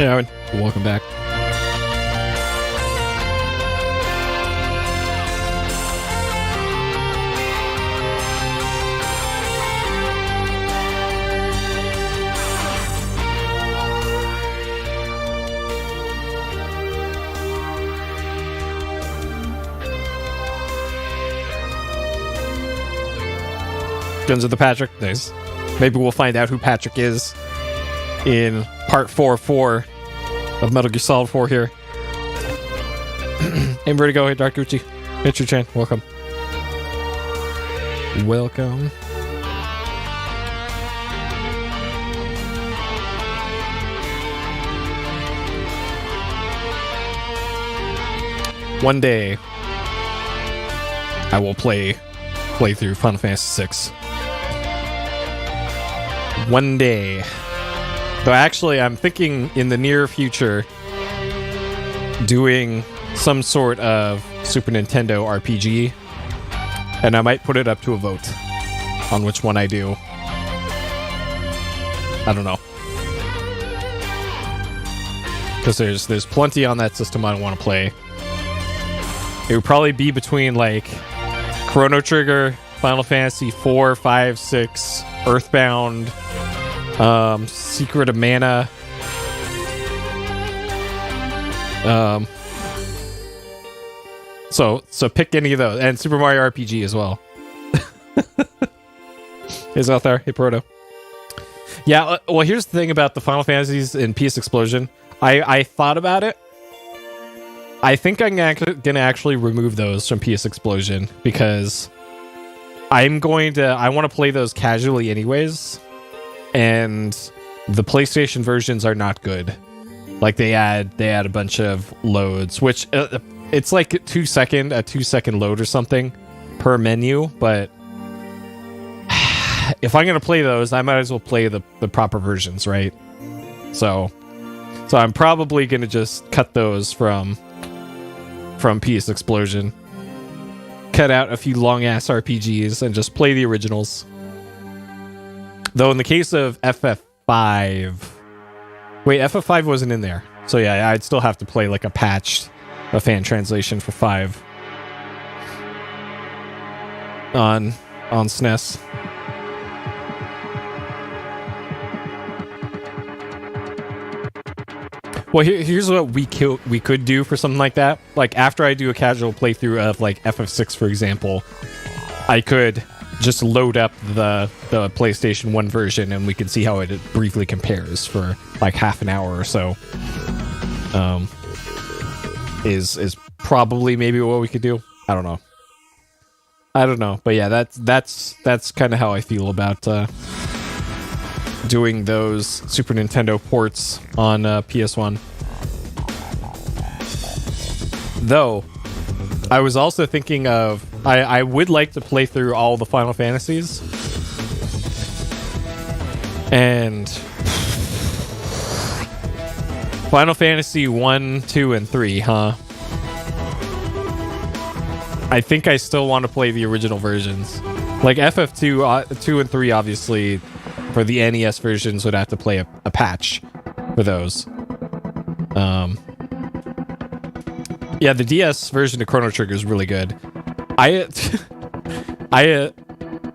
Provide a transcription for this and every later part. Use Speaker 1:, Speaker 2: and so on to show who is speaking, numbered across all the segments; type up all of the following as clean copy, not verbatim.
Speaker 1: Hey, Owen. Welcome back. Guns of the Patrick. Nice. Maybe we'll find out who Patrick is in part 4 of Metal Gear Solid 4 here. Hey, Vertigo. Hey, Dark Gucci. Mitcher Chan. Welcome. Welcome. One day, I will play through Final Fantasy VI. One day. Though actually, I'm thinking in the near future doing some sort of Super Nintendo RPG, and I might put it up to a vote on which one I do. I don't know. Because there's plenty on that system I want to play. It would probably be between, like, Chrono Trigger, Final Fantasy 4, 5, 6, Earthbound, Secret of Mana. So pick any of those, and Super Mario RPG as well. Hey, Zothar. Hey, Proto. Yeah, well, here's the thing about the Final Fantasies in PS Explosion. I thought about it. I think I'm gonna actually remove those from PS Explosion because I want to play those casually anyways, and the PlayStation versions are not good. Like they add a bunch of loads, which it's like a 2 second load or something per menu. But if I'm gonna play those, I might as well play the proper versions, right? So I'm probably gonna just cut those from PS Explosion. Cut out a few long-ass RPGs and just play the originals. Though in the case of FF5... Wait, FF5 wasn't in there. So yeah, I'd still have to play like a fan translation for 5. On SNES. Well, here's what we could do for something like that. Like, after I do a casual playthrough of, like, FF6, for example, I could just load up the PlayStation 1 version, and we can see how it briefly compares for, like, half an hour or so. Is probably maybe what we could do. I don't know. But yeah, that's kind of how I feel about doing those Super Nintendo ports on PS1. Though, I was also thinking of... I would like to play through all the Final Fantasies. And... Final Fantasy 1, 2, and 3, huh? I think I still want to play the original versions. Like, FF2, 2 and 3, obviously... For the NES versions, would have to play a patch for those. Yeah, the DS version of Chrono Trigger is really good.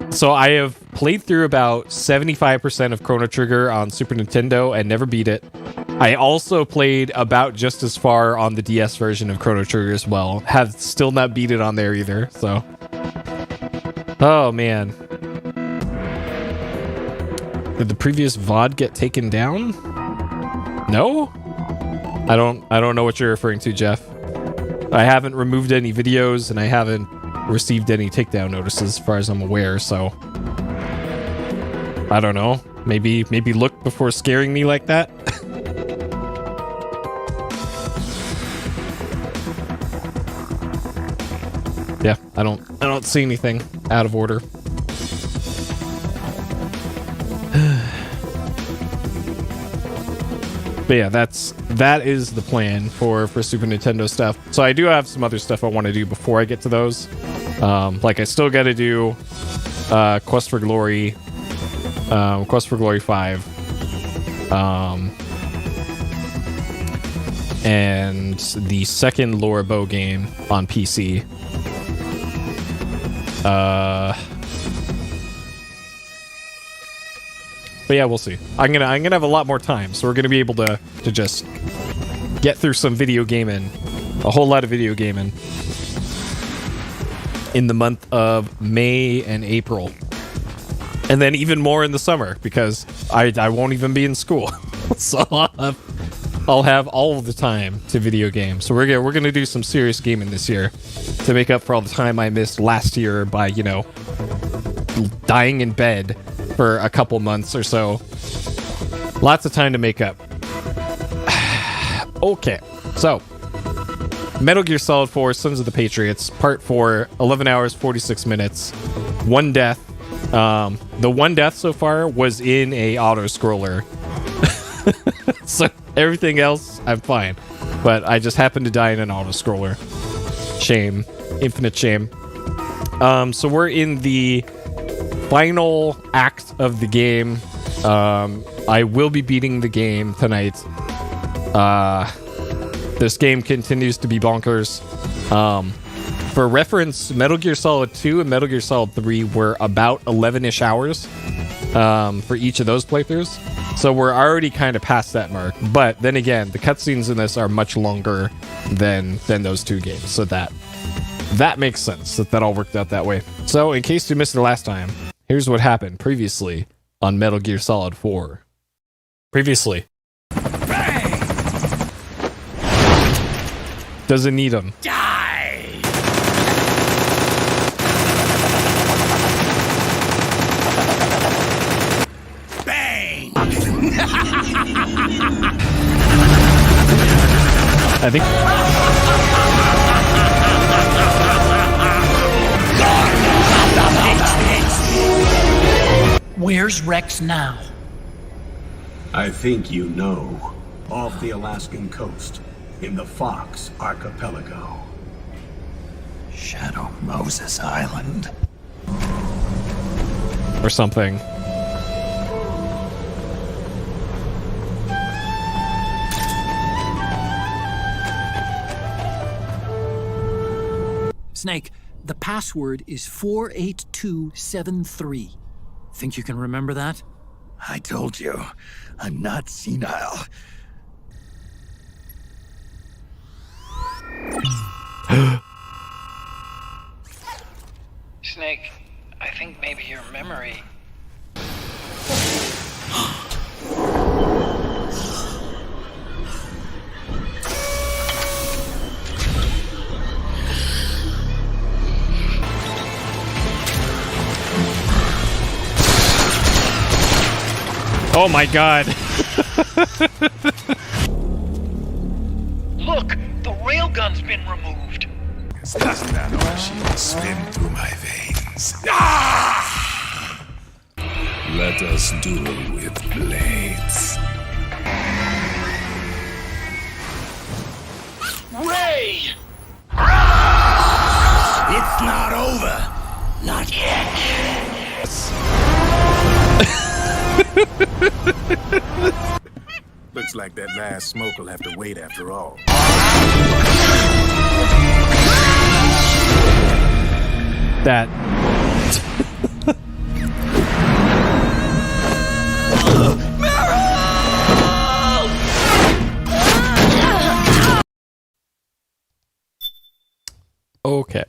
Speaker 1: So I have played through about 75% of Chrono Trigger on Super Nintendo and never beat it. I also played about just as far on the DS version of Chrono Trigger as well. Have still not beat it on there either, so... Oh, man. Did the previous VOD get taken down? No? I don't know what you're referring to, Jeff. I haven't removed any videos, and I haven't received any takedown notices as far as I'm aware, so... I don't know. Maybe look before scaring me like that? Yeah, I don't see anything out of order. But yeah, that is the plan for Super Nintendo stuff. So I do have some other stuff I want to do before I get to those. Like I still got to do Quest for Glory 5. and the second Laura Bow game on PC. But yeah, we'll see. I'm gonna have a lot more time, so we're gonna be able to just get through some video gaming, a whole lot of video gaming in the month of May and April, and then even more in the summer because I won't even be in school, so I'll have all of the time to video game. So we're gonna do some serious gaming this year to make up for all the time I missed last year by, you know, dying in bed for a couple months or so. Lots of time to make up. Okay, so Metal Gear Solid 4 Sons of the Patriots, Part 4, 11 hours, 46 minutes, 1 death. The 1 death so far was in a auto-scroller. So everything else, I'm fine. But I just happened to die in an auto-scroller. Shame. Infinite shame. So we're in the final act of the game. I will be beating the game tonight. This game continues to be bonkers. For reference, Metal Gear Solid 2 and Metal Gear Solid 3 were about 11-ish hours for each of those playthroughs. So we're already kind of past that mark. But then again, the cutscenes in this are much longer than those two games. So that makes sense that all worked out that way. So in case you missed it last time, here's what happened previously on Metal Gear Solid 4. Previously. Bang! Doesn't need them.
Speaker 2: Die! Bang!
Speaker 1: I think...
Speaker 2: Where's Rex now?
Speaker 3: I think you know. Off the Alaskan coast, in the Fox Archipelago.
Speaker 2: Shadow Moses Island.
Speaker 1: Or something.
Speaker 2: Snake, the password is 48273. Think you can remember that?
Speaker 4: I told you, I'm not senile.
Speaker 5: Snake, I think maybe your memory...
Speaker 1: Oh my god.
Speaker 5: Look! The railgun's been removed!
Speaker 4: Doesn't that oil spin through my veins? Ah! Let us duel with blades.
Speaker 5: Ray!
Speaker 4: It's not over. Not yet. Looks like that last smoke will have to wait after all.
Speaker 1: That. Okay.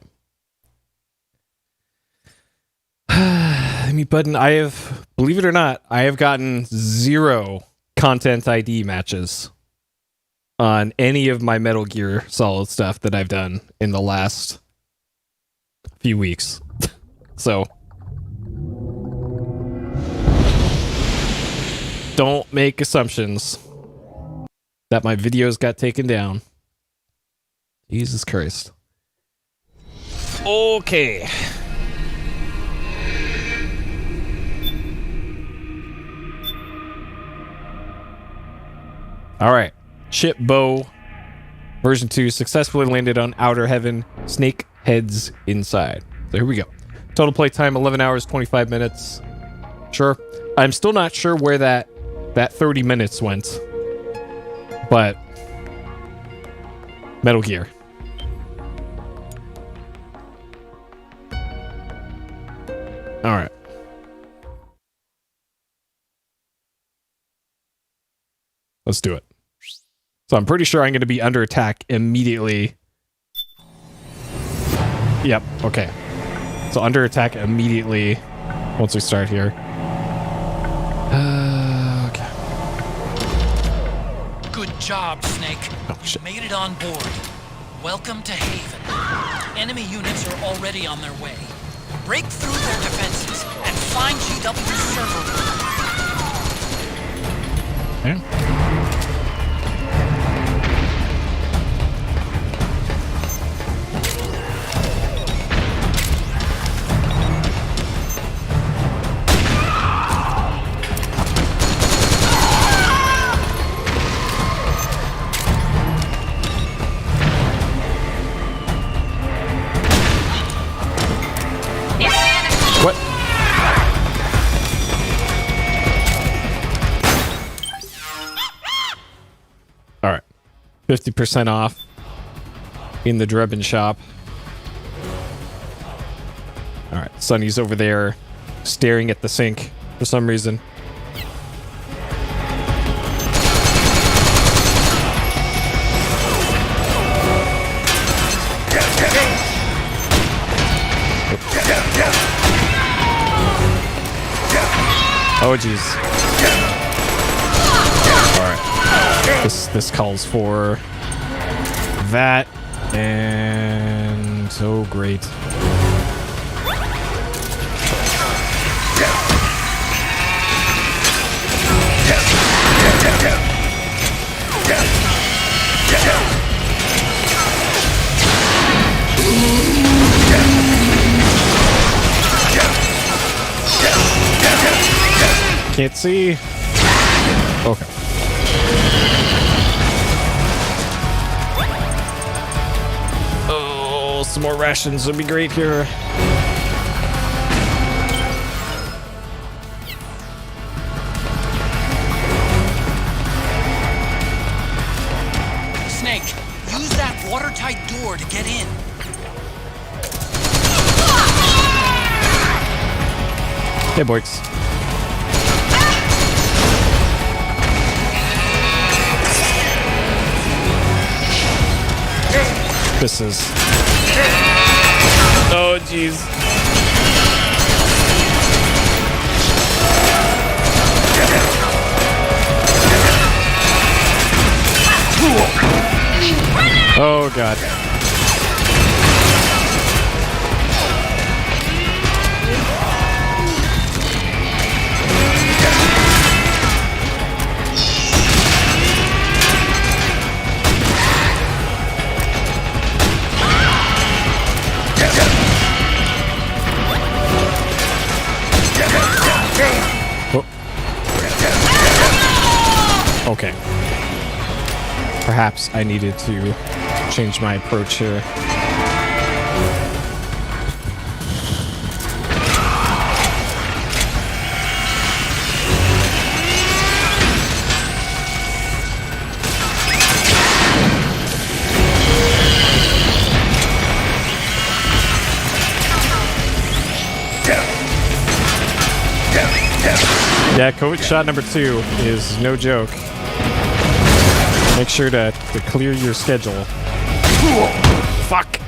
Speaker 1: I mean, Button, I have, believe it or not, I have gotten 0 content ID matches on any of my Metal Gear Solid stuff that I've done in the last few weeks. So don't make assumptions that my videos got taken down. Jesus Christ. Okay. All right. Ship Bow version 2 successfully landed on Outer Heaven. Snake heads inside. So here we go. Total play time 11 hours 25 minutes. Sure. I'm still not sure where that 30 minutes went. But Metal Gear. All right. Let's do it. So I'm pretty sure I'm going to be under attack immediately. Yep. Okay. So under attack immediately once we start here. Okay.
Speaker 2: Good job, Snake.
Speaker 1: Oh, shit.
Speaker 2: You made it on board. Welcome to Haven. Enemy units are already on their way. Break through their defenses and find GW's server room.
Speaker 1: Okay. What? All right. 50% off in the Drebin shop. All right. Sonny's over there staring at the sink for some reason. Oh, jeez. All right. This calls for that, and oh, great. Can't see. Okay. Oh, some more rations would be great here.
Speaker 2: Snake, use that watertight door to get in.
Speaker 1: Hey, boys. This is... Oh, jeez. Oh, God. Okay. Perhaps I needed to change my approach here. Yeah, COVID shot number 2 is no joke. Make sure to clear your schedule. Fuck.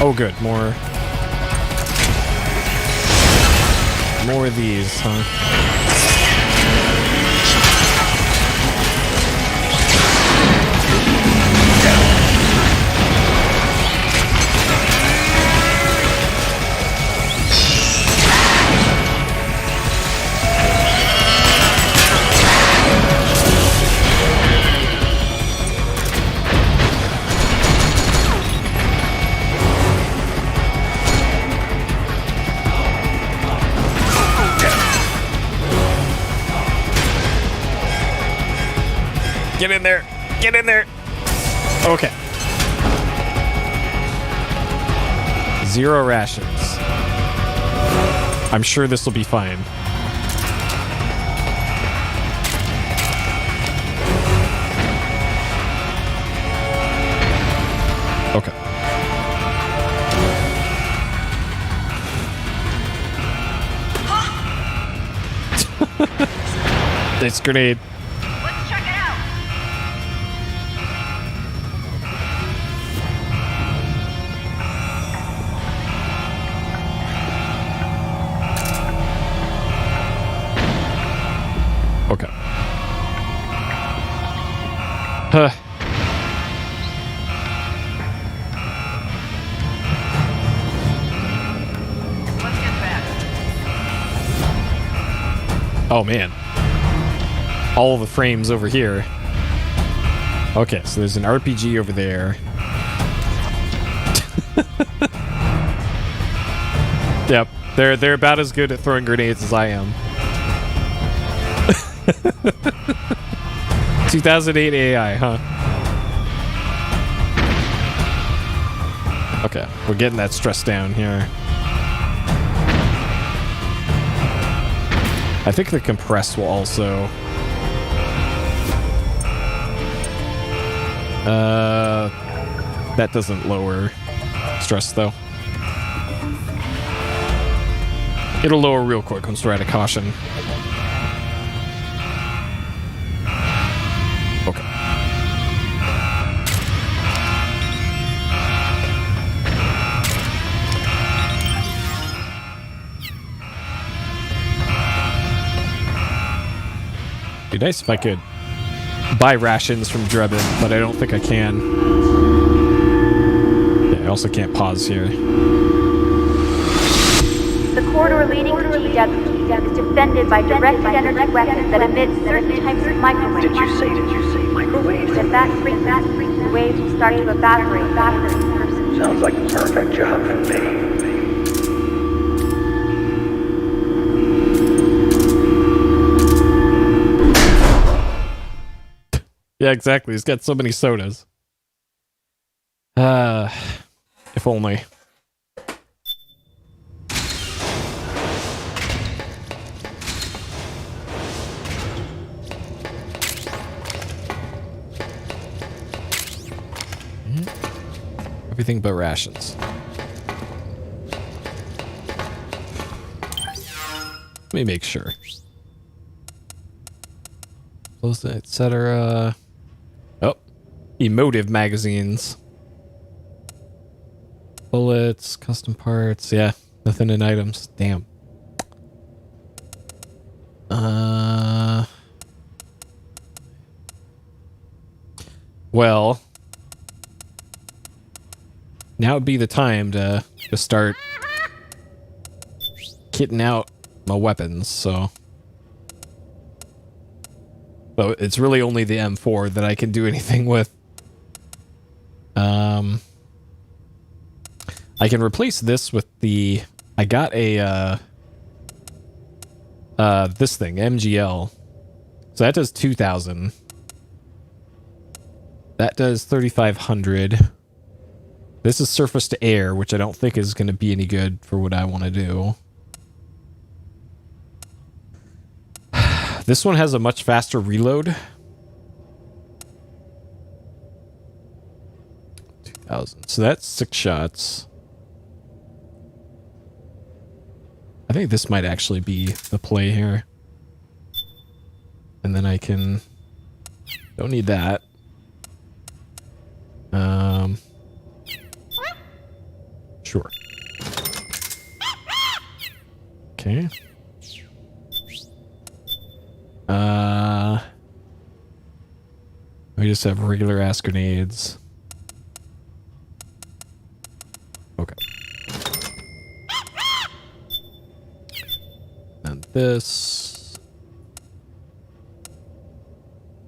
Speaker 1: Oh, good. More of these, huh? Get in there. Get in there. Okay. 0 rations. I'm sure this will be fine. Okay. It's grenade.
Speaker 6: Let's check it out.
Speaker 1: Okay. Huh.
Speaker 6: Let's get back.
Speaker 1: Oh, man. All the frames over here. Okay, so there's an RPG over there. Yep, they're about as good at throwing grenades as I am. 2008 AI, huh? Okay, we're getting that stress down here. I think the compress will also... that doesn't lower stress, though. It'll lower real quick once we're out of caution. Okay. Be nice if I could buy rations from Drebin, but I don't think I can. Yeah, I also can't pause here.
Speaker 7: The corridor leading to GW is defended by directed energy weapons that emit certain types of microwaves.
Speaker 5: Did you say microwaves?
Speaker 7: If that frequency, the waves will start to evaporate faster than person.
Speaker 4: Sounds like a perfect job for me.
Speaker 1: Yeah, exactly. He's got so many sodas. If only. Everything but rations. Let me make sure. Close it, etc. Oh, emotive magazines. Bullets, custom parts. Yeah, nothing in items. Damn. Well, now would be the time to start kitting out my weapons, so it's really only the M4 that I can do anything with. I can replace this with the... I got a this thing, MGL. So that does 2,000. That does 3,500. This is surface to air, which I don't think is going to be any good for what I want to do. This one has a much faster reload. 2,000. So that's 6 shots. I think this might actually be the play here. And then I can... Don't need that. Sure. Okay. We just have regular ass grenades. Okay. And this.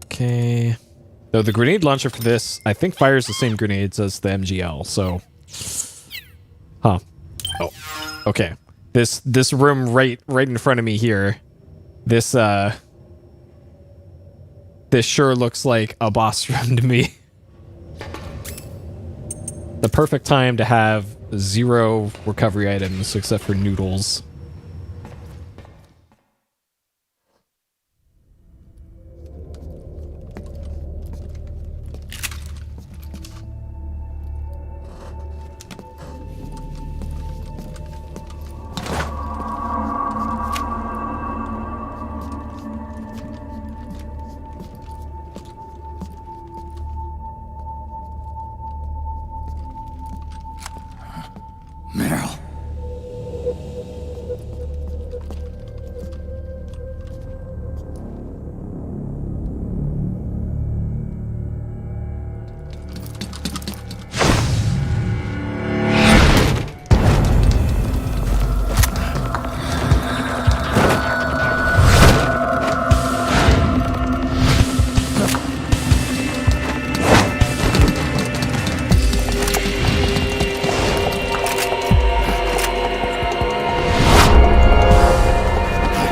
Speaker 1: Okay. Though the grenade launcher for this, I think fires the same grenades as the MGL, so... Huh. Oh. Okay. This room right in front of me here. This This sure looks like a boss run to me. The perfect time to have 0 recovery items except for noodles.
Speaker 4: Meryl.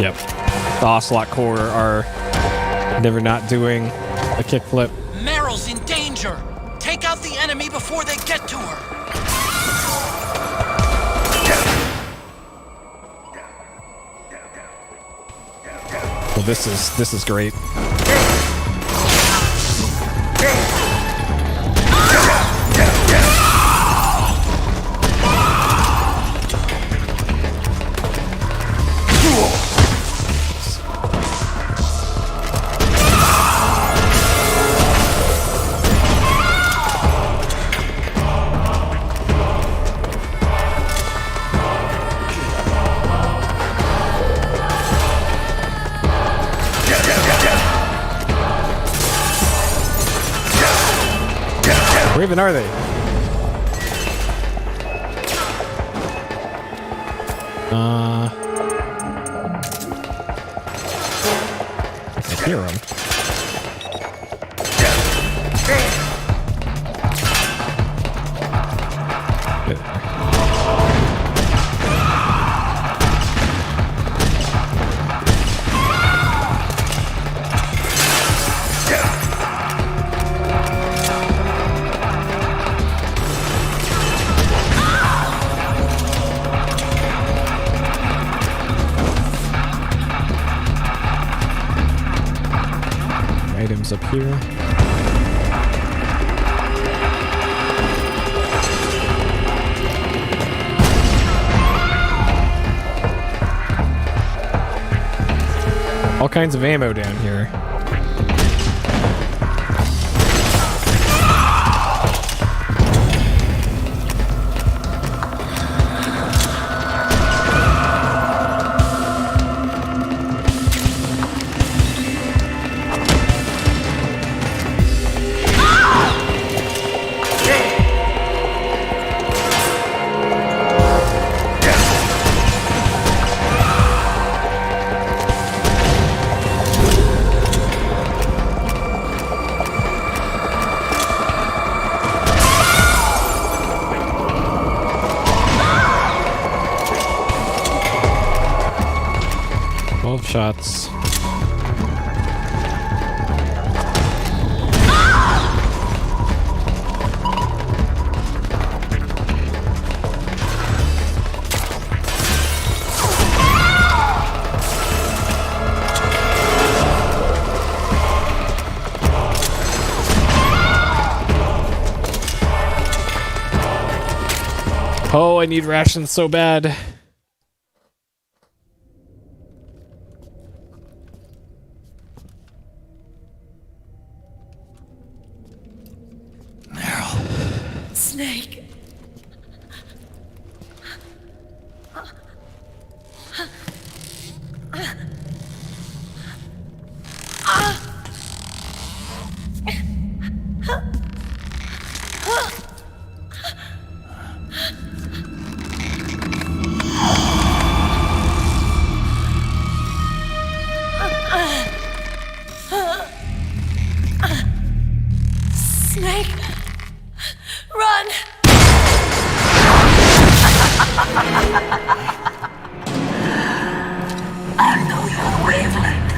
Speaker 1: Yep. The Ocelot Core are never not doing a kickflip.
Speaker 2: Meryl's in danger! Take out the enemy before they get to her!
Speaker 1: Well, this is great. Where even are they? I hear them. Items up here. All kinds of ammo down here. Shots. Oh, I need rations so bad.
Speaker 8: Snake. Snake. Run!
Speaker 9: I know your wavelength.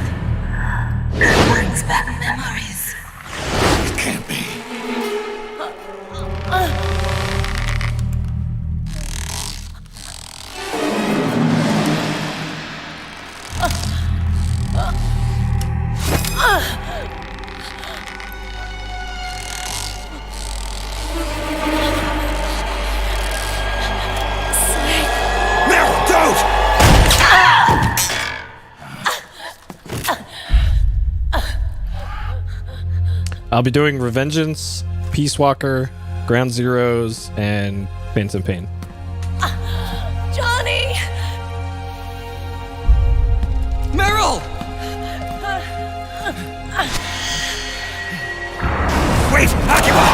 Speaker 9: It brings back memories.
Speaker 4: Meryl, don't!
Speaker 1: I'll be doing Revengeance, Peace Walker, Ground Zeroes, and Phantom Pain.
Speaker 8: Johnny!
Speaker 2: Meryl!
Speaker 4: Wait! Akiba!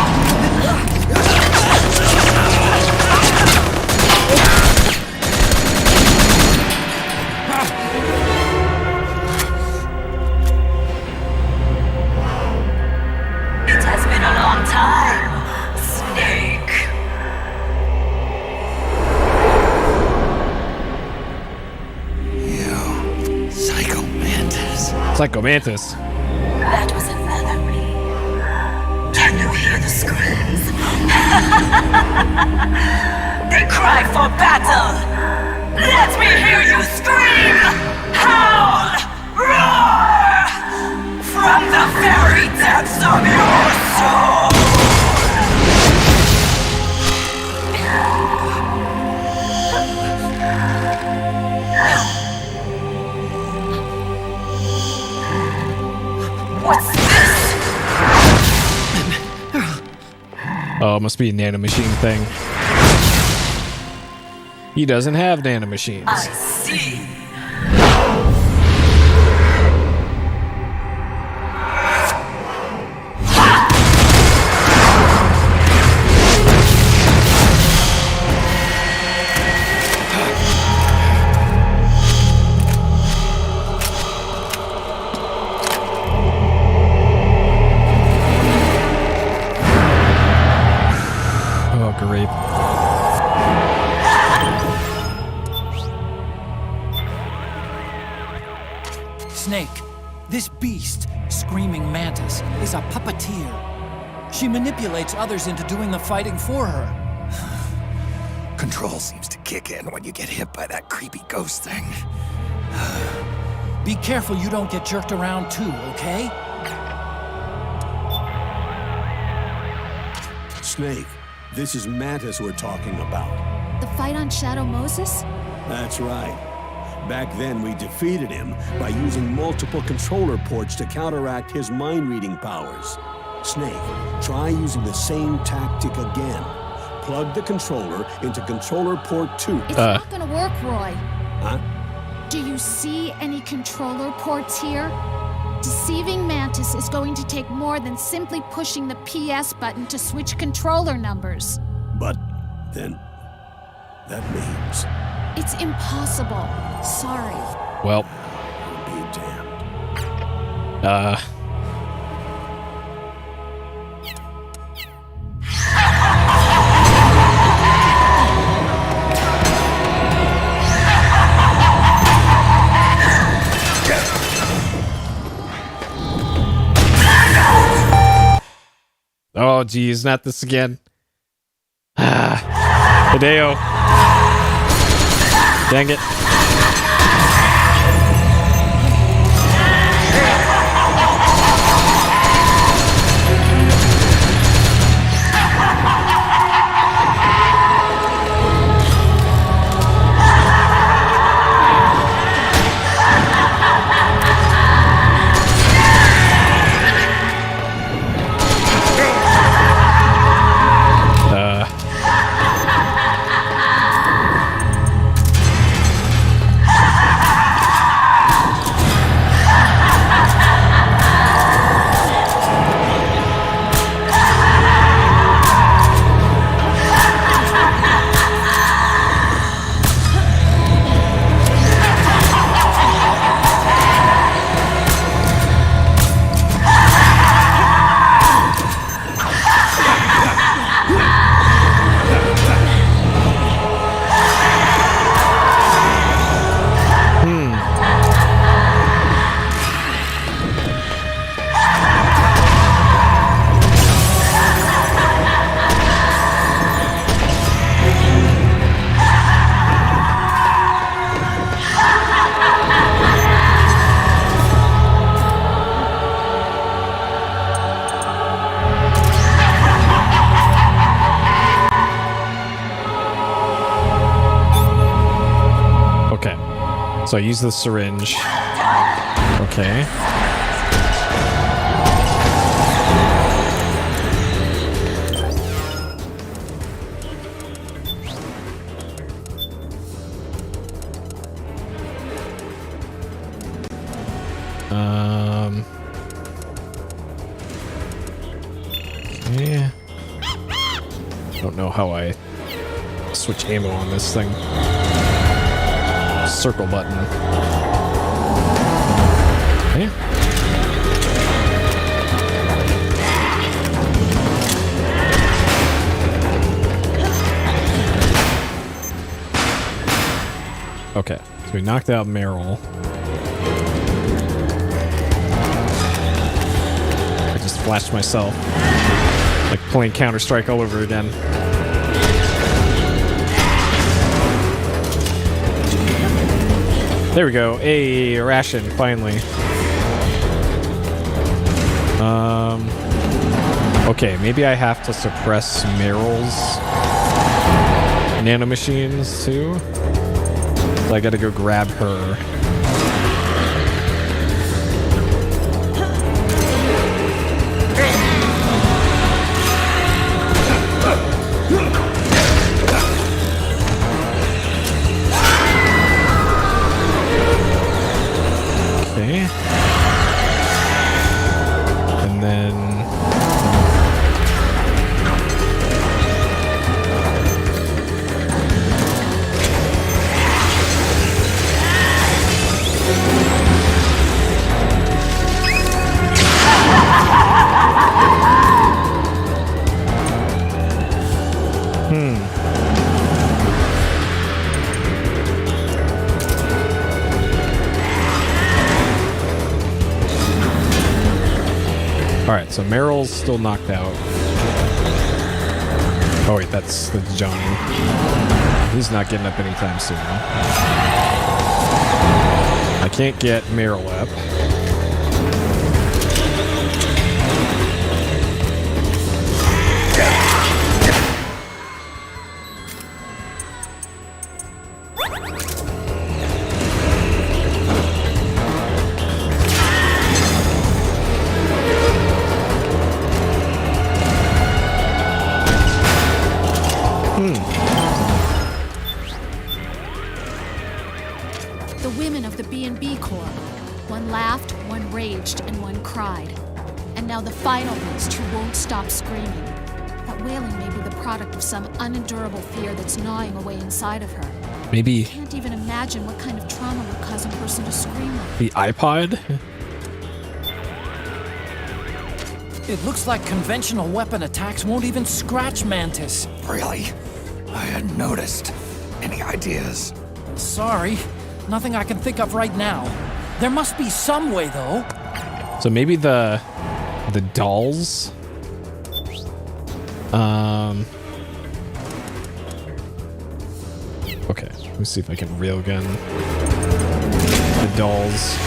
Speaker 8: It has been a long time, Snake.
Speaker 4: You, Psycho Mantis.
Speaker 1: Psycho Mantis.
Speaker 8: That was another me. Can you hear the screams? They cry for battle. Let me hear you scream! Howl! Roar! From the very depths of your soul! What's this?
Speaker 1: Oh, it must be a nanomachine thing. He doesn't have nanomachines.
Speaker 8: I see.
Speaker 1: Oh, great.
Speaker 2: Snake, this beast, Screaming Mantis, is a puppeteer. She manipulates others into doing the fighting for her.
Speaker 4: Control seems to kick in when you get hit by that creepy ghost thing.
Speaker 2: Be careful you don't get jerked around too, okay?
Speaker 3: Snake, this is Mantis we're talking about.
Speaker 9: The fight on Shadow Moses?
Speaker 3: That's right. Back then, we defeated him by using multiple controller ports to counteract his mind-reading powers. Snake, try using the same tactic again. Plug the controller into controller port 2.
Speaker 9: It's not gonna work, Roy.
Speaker 3: Huh?
Speaker 9: Do you see any controller ports here? Deceiving Mantis is going to take more than simply pushing the PS button to switch controller numbers.
Speaker 3: But then, that means...
Speaker 9: It's impossible. Sorry.
Speaker 1: Well,
Speaker 3: be damned.
Speaker 1: Oh, geez, not this again. Hideo. Dang it. So I use the syringe. Okay. Okay. Don't know how I switch ammo on this thing. Circle button. Okay. Okay, so we knocked out Meryl. I just flashed myself. Like playing Counter-Strike all over again. There we go. A ration, finally. Okay, maybe I have to suppress Meryl's nanomachines too. So I gotta go grab her. Okay. And then... Alright, so Meryl's still knocked out. Oh wait, that's Johnny. He's not getting up anytime soon. I can't get Meryl up.
Speaker 9: The women of the B&B Corps. One laughed, one raged, and one cried. And now the final beast who won't stop screaming. That wailing may be the product of some unendurable fear that's gnawing away inside of her.
Speaker 1: Maybe
Speaker 9: I can't even imagine what kind of trauma would cause a person to scream like
Speaker 1: the iPod?
Speaker 2: It looks like conventional weapon attacks won't even scratch Mantis.
Speaker 4: Really? I hadn't noticed. Any ideas?
Speaker 2: Sorry, nothing I can think of right now. There must be some way, though.
Speaker 1: So maybe the dolls? Okay, let me see if I can railgun the dolls.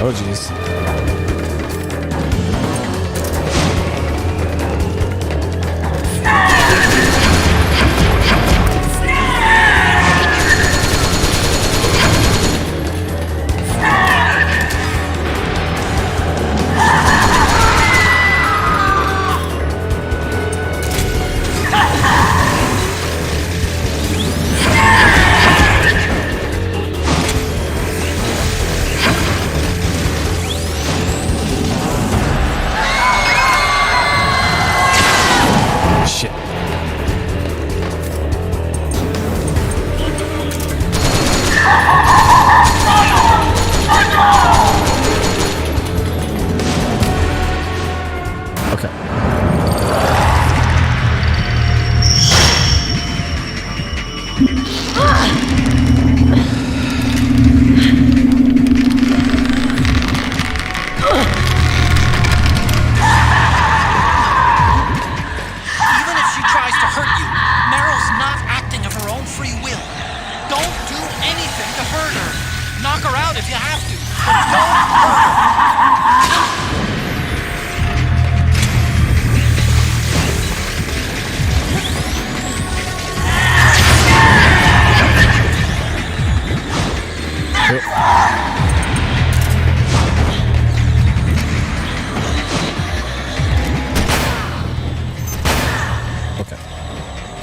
Speaker 1: Oh, jeez.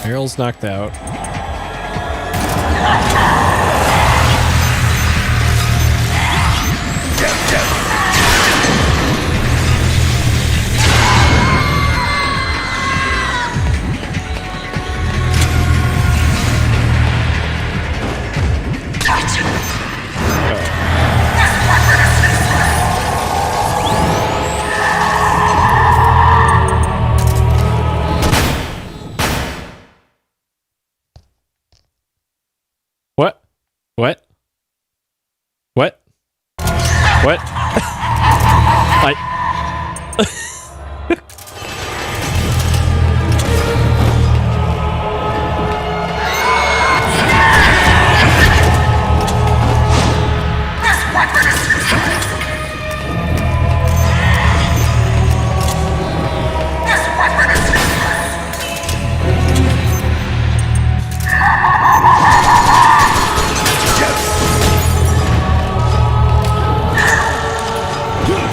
Speaker 1: Meryl's knocked out. What? What? What? What?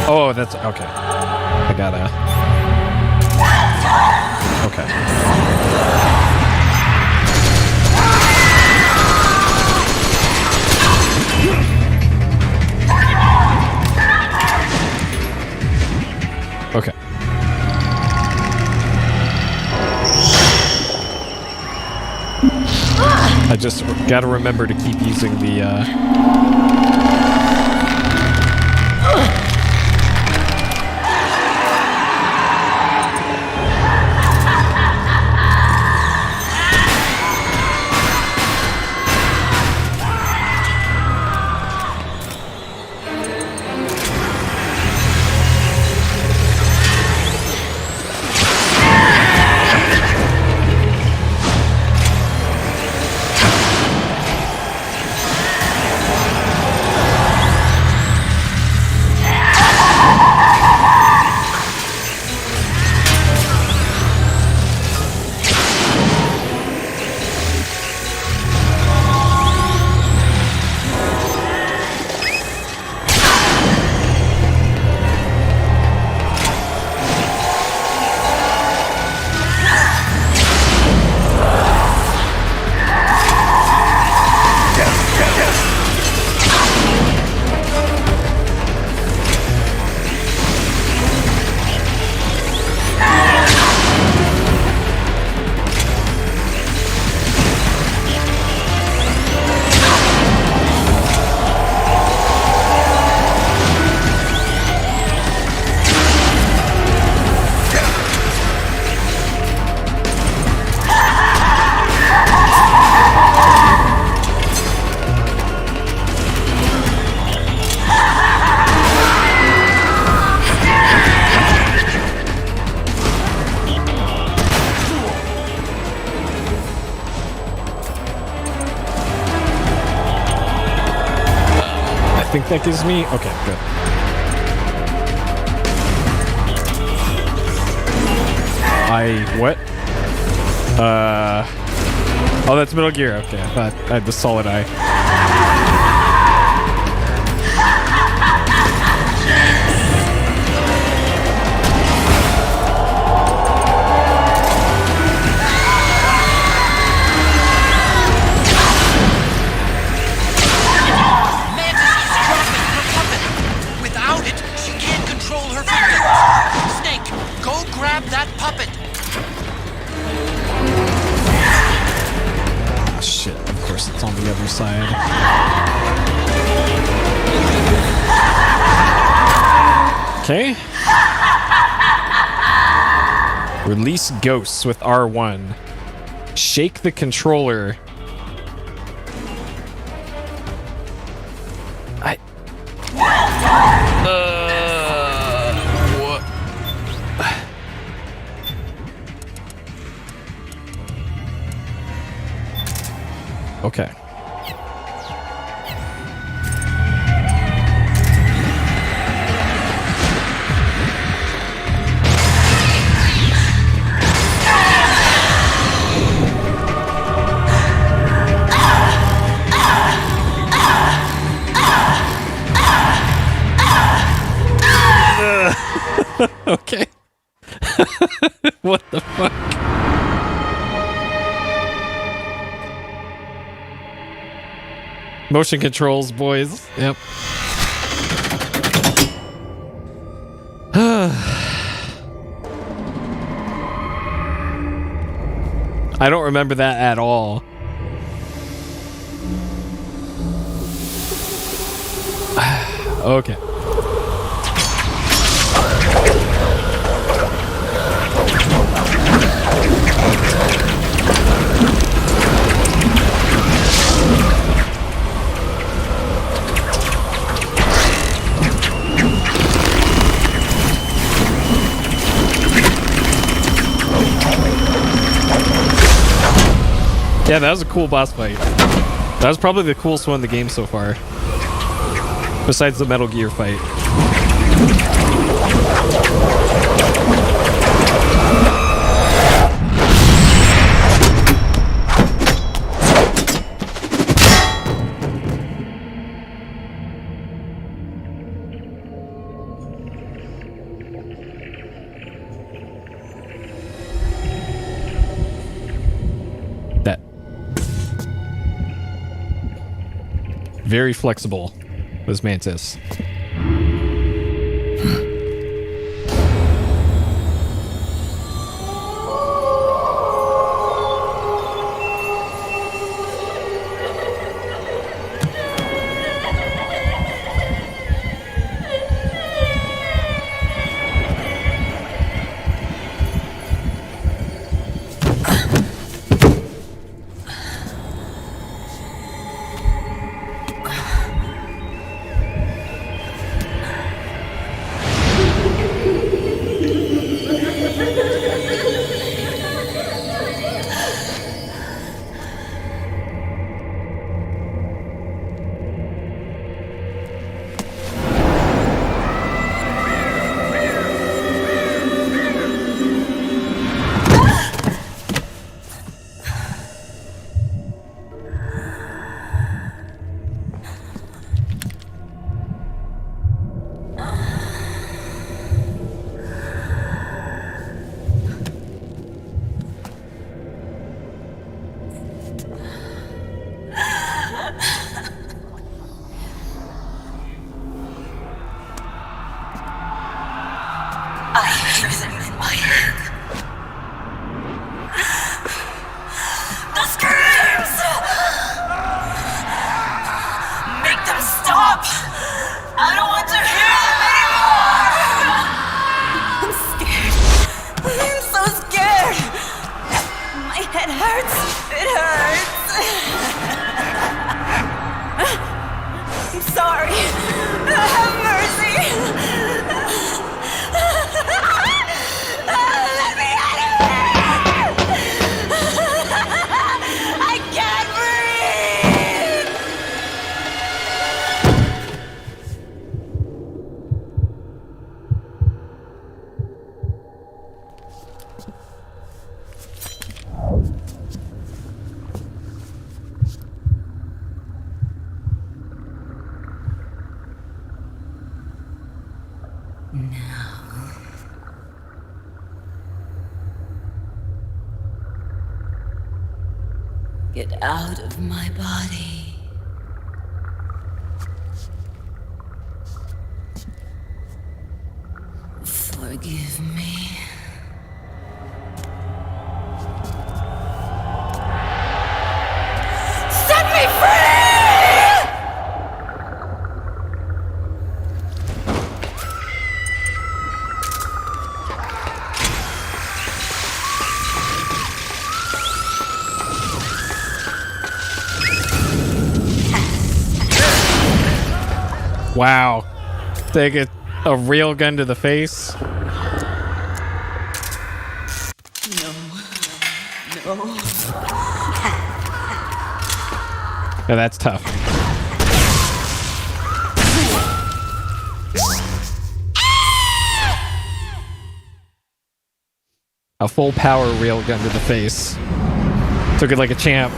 Speaker 1: Oh, that's okay. I gotta. Okay. Okay. I just gotta remember to keep using the. I think that gives me... Okay, good. What? Oh, that's Metal Gear. Okay, I thought I had the solid eye. On the other side. Okay. Release ghosts with R1. Shake the controller. What? Okay. Okay. What the fuck? Motion controls, boys. Yep. I don't remember that at all. Okay. Yeah, that was a cool boss fight. That was probably the coolest one in the game so far. Besides the Metal Gear fight. That. Very flexible, this Mantis.
Speaker 8: I hear them in my head. The screams! Make them stop! I don't want to hear them anymore! I'm scared. I'm so scared. My head hurts. It hurts. I'm sorry. Have mercy. Let me out of here! I can't breathe! Get out of my body. Forgive me. Set me free!
Speaker 1: Wow. Take a real gun to the face.
Speaker 8: No.
Speaker 1: Yeah, that's tough. A full power railgun to the face. Took it like a champ.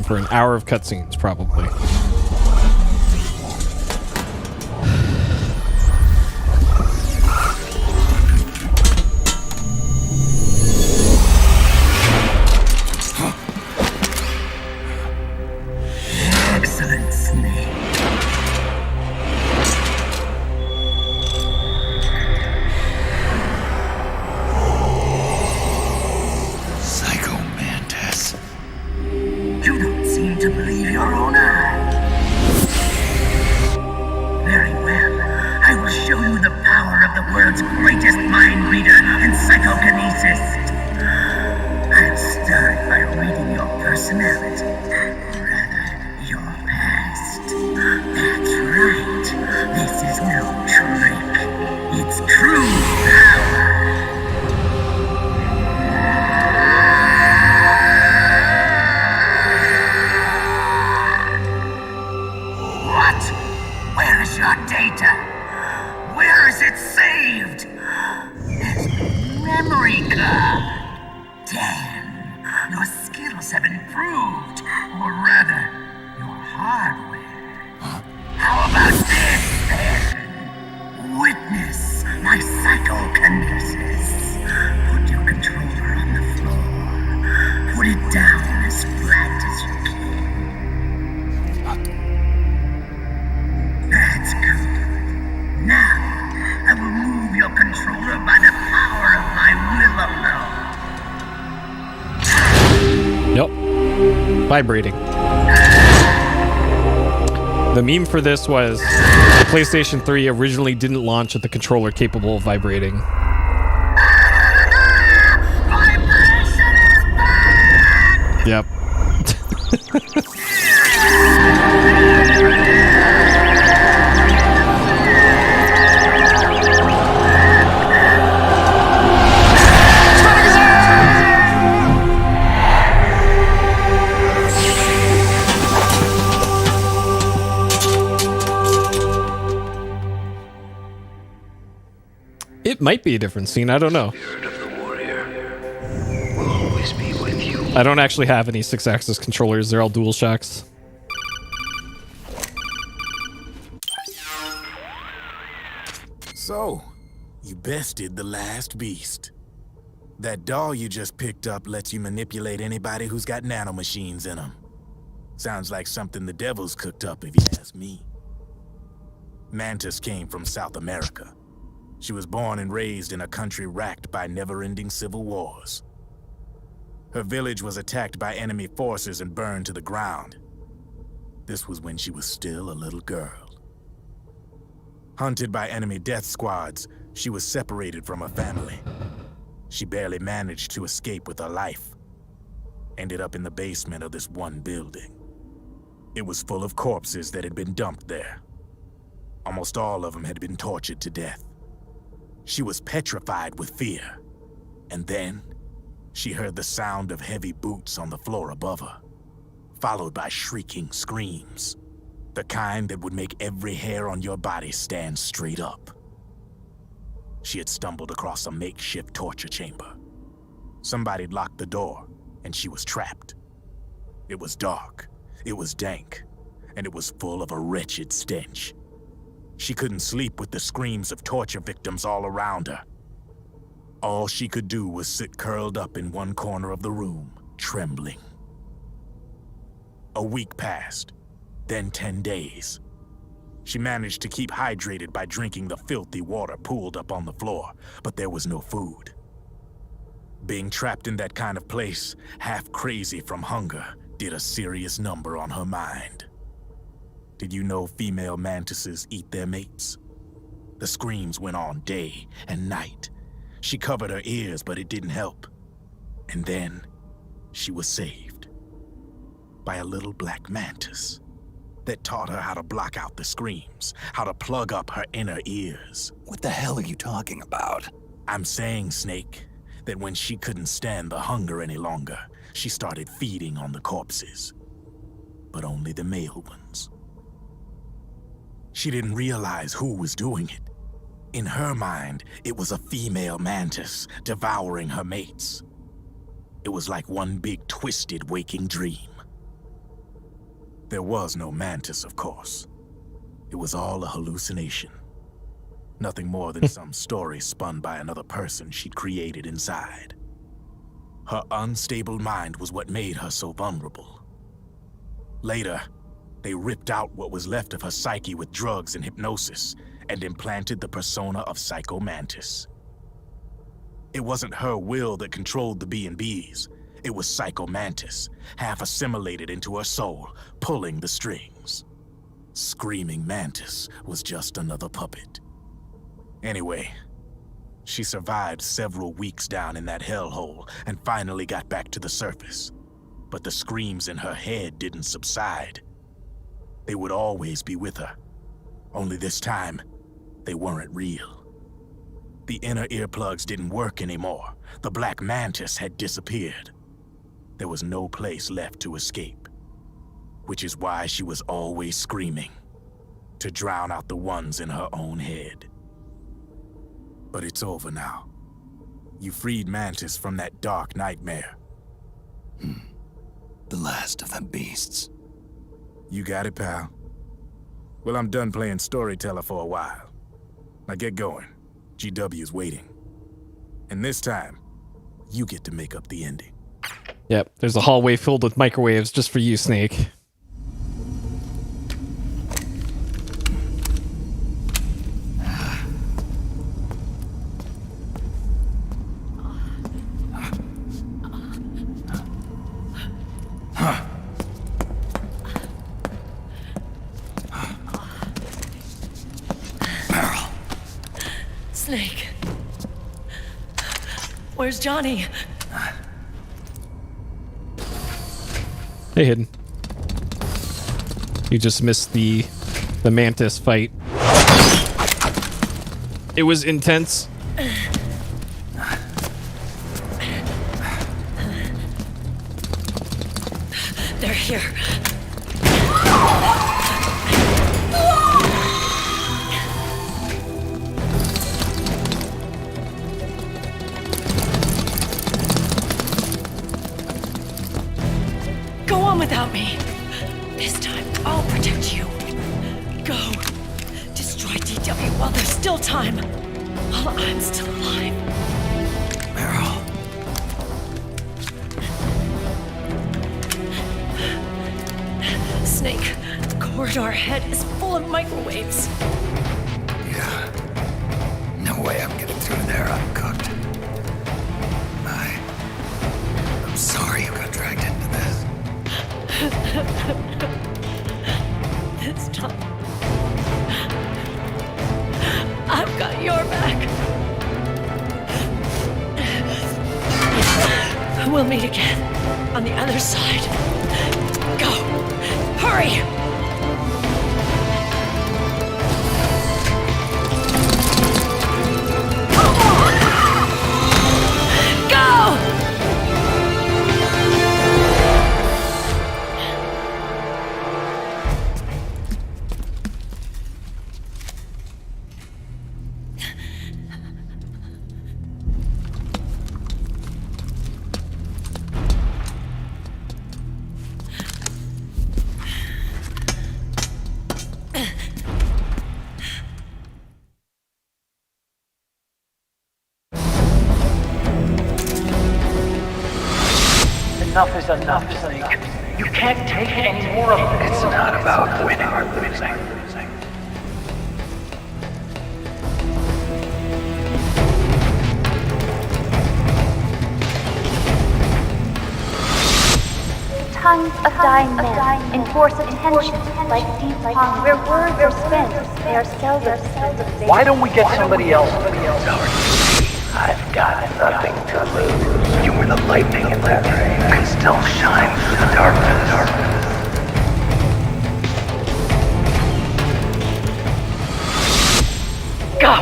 Speaker 1: for an hour of cutscenes, probably.
Speaker 8: Excellent, Snake.
Speaker 4: Psycho Mantis.
Speaker 8: You don't seem to believe your own eyes. Very well. I will show you the power of the world's greatest mind reader and psychokinesis. I'll start by reading your personality. Rather, your past. That's right. This is no trick. It's true power. What? Where is your data? Where is it saved? It's memory card. Damn, your skills have improved. Or rather, your hardware. How about this, then? Witness my psychokinesis. Put your controller on the floor. Put it down as flat as you can. That's good. Now, I will move your controller by the power of my will alone.
Speaker 1: Nope. Vibrating. The meme for this was the PlayStation 3 originally didn't launch with the controller capable of vibrating.
Speaker 8: Vibration is bad!
Speaker 1: Yep. It might be a different scene. I don't know.
Speaker 4: Spirit of the warrior will always be with you.
Speaker 1: I don't actually have any 6-axis controllers. They're all DualShocks.
Speaker 10: So, you bested the last beast. That doll you just picked up lets you manipulate anybody who's got nanomachines in them. Sounds like something the devil's cooked up, if you ask me. Mantis came from South America. She was born and raised in a country racked by never-ending civil wars. Her village was attacked by enemy forces and burned to the ground. This was when she was still a little girl. Hunted by enemy death squads, she was separated from her family. She barely managed to escape with her life. Ended up in the basement of this one building. It was full of corpses that had been dumped there. Almost all of them had been tortured to death. She was petrified with fear. And then, she heard the sound of heavy boots on the floor above her, followed by shrieking screams. The kind that would make every hair on your body stand straight up. She had stumbled across a makeshift torture chamber. Somebody'd locked the door, and she was trapped. It was dark, it was dank, and it was full of a wretched stench. She couldn't sleep with the screams of torture victims all around her. All she could do was sit curled up in one corner of the room, trembling. A week passed, then 10 days. She managed to keep hydrated by drinking the filthy water pooled up on the floor, but there was no food. Being trapped in that kind of place, half crazy from hunger, did a serious number on her mind. Did you know female mantises eat their mates? The screams went on day and night. She covered her ears, but it didn't help. And then, she was saved. By a little black mantis that taught her how to block out the screams, how to plug up her inner ears.
Speaker 4: What the hell are you talking about?
Speaker 10: I'm saying, Snake, that when she couldn't stand the hunger any longer, she started feeding on the corpses. But only the male ones. She didn't realize who was doing it. In her mind, it was a female mantis devouring her mates. It was like one big twisted waking dream. There was no mantis, of course. It was all a hallucination. Nothing more than some story spun by another person she'd created inside. Her unstable mind was what made her so vulnerable. Later, they ripped out what was left of her psyche with drugs and hypnosis and implanted the persona of Psycho Mantis. It wasn't her will that controlled the B&Bs. It was Psycho Mantis, half assimilated into her soul, pulling the strings. Screaming Mantis was just another puppet. Anyway, she survived several weeks down in that hellhole and finally got back to the surface. But the screams in her head didn't subside. They would always be with her. Only this time, they weren't real. The inner earplugs didn't work anymore. The Black Mantis had disappeared. There was no place left to escape. Which is why she was always screaming, to drown out the ones in her own head. But it's over now. You freed Mantis from that dark nightmare.
Speaker 4: The last of them beasts.
Speaker 10: You got it, pal. Well, I'm done playing storyteller for a while. Now get going. GW's waiting. And this time, you get to make up the ending.
Speaker 1: Yep, there's a hallway filled with microwaves just for you, Snake.
Speaker 8: Snake. Where's Johnny?
Speaker 1: Hey, Hidden. You just missed the Mantis fight. It was intense.
Speaker 8: They're here. Go on without me. This time, I'll protect you. Go. Destroy DW while there's still time. While I'm still alive.
Speaker 4: Meryl.
Speaker 8: Snake, the corridor ahead is full of microwaves.
Speaker 4: Yeah. No way I'm getting through there uncooked. I'm sorry you got dragged into this.
Speaker 8: This time, I've got your back. We'll meet again on the other side. Go! Hurry! Go!
Speaker 5: Enough is enough, Snake. You can't take any more of this.
Speaker 4: It's not about winning or losing.
Speaker 7: Tongues of dying men enforce attention like deep pond where words are spent. They are seldom spent.
Speaker 5: Why don't we get somebody else?
Speaker 4: I've got nothing to lose. You were the lightning in that rain. I still shine through the darkness.
Speaker 8: Go!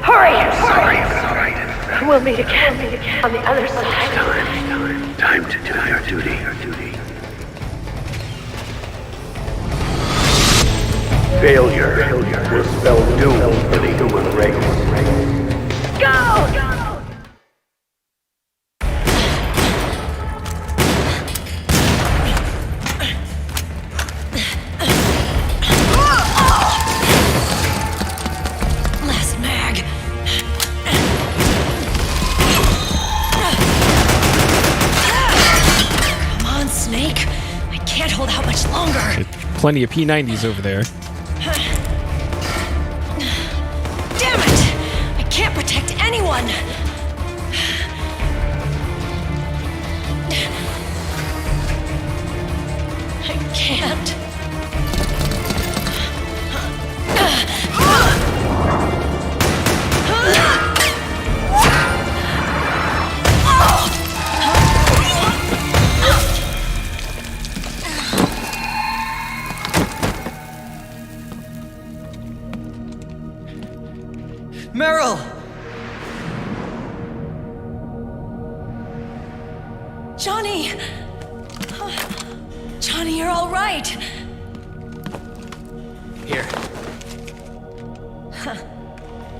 Speaker 8: Hurry!
Speaker 4: Sorry.
Speaker 8: We'll meet again on the other side.
Speaker 4: Time to do your duty. Failure will spell doom for the human race.
Speaker 8: Go!
Speaker 1: Plenty of P90s over there.
Speaker 8: Damn it! I can't protect anyone! I can't.
Speaker 11: Meryl!
Speaker 8: Johnny! Johnny, you're all right.
Speaker 11: Here.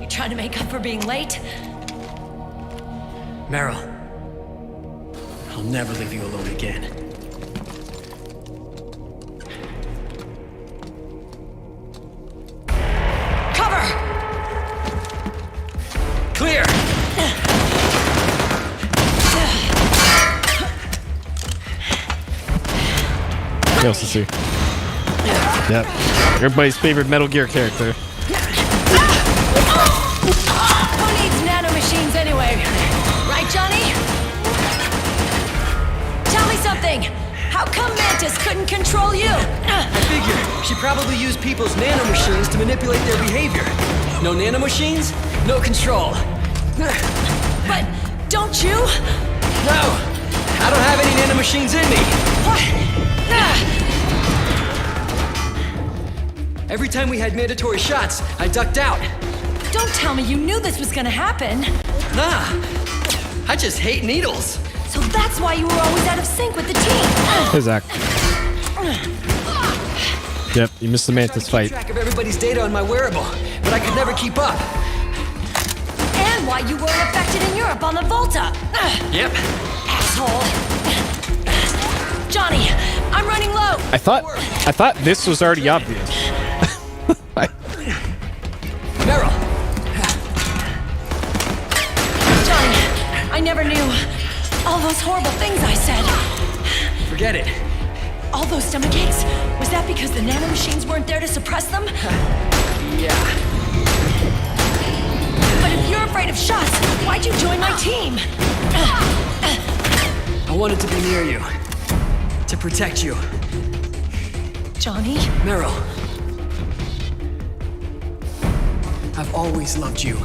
Speaker 8: You trying to make up for being late?
Speaker 11: Meryl. I'll never leave you alone again.
Speaker 8: Cover!
Speaker 11: Clear!
Speaker 1: What else to see? Yep. Everybody's favorite Metal Gear character.
Speaker 8: Who needs nanomachines anyway? Right, Johnny? Tell me something. How come Mantis couldn't control you?
Speaker 11: I figure she probably used people's nanomachines to manipulate their behavior. No nanomachines, no control.
Speaker 8: But don't you?
Speaker 11: No! I don't have any nanomachines in me!
Speaker 8: What?
Speaker 11: Every time we had mandatory shots, I ducked out.
Speaker 8: Don't tell me you knew this was gonna happen.
Speaker 11: Nah, I just hate needles.
Speaker 8: So that's why you were always out of sync with the team.
Speaker 1: Hey, Zach. Yep, you missed the Mantis
Speaker 11: I tried to
Speaker 1: fight.
Speaker 11: keep track of everybody's data on my wearable, but I could never keep up.
Speaker 8: And why you weren't affected in Europe on the Volta.
Speaker 11: Yep.
Speaker 8: Asshole. Johnny, I'm running low.
Speaker 1: I thought this was already obvious.
Speaker 11: Meryl.
Speaker 8: Johnny, I never knew all those horrible things I said.
Speaker 11: Forget it.
Speaker 8: All those stomach aches, was that because the nanomachines weren't there to suppress them?
Speaker 11: Yeah.
Speaker 8: But if you're afraid of shots, why'd you join my team?
Speaker 11: I wanted to be near you. To protect you.
Speaker 8: Johnny?
Speaker 11: Meryl. I've always loved you.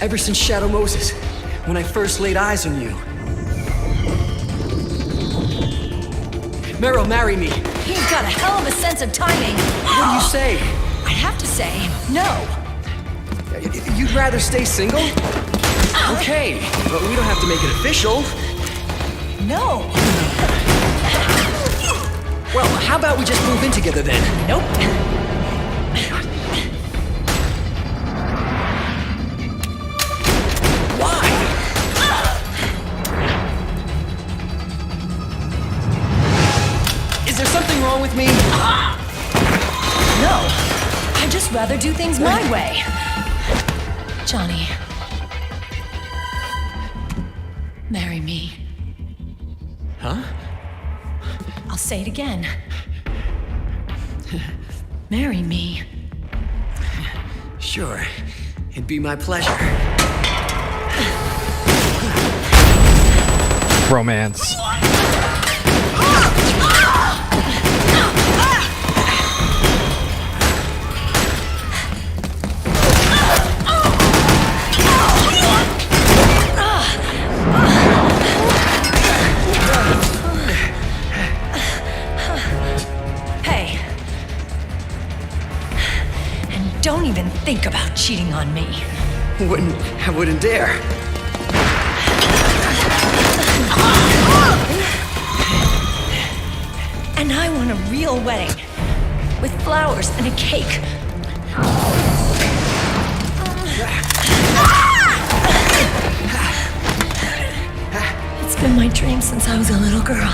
Speaker 11: Ever since Shadow Moses, when I first laid eyes on you. Meryl, marry me.
Speaker 8: You've got a hell of a sense of timing.
Speaker 11: What do you say?
Speaker 8: I'd have to say no.
Speaker 11: You'd rather stay single? Okay, but we don't have to make it official.
Speaker 8: No.
Speaker 11: Well, how about we just move in together then?
Speaker 8: Nope.
Speaker 11: Why? Is there something wrong with me?
Speaker 8: No. I'd just rather do things my way. Johnny. Marry me.
Speaker 11: Huh?
Speaker 8: I'll say it again. Marry me.
Speaker 11: Sure. It'd be my pleasure.
Speaker 1: Romance.
Speaker 8: Hey. And don't even think about cheating on me.
Speaker 11: I wouldn't dare.
Speaker 8: And I want a real wedding. With flowers and a cake. It's been my dream since I was a little girl.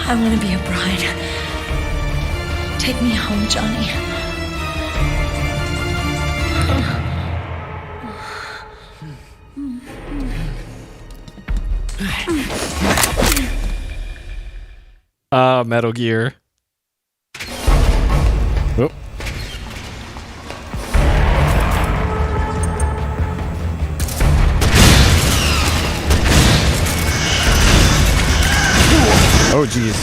Speaker 8: I want to be a bride.
Speaker 1: Metal Gear. Oop. Oh, geez.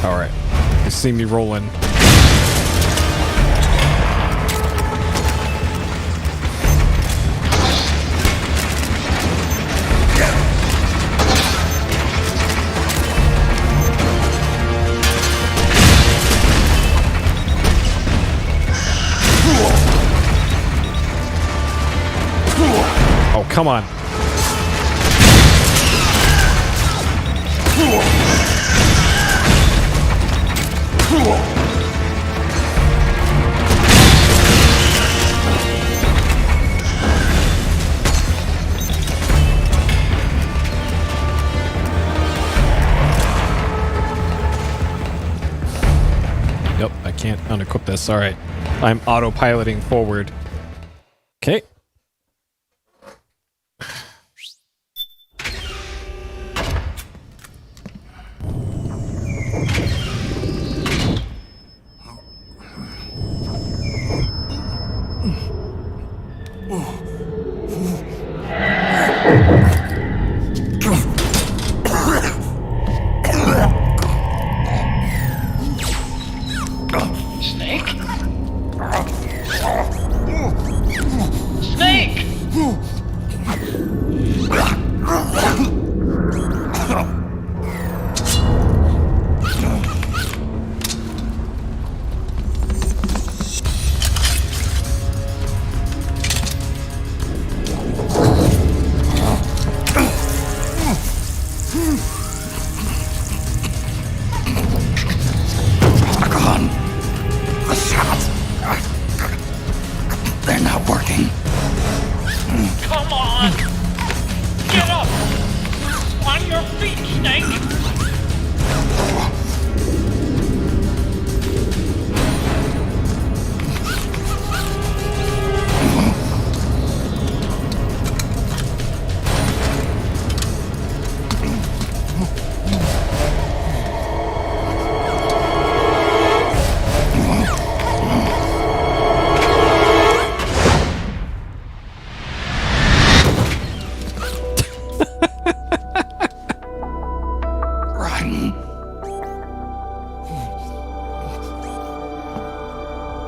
Speaker 1: All right. You see me rolling. Oh, come on. Nope, I can't unequip this. All right. I'm autopiloting forward. Okay.
Speaker 5: Snake? Snake!
Speaker 8: They're not working.
Speaker 5: Come on! Get up! On your feet, Snake!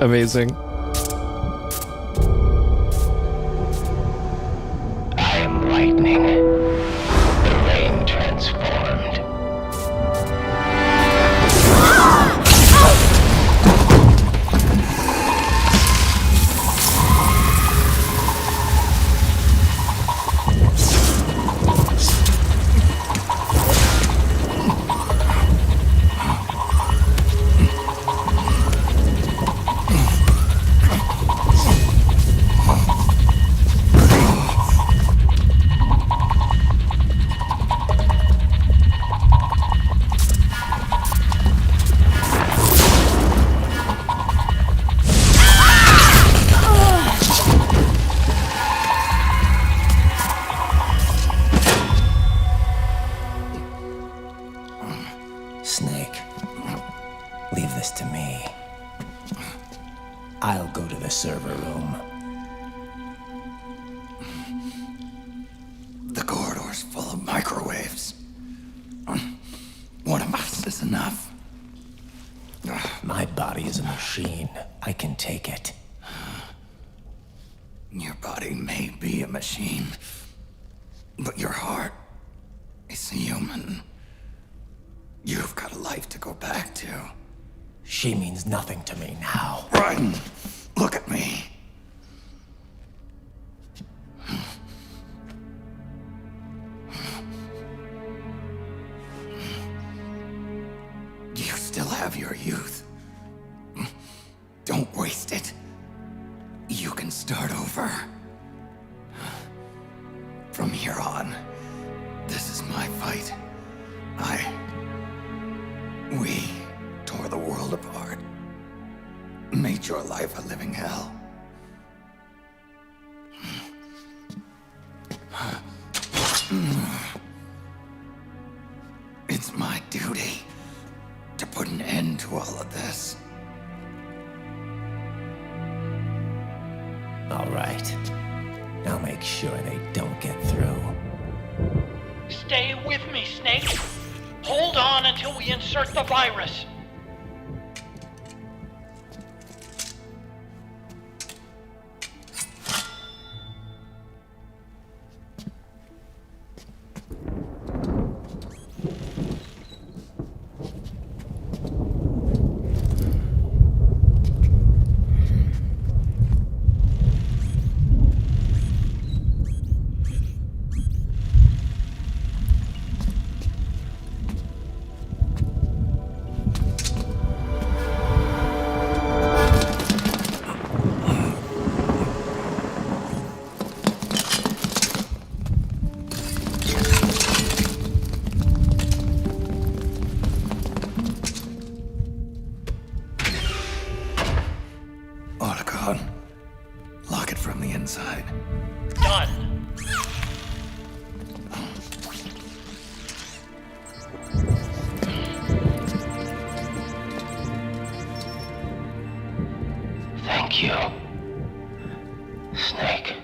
Speaker 1: Amazing.
Speaker 4: I am lightning. The rain transformed.
Speaker 12: Snake, leave this to me. I'll go to the server room.
Speaker 8: The corridor's full of microwaves. One of us is enough.
Speaker 12: My body is a machine. I can take it.
Speaker 8: Your body may be a machine, but your heart is human. You've got a life to go back to.
Speaker 12: She means nothing to me now.
Speaker 8: Raiden, look at me. You still have your youth. Don't waste it. You can start over. From here on, this is my fight. We tore the world apart. Made your life a living hell.
Speaker 13: duty to put an end to all of this.
Speaker 12: All right. I'll make sure they don't get through.
Speaker 5: Stay with me, Snake. Hold on until we insert the virus.
Speaker 13: Lock it from the inside.
Speaker 5: Done.
Speaker 4: Thank you, Snake.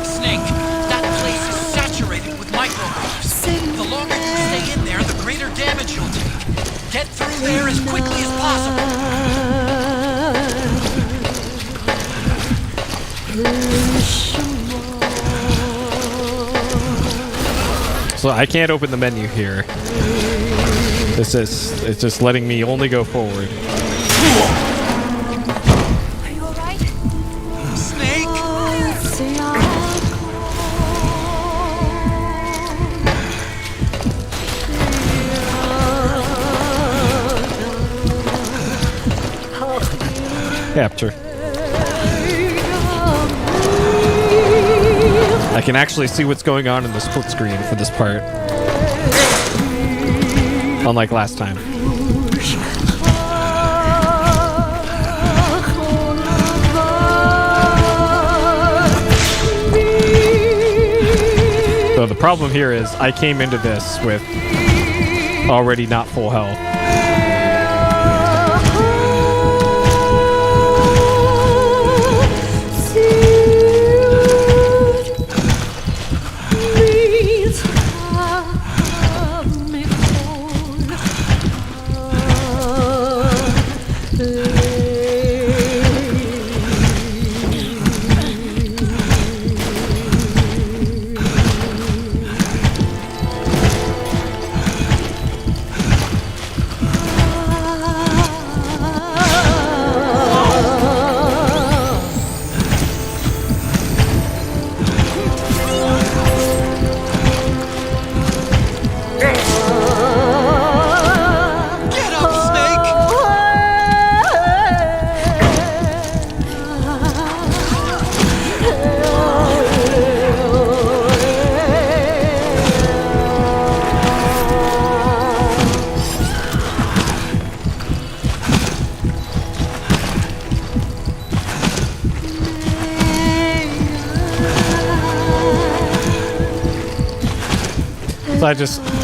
Speaker 2: Snake, that place is saturated with microwaves. The longer you stay in there, the greater damage you'll take. Get through there as quickly as possible.
Speaker 1: So I can't open the menu here. It's just letting me only go forward.
Speaker 9: Are you alright?
Speaker 2: Snake!
Speaker 1: Capture. I can actually see what's going on in the split screen for this part. Unlike last time. So the problem here is I came into this with already not full health.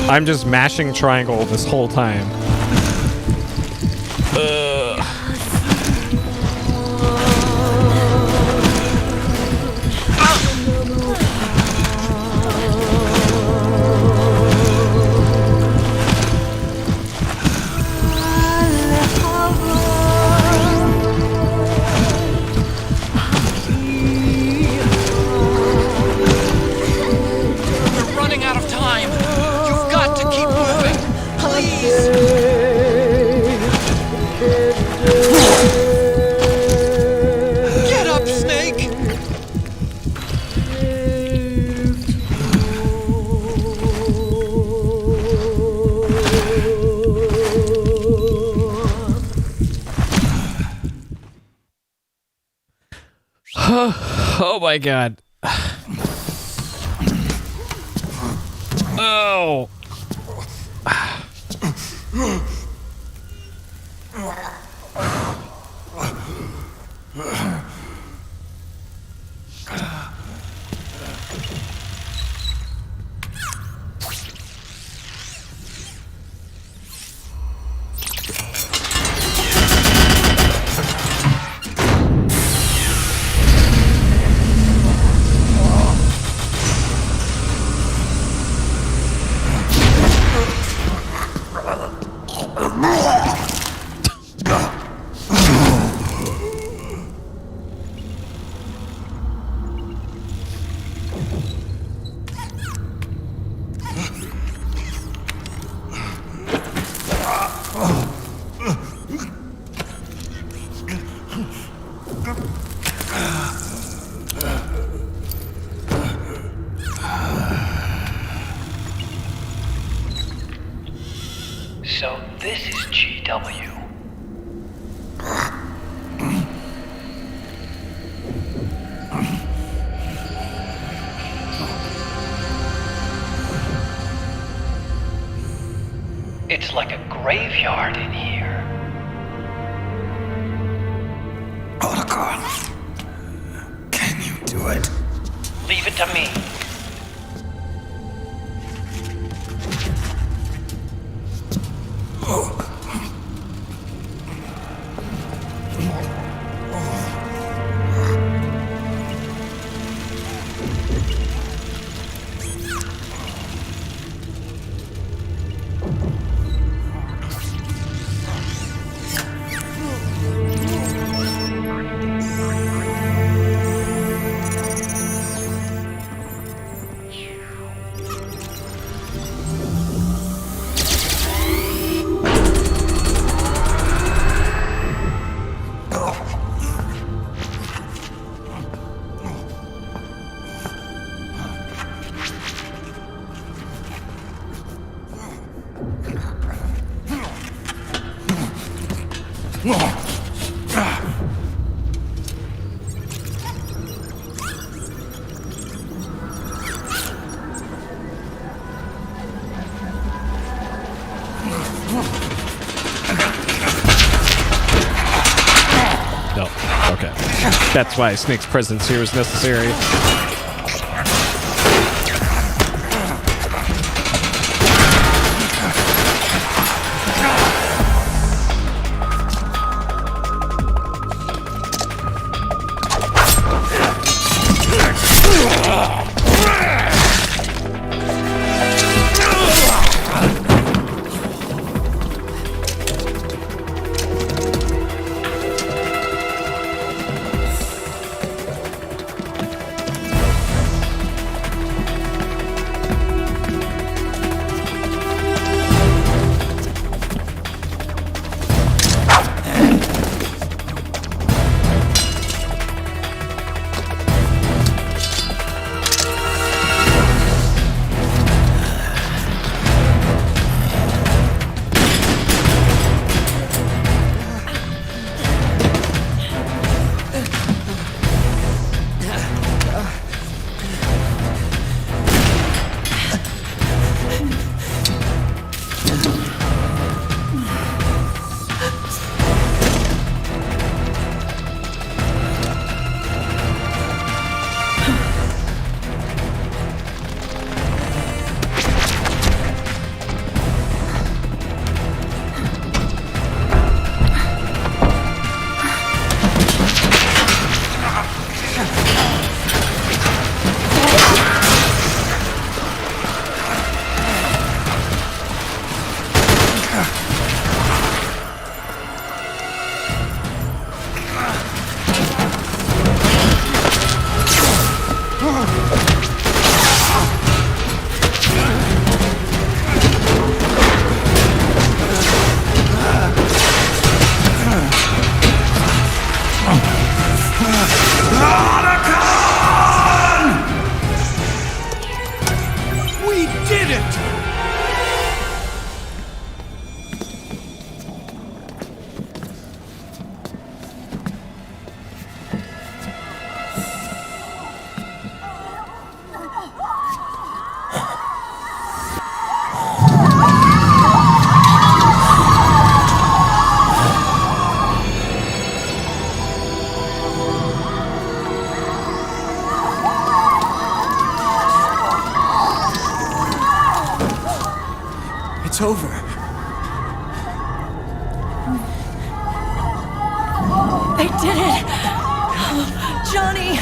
Speaker 1: I'm just mashing triangle this whole time. Ugh.
Speaker 11: Get up, Snake!
Speaker 1: Oh my god. Oh.
Speaker 5: So this is GW. It's like a graveyard in here.
Speaker 13: Protocol. Can you do it?
Speaker 5: Leave it to me.
Speaker 1: No. Okay. That's why Snake's presence here is necessary.
Speaker 2: It's over.
Speaker 8: They did it! Johnny!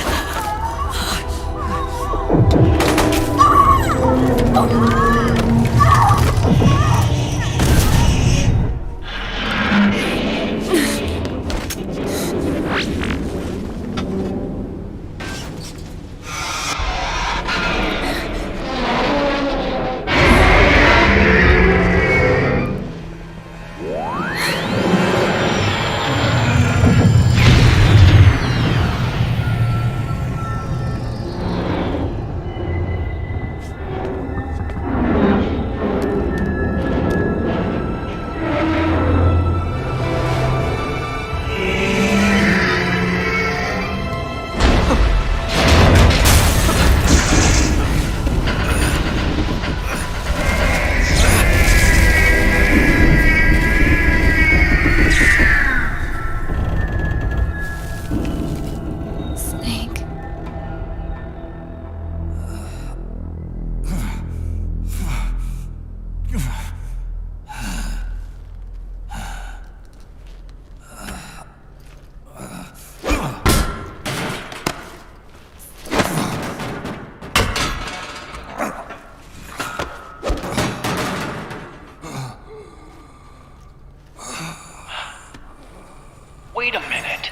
Speaker 5: Wait a minute.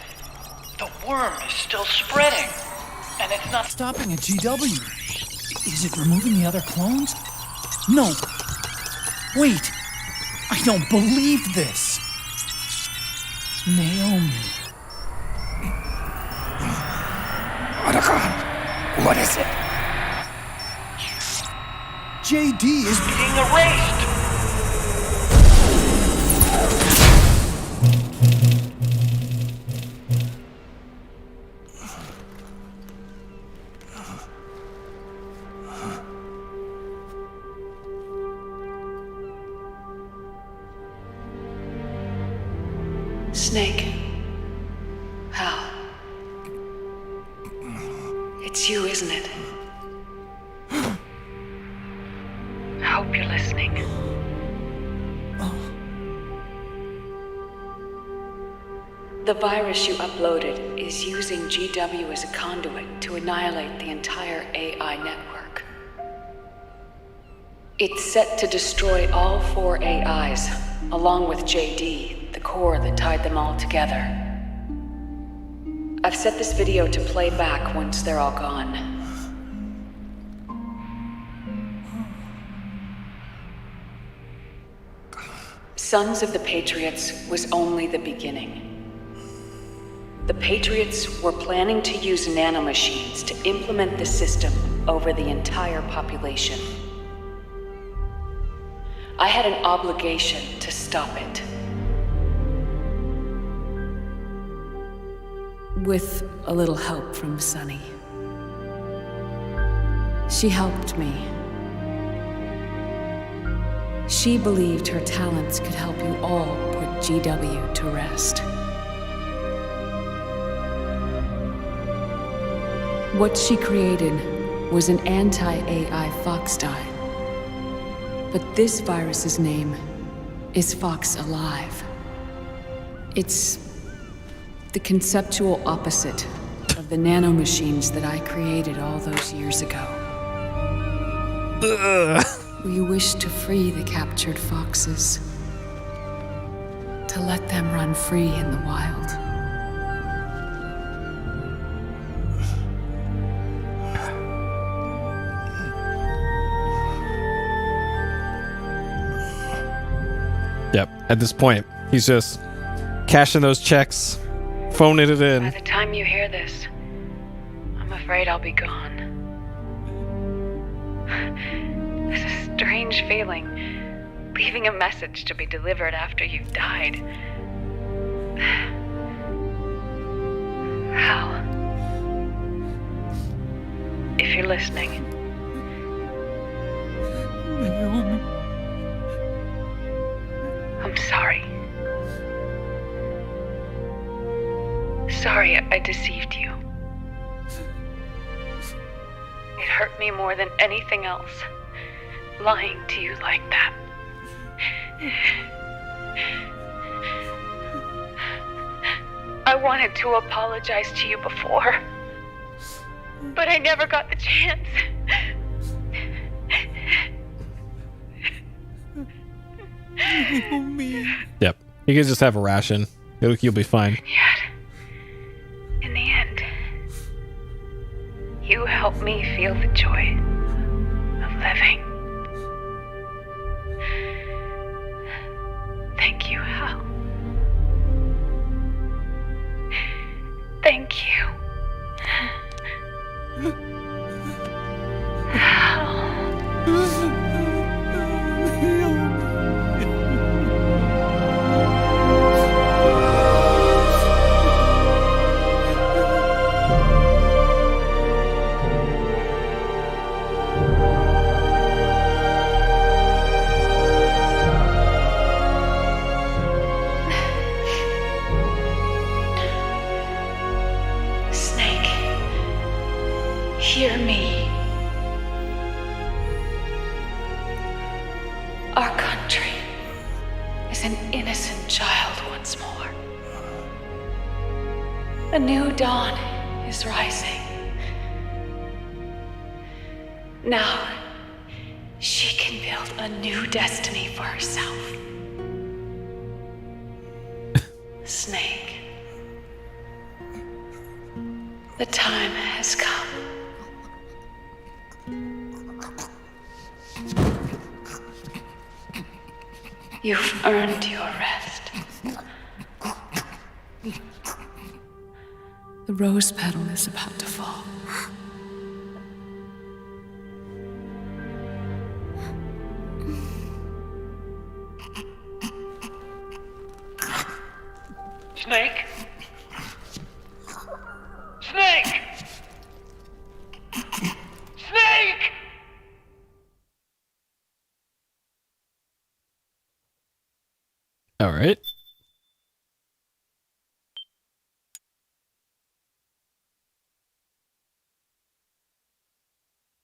Speaker 5: The worm is still spreading, and it's not
Speaker 2: Stopping at GW. Is it removing the other clones? No. Wait. I don't believe this. Naomi.
Speaker 13: What is it?
Speaker 2: JD is
Speaker 5: being erased.
Speaker 14: Snake. Hal. It's you, isn't it? I hope you're listening. The virus you uploaded is using GW as a conduit to annihilate the entire AI network. It's set to destroy all 4 AIs, along with JD, the core that tied them all together. I've set this video to play back once they're all gone. Sons of the Patriots was only the beginning. The Patriots were planning to use nanomachines to implement the system over the entire population. I had an obligation to stop it. With a little help from Sunny. She helped me. She believed her talents could help you all put GW to rest. What she created was an anti-AI fox dye. But this virus's name is Fox Alive. It's the conceptual opposite of the nanomachines that I created all those years ago. We wish to free the captured foxes, to let them run free in the wild.
Speaker 1: Yep, at this point, he's just cashing those checks, phoning it in.
Speaker 14: By the time you hear this, I'm afraid I'll be gone. It's a strange feeling, leaving a message to be delivered after you've died. Hal, if you're listening, I'm sorry. Sorry I deceived you. It hurt me more than anything else, lying to you like that.
Speaker 6: I wanted to apologize to you before, but I never got the chance.
Speaker 13: Oh, me.
Speaker 1: Yep. You can just have a ration. You'll be fine.
Speaker 6: Yet, in the end, you helped me feel the joy of living. Thank you, Hal. Thank you. Snake, hear me. Our country is an innocent child once more. A new dawn is rising. Now, she can build a new destiny for herself. Snake, the time has come. You've earned your rest.
Speaker 14: The rose petal is about to fall.
Speaker 5: Snake? Snake! Snake!
Speaker 1: All right.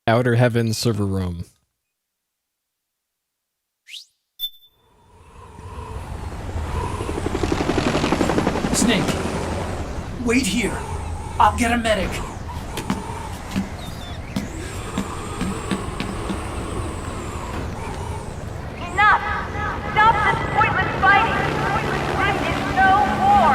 Speaker 1: Outer Heaven server room.
Speaker 2: Snake, wait here. I'll get a medic.
Speaker 6: Enough! Stop this pointless fighting! This is no war!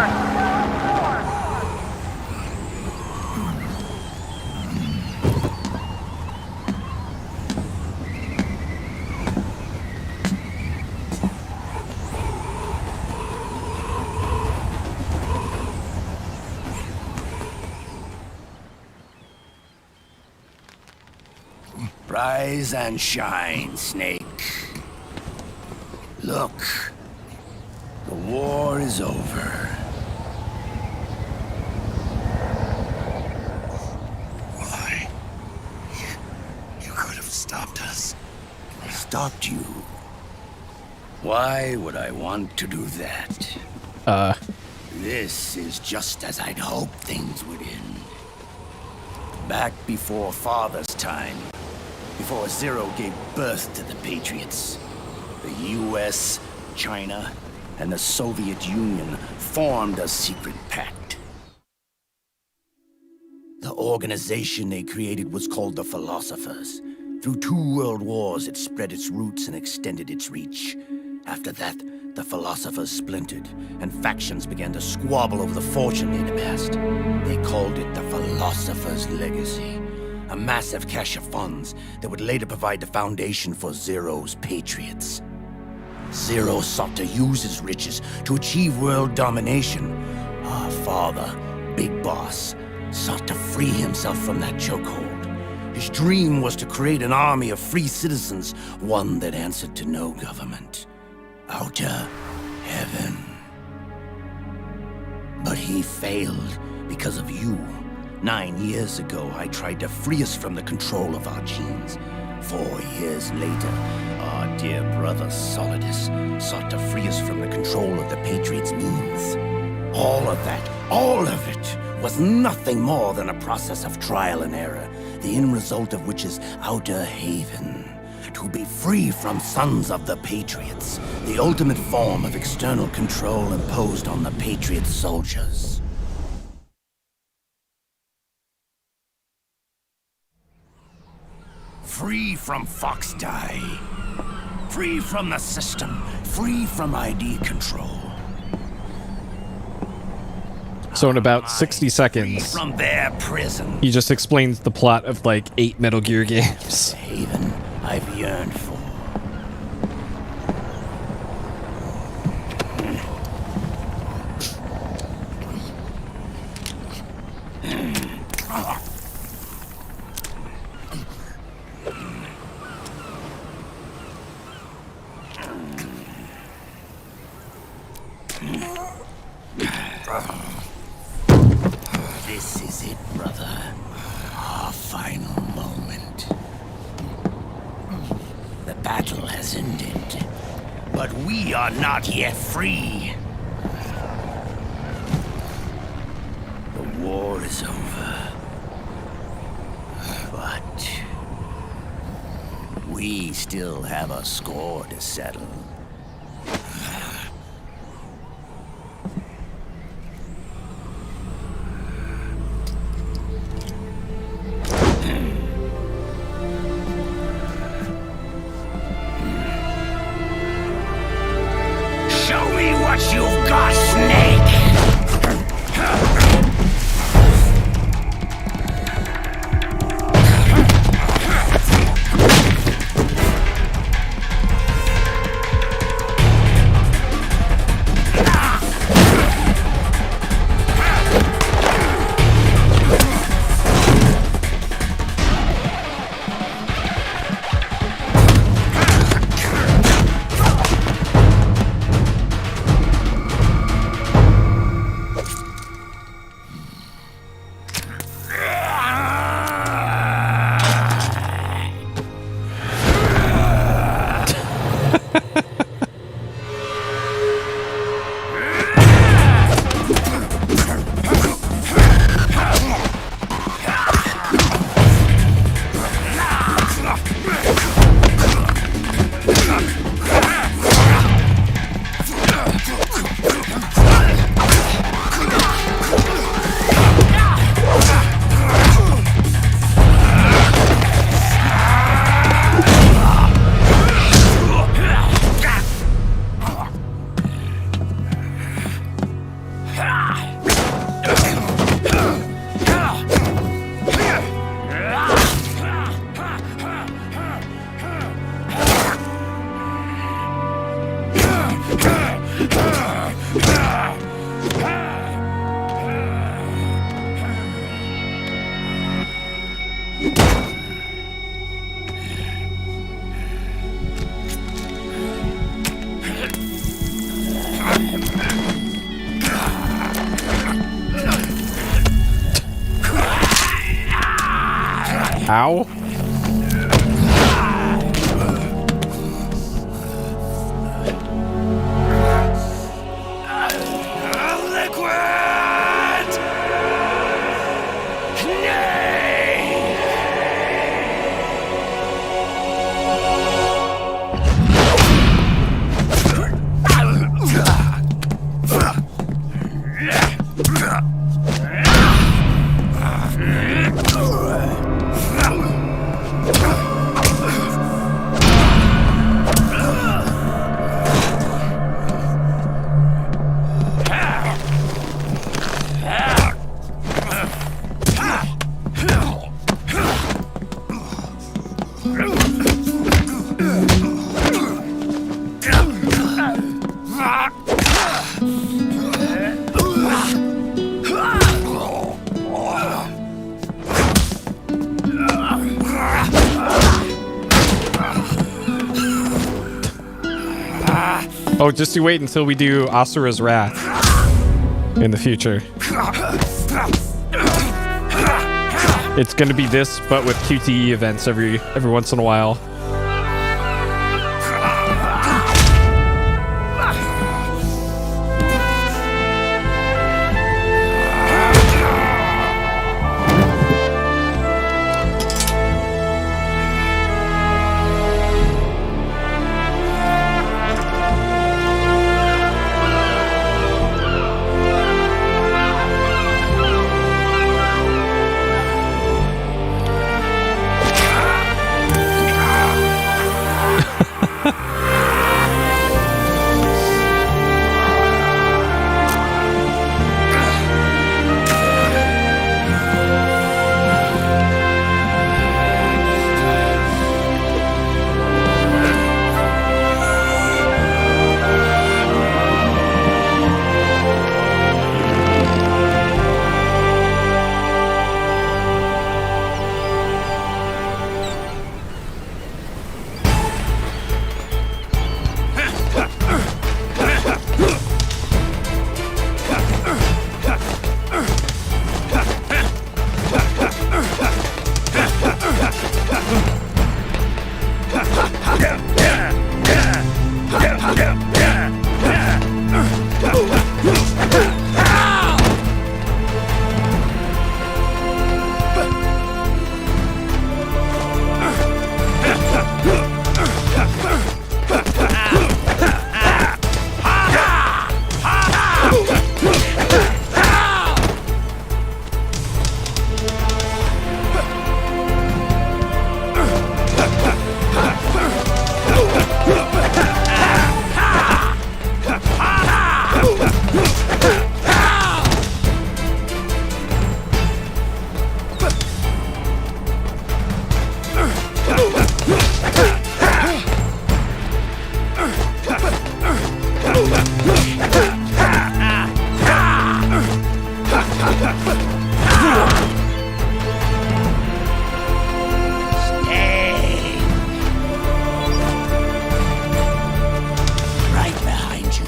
Speaker 13: Rise and shine, Snake. Look, the war is over. Why? You could have stopped us. I stopped you. Why would I want to do that? This is just as I'd hoped things would end. Back before Father's time, before Zero gave birth to the Patriots, the US, China, and the Soviet Union formed a secret pact. The organization they created was called the Philosophers. Through 2 world wars, it spread its roots and extended its reach. After that, the Philosophers splintered, and factions began to squabble over the fortune they'd amassed. They called it the Philosopher's Legacy, a massive cache of funds that would later provide the foundation for Zero's Patriots. Zero sought to use his riches to achieve world domination. Our father, Big Boss, sought to free himself from that chokehold. His dream was to create an army of free citizens, one that answered to no government. Outer Heaven. But he failed because of you. 9 years ago, I tried to free us from the control of our genes. 4 years later, our dear brother Solidus sought to free us from the control of the Patriots' means. All of it, was nothing more than a process of trial and error, the end result of which is Outer Haven, to be free from Sons of the Patriots, the ultimate form of external control imposed on the Patriot soldiers. Free from Fox Die. Free from the system. Free from ID control.
Speaker 1: So in about 60 seconds,
Speaker 13: From their prison.
Speaker 1: he just explains the plot of like 8 Metal Gear games.
Speaker 13: Haven I've yearned for. This is it, brother. Our final moment. The battle has ended, but we are not yet free. The war is over, but we still have a score to settle. Show me what you've got, Snake!
Speaker 1: Ow. Oh, just you wait until we do Asura's Wrath in the future. It's gonna be this, but with QTE events every once in a while.
Speaker 13: Right behind you.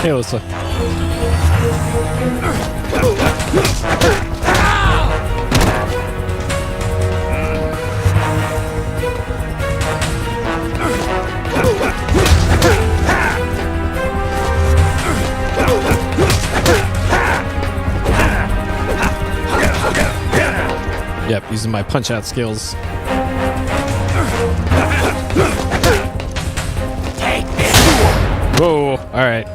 Speaker 1: Hey, Alyssa. Yep, using my punch-out skills. Whoa, alright.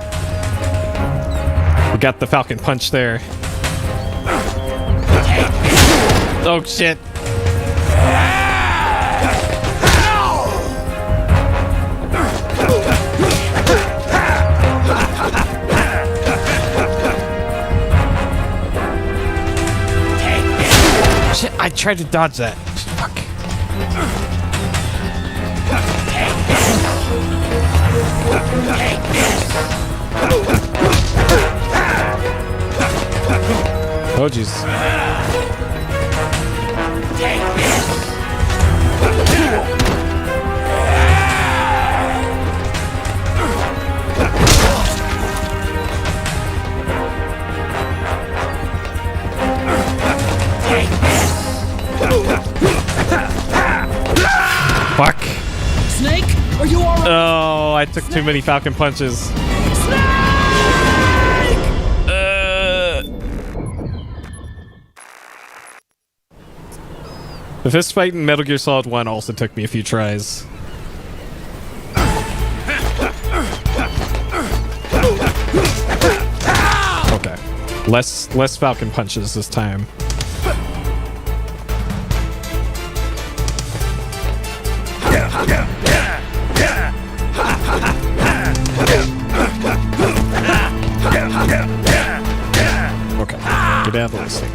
Speaker 1: We got the Falcon Punch there. Oh, shit. Shit, I tried to dodge that. Fuck. Oh, jeez. Fuck.
Speaker 2: Snake, are you all right?
Speaker 1: Oh, I took too many Falcon Punches. The fist fight in Metal Gear Solid 1 also took me a few tries. Okay. Less Falcon Punches this time. Okay. Get out of this thing.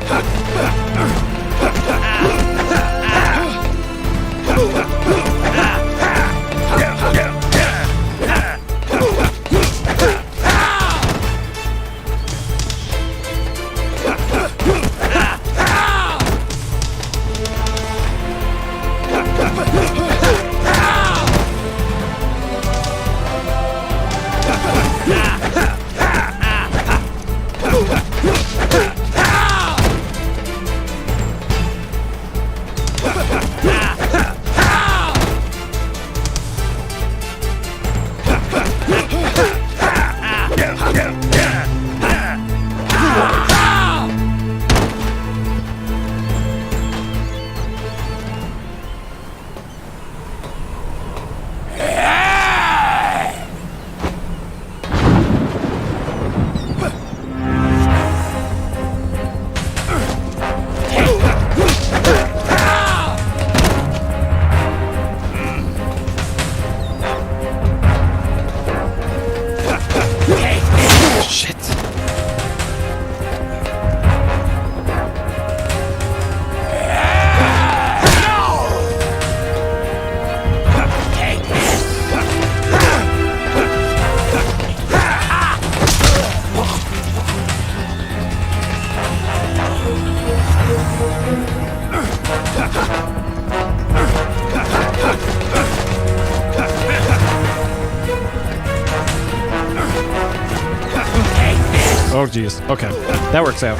Speaker 1: Oh, geez. Okay. That works out.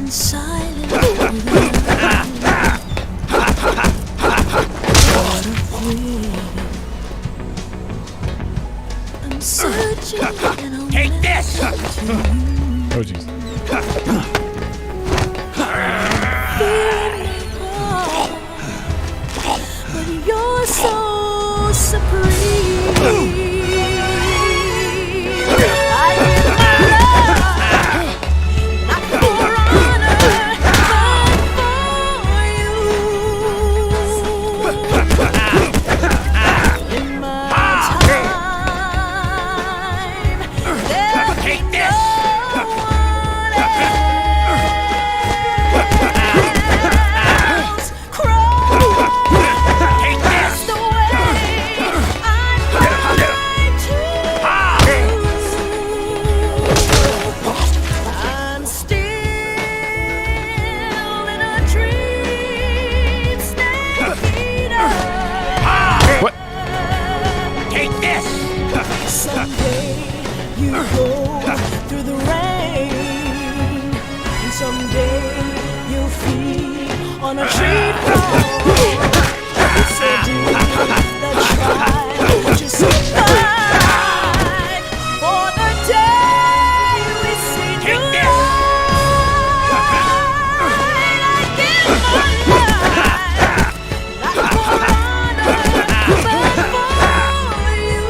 Speaker 8: and silent. What a thrill. I'm searching and I'll take this.
Speaker 1: Oh jeez.
Speaker 8: But you're so supreme. I give my love, not for honor, but for you. In my time, there'll be no one else. Take this. The way I'm going to. I'm still in a dream state.
Speaker 1: What?
Speaker 8: Take this. Someday you go through the rain, and someday you'll feed on a tree frog. It's a deep that try to survive for the day we see the light. I give my life, not for honor, but for you.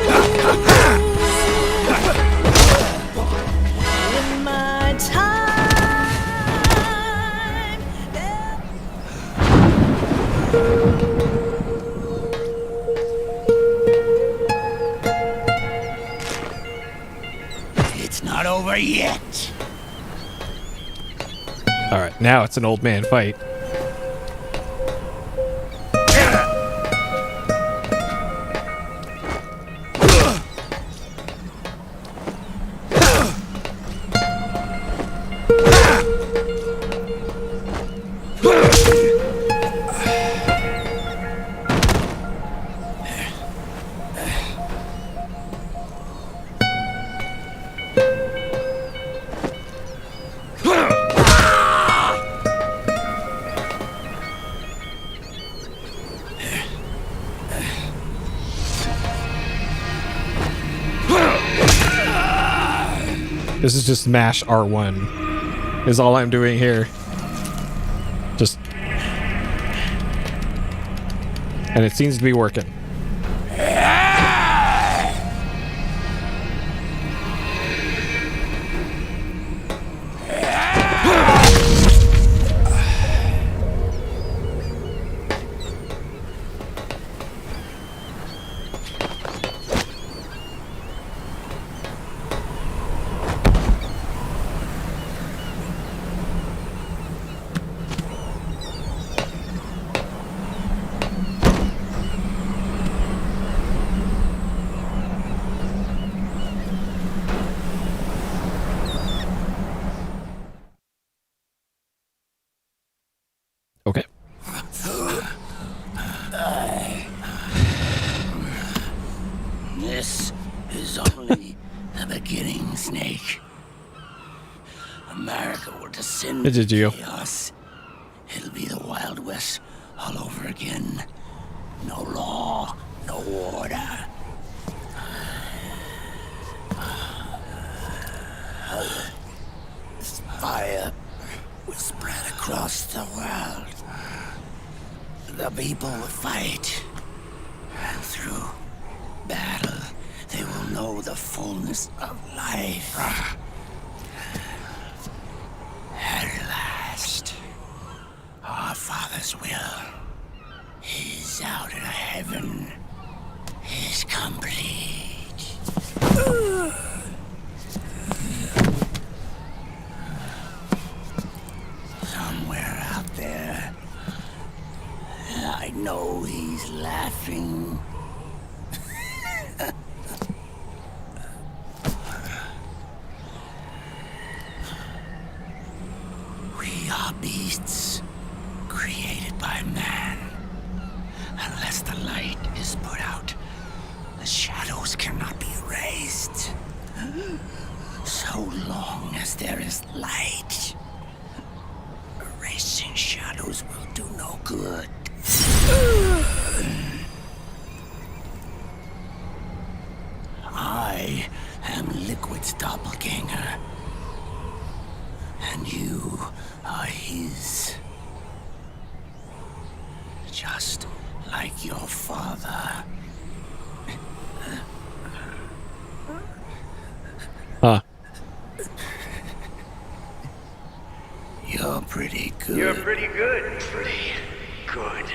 Speaker 8: In my time.
Speaker 13: It's not over yet.
Speaker 1: All right, now it's an old man fight. This is just mash R1 is all I'm doing here. Just, and it seems to be working. Okay.
Speaker 13: This is only the beginning, Snake. America will descend
Speaker 1: It's a
Speaker 13: into
Speaker 1: deal.
Speaker 13: chaos. It'll be the Wild West all over again. No law, no order. Fire will spread across the world. The people will fight, and through battle, they will know the fullness of life. At last, our Father's will is out in heaven, is complete. Somewhere out there, I know he's laughing. We are beasts created by man. Unless the light is put out, the shadows cannot be erased. So long as there is light, those will do no good. I am Liquid's doppelganger. And you are his. Just like your father.
Speaker 1: Huh.
Speaker 13: You're pretty good.
Speaker 4: You're pretty good. Pretty good.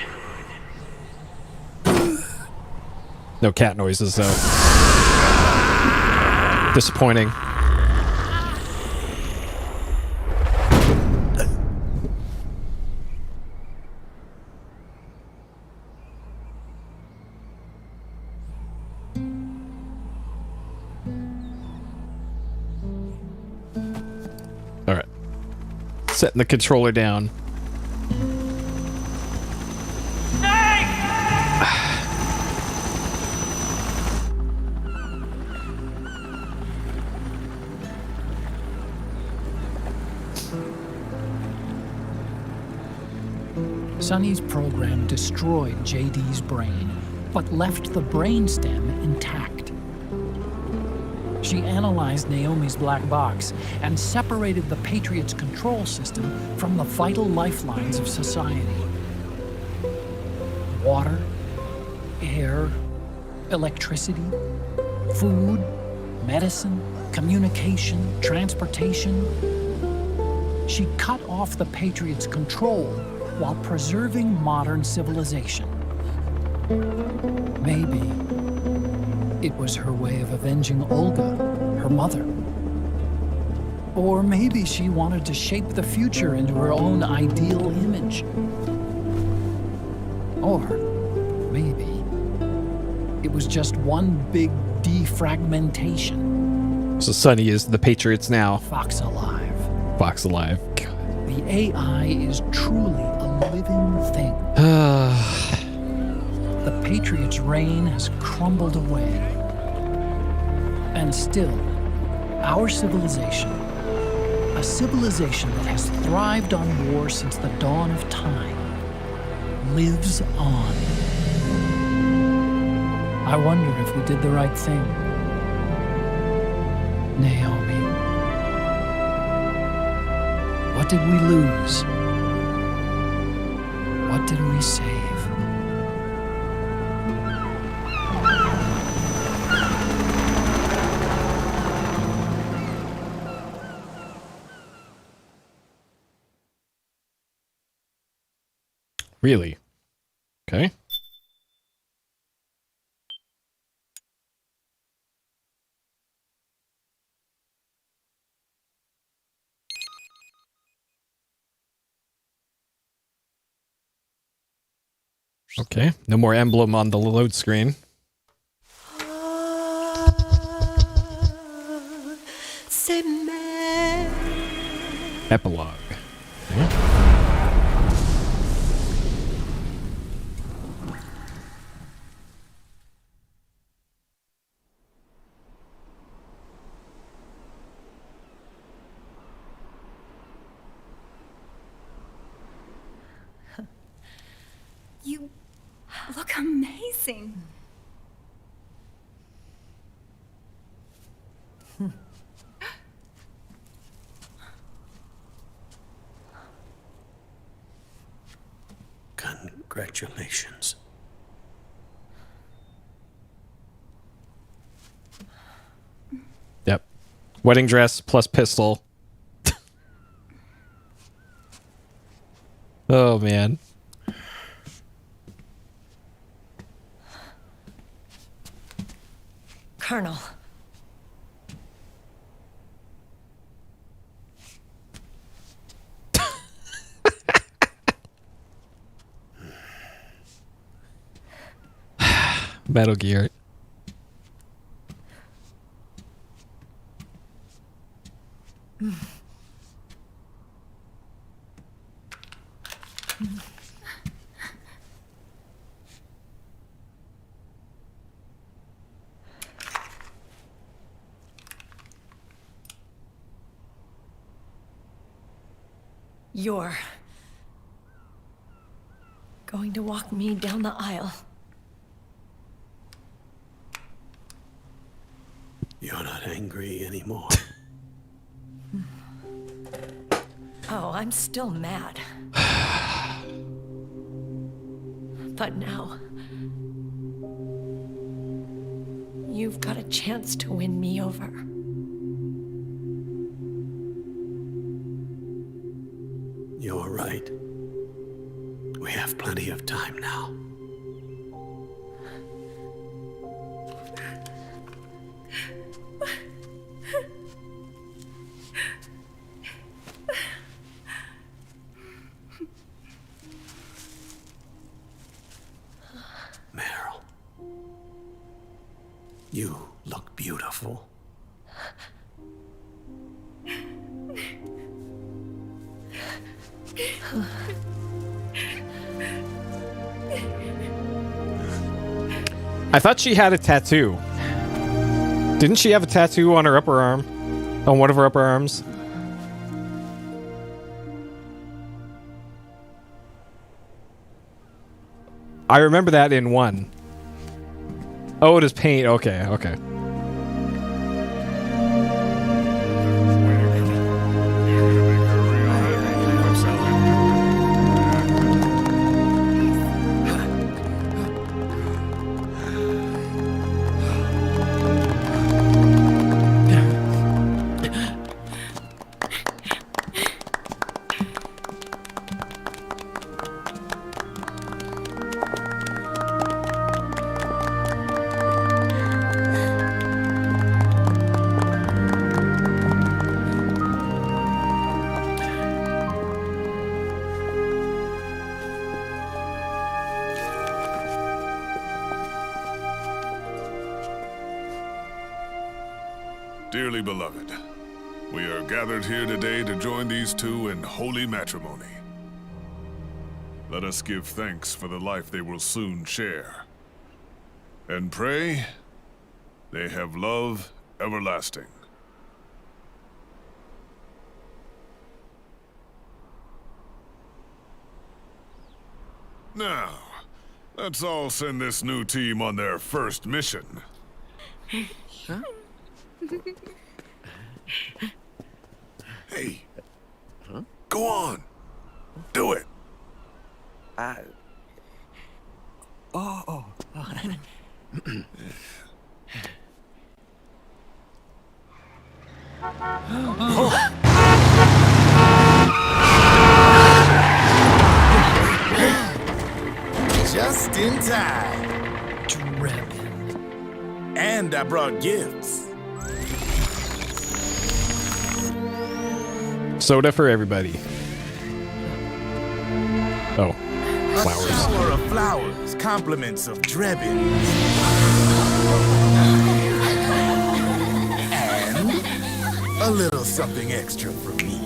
Speaker 1: No cat noises, though. Disappointing. Alright. Setting the controller down.
Speaker 2: Sonny's program destroyed JD's brain, but left the brainstem intact. She analyzed Naomi's black box and separated the Patriots' control system from the vital lifelines of society. Water, air, electricity, food, medicine, communication, transportation. She cut off the Patriots' control while preserving modern civilization. Maybe it was her way of avenging Olga, her mother. Or maybe she wanted to shape the future into her own ideal image. Or maybe it was just one big defragmentation.
Speaker 1: So Sonny is the Patriots now.
Speaker 2: Fox alive.
Speaker 1: Fox alive.
Speaker 2: The AI is truly a living thing. The Patriots' reign has crumbled away. And still, our civilization, a civilization that has thrived on war since the dawn of time, lives on. I wonder if we did the right thing. Naomi. What did we lose? What did we save?
Speaker 1: Really? Okay. Okay, no more emblem on the load screen. Epilogue. Okay.
Speaker 15: You look amazing.
Speaker 13: Congratulations.
Speaker 1: Yep. Wedding dress plus pistol. Oh, man.
Speaker 15: Colonel.
Speaker 1: Metal Gear.
Speaker 15: You're
Speaker 16: going to walk me down the aisle.
Speaker 3: You're not angry anymore.
Speaker 16: Oh, I'm still mad. But now, you've got a chance to win me over.
Speaker 3: You're right. We have plenty of time now. Meryl, you look beautiful.
Speaker 1: I thought she had a tattoo. Didn't she have a tattoo on her upper arm? On one of her upper arms? I remember that in one. Oh, it is paint. Okay, okay.
Speaker 17: Dearly beloved, we are gathered here today to join these two in holy matrimony. Let us give thanks for the life they will soon share, and pray they have love everlasting. Now, let's all send this new team on their first mission.
Speaker 10: Huh?
Speaker 17: Hey, go on. Do it.
Speaker 10: Oh. Just in time.
Speaker 2: Drebin.
Speaker 10: And I brought gifts.
Speaker 1: Soda for everybody. Oh, flowers.
Speaker 10: A shower of flowers, compliments of Drebin. And a little something extra from me.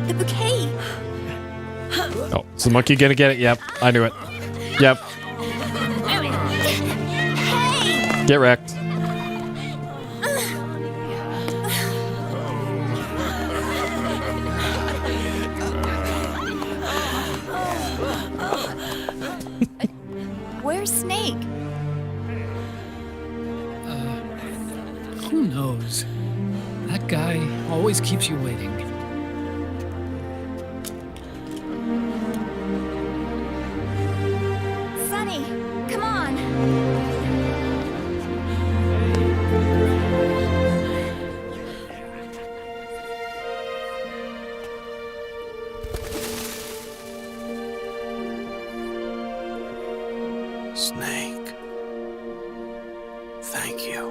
Speaker 15: The bouquet.
Speaker 1: Oh, is the monkey gonna get it? Yep, I knew it. Yep. Get wrecked.
Speaker 15: Where's Snake?
Speaker 2: Who knows? That guy always keeps you waiting.
Speaker 13: Snake. Thank you.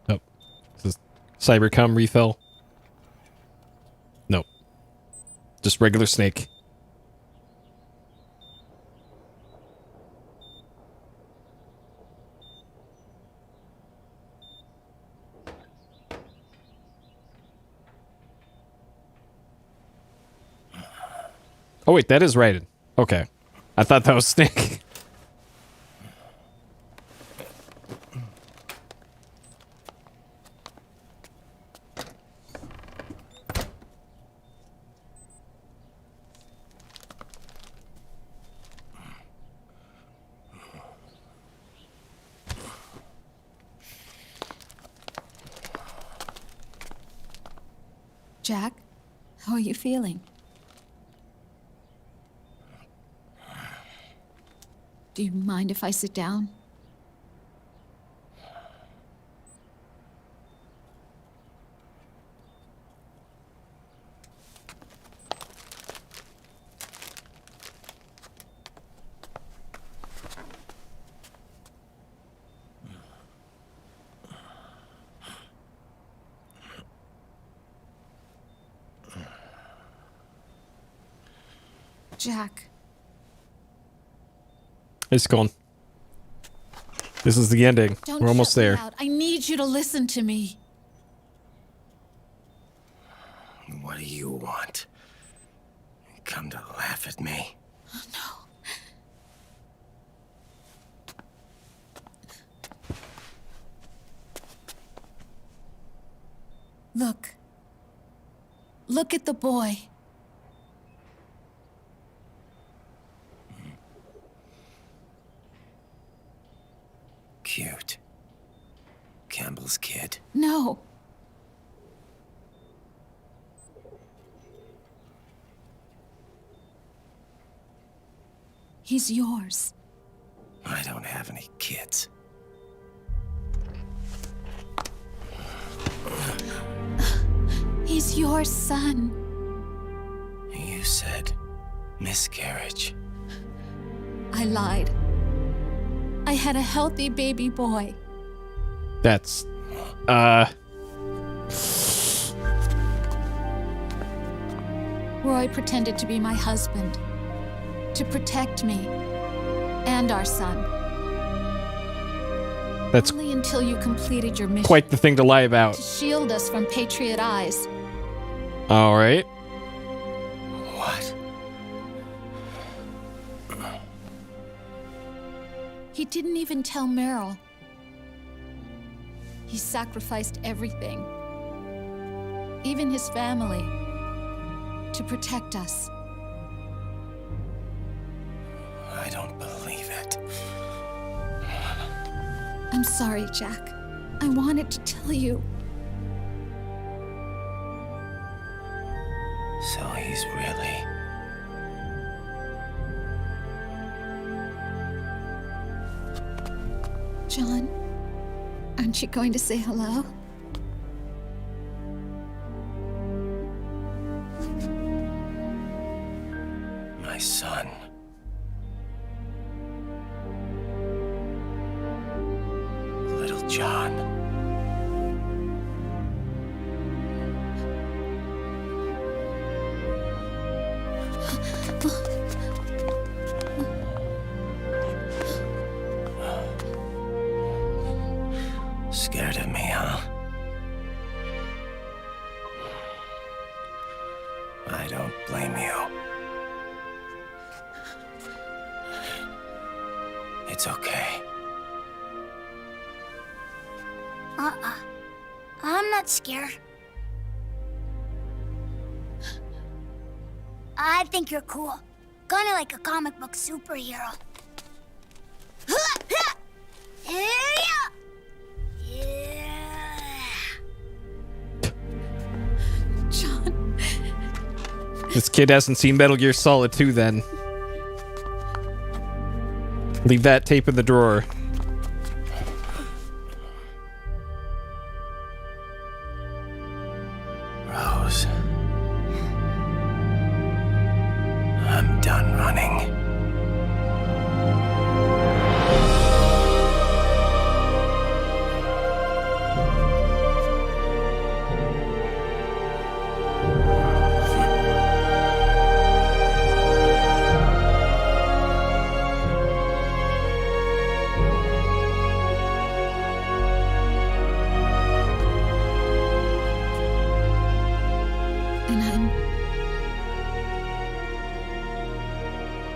Speaker 1: Nope. This is Cybercom refill. Nope. Just regular Snake. Oh wait, that is rated. Okay. I thought that was Snake.
Speaker 9: Jack, how are you feeling? Do you mind if I sit down? Jack.
Speaker 1: It's gone. This is the ending.
Speaker 9: Don't
Speaker 1: We're almost
Speaker 9: shut me
Speaker 1: there.
Speaker 9: out. I need you to listen to me.
Speaker 12: What do you want? Come to laugh at me?
Speaker 9: Oh, no. Look. Look at the boy.
Speaker 12: Cute. Campbell's kid.
Speaker 9: No. He's yours.
Speaker 12: I don't have any kids.
Speaker 9: He's your son.
Speaker 12: You said miscarriage.
Speaker 9: I lied. I had a healthy baby boy.
Speaker 1: That's...
Speaker 9: Roy pretended to be my husband. To protect me. And our son.
Speaker 1: That's
Speaker 9: only until you completed your mission.
Speaker 1: quite the thing to lie about.
Speaker 9: To shield us from Patriot eyes.
Speaker 1: Alright.
Speaker 12: What?
Speaker 9: He didn't even tell Meryl. He sacrificed everything. Even his family. To protect us.
Speaker 12: I don't believe it.
Speaker 9: I'm sorry, Jack. I wanted to tell you.
Speaker 12: So he's really...
Speaker 9: John, aren't you going to say hello?
Speaker 12: my son. Little John. Scared of me, huh? I don't blame you. It's okay.
Speaker 18: I'm not scared. I think you're cool. Kinda like a comic book superhero.
Speaker 9: John.
Speaker 1: This kid hasn't seen Metal Gear Solid 2 then. Leave that tape in the drawer.
Speaker 12: done running.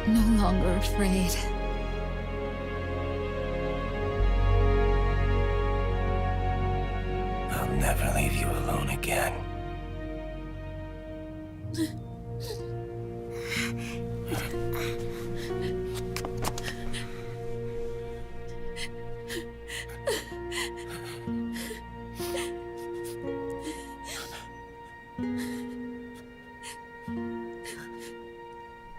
Speaker 9: No longer afraid.
Speaker 12: I'll never leave you alone again.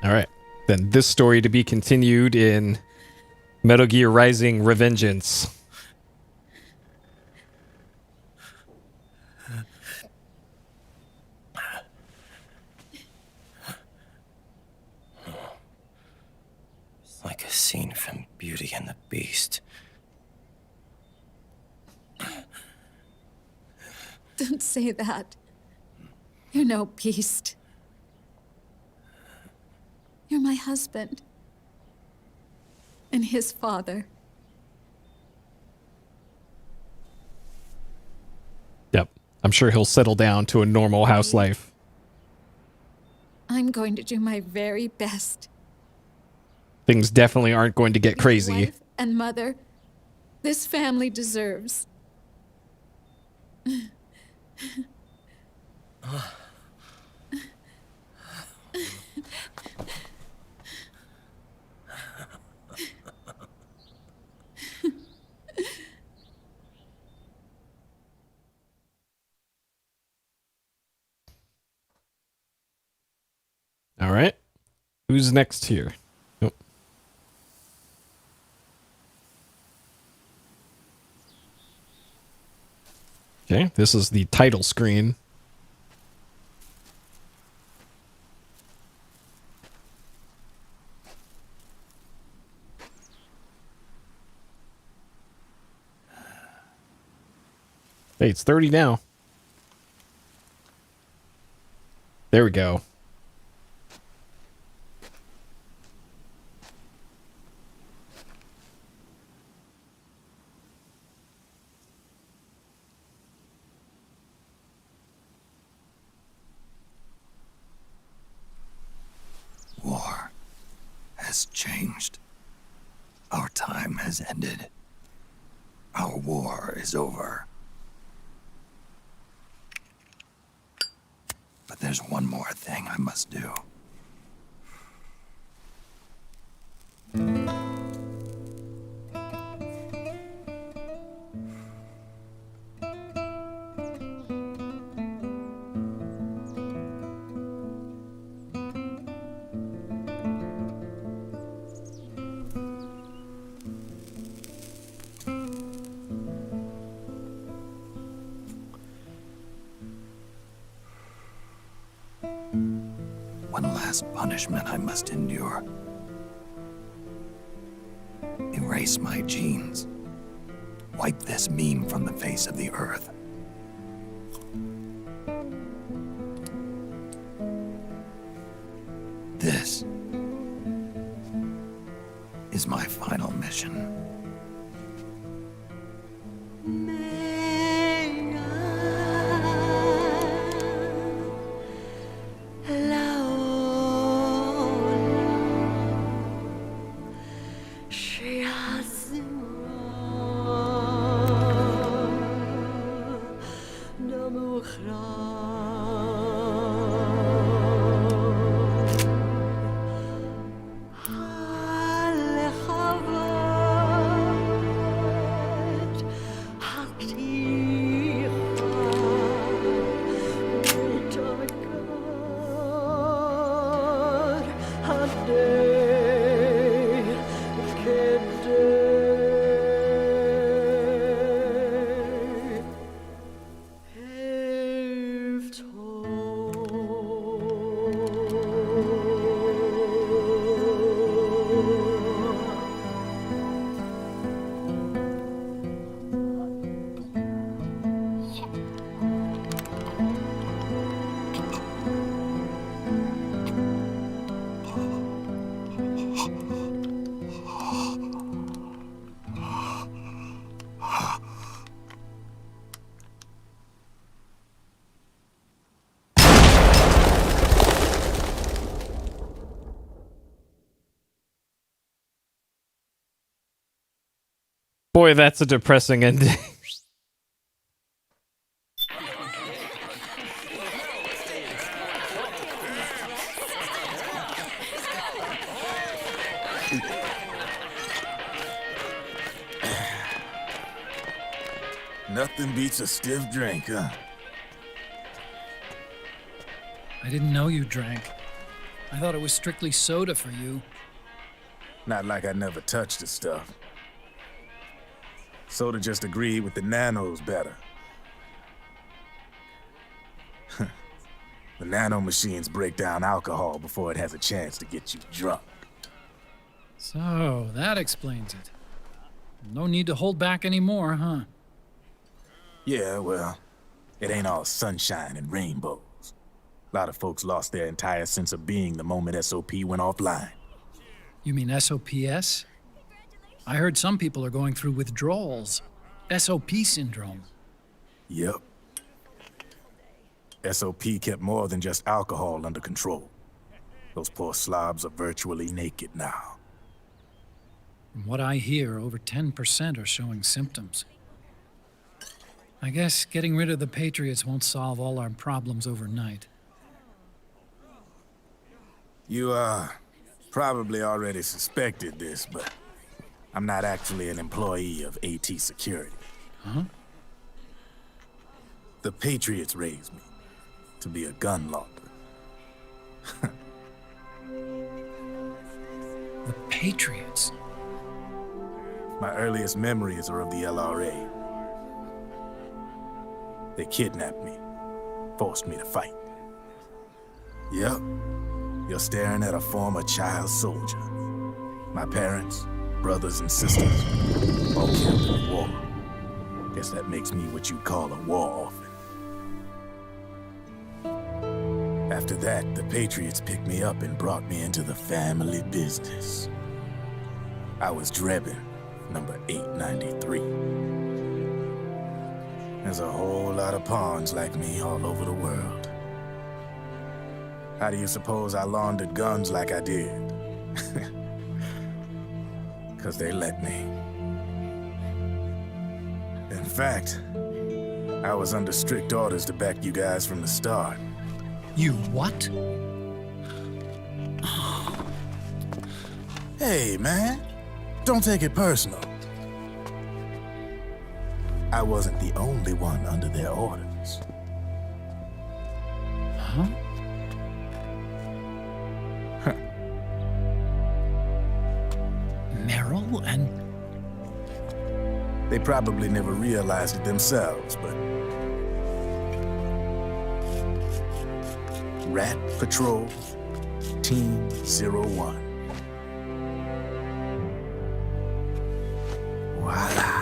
Speaker 1: All right. Then this story to be continued in Metal Gear Rising: Revengeance.
Speaker 12: Like a scene from Beauty and the Beast.
Speaker 9: Don't say that. You're no beast. You're my husband. And his father.
Speaker 1: Yep. I'm sure he'll settle down to a normal house life.
Speaker 9: I'm going to do my very best.
Speaker 1: Things definitely aren't going to get crazy.
Speaker 9: Wife and mother this family deserves.
Speaker 1: All right. Who's next here? Oh. Okay, this is the title screen. Hey, it's 30 now. There we go.
Speaker 13: War has changed. Our time has ended. Our war is over. But there's one more thing I must do. One last punishment I must endure. Erase my genes. Wipe this meme from the face of the earth. This is my final mission.
Speaker 1: Boy, that's a depressing ending.
Speaker 10: Nothing beats a stiff drink, huh?
Speaker 2: I didn't know you drank. I thought it was strictly soda for you.
Speaker 10: Not like I never touched the stuff. Soda just agreed with the nanos better. The nanomachines break down alcohol before it has a chance to get you drunk.
Speaker 2: So, that explains it. No need to hold back anymore, huh?
Speaker 10: Yeah, well, it ain't all sunshine and rainbows. A lot of folks lost their entire sense of being the moment SOP went offline.
Speaker 2: You mean SOPS? I heard some people are going through withdrawals. SOP syndrome.
Speaker 10: Yep. SOP kept more than just alcohol under control. Those poor slobs are virtually naked now.
Speaker 2: From what I hear, over 10% are showing symptoms. I guess getting rid of the Patriots won't solve all our problems overnight.
Speaker 10: You, probably already suspected this, but I'm not actually an employee of AT Security.
Speaker 2: Huh?
Speaker 10: The Patriots raised me to be a gun launder.
Speaker 2: The Patriots?
Speaker 10: My earliest memories are of the LRA. They kidnapped me, forced me to fight. Yep, you're staring at a former child soldier. My parents, brothers and sisters, all killed in the war. Guess that makes me what you'd call a war orphan. After that, the Patriots picked me up and brought me into the family business. I was Drebin, number 893. There's a whole lot of pawns like me all over the world. How do you suppose I laundered guns like I did? 'Cause they let me. In fact, I was under strict orders to back you guys from the start.
Speaker 2: You what?
Speaker 10: Hey, man. Don't take it personal. I wasn't the only one under their orders.
Speaker 2: Huh? Merrill and...
Speaker 10: They probably never realized it themselves, but... Rat Patrol, Team 01. Voila.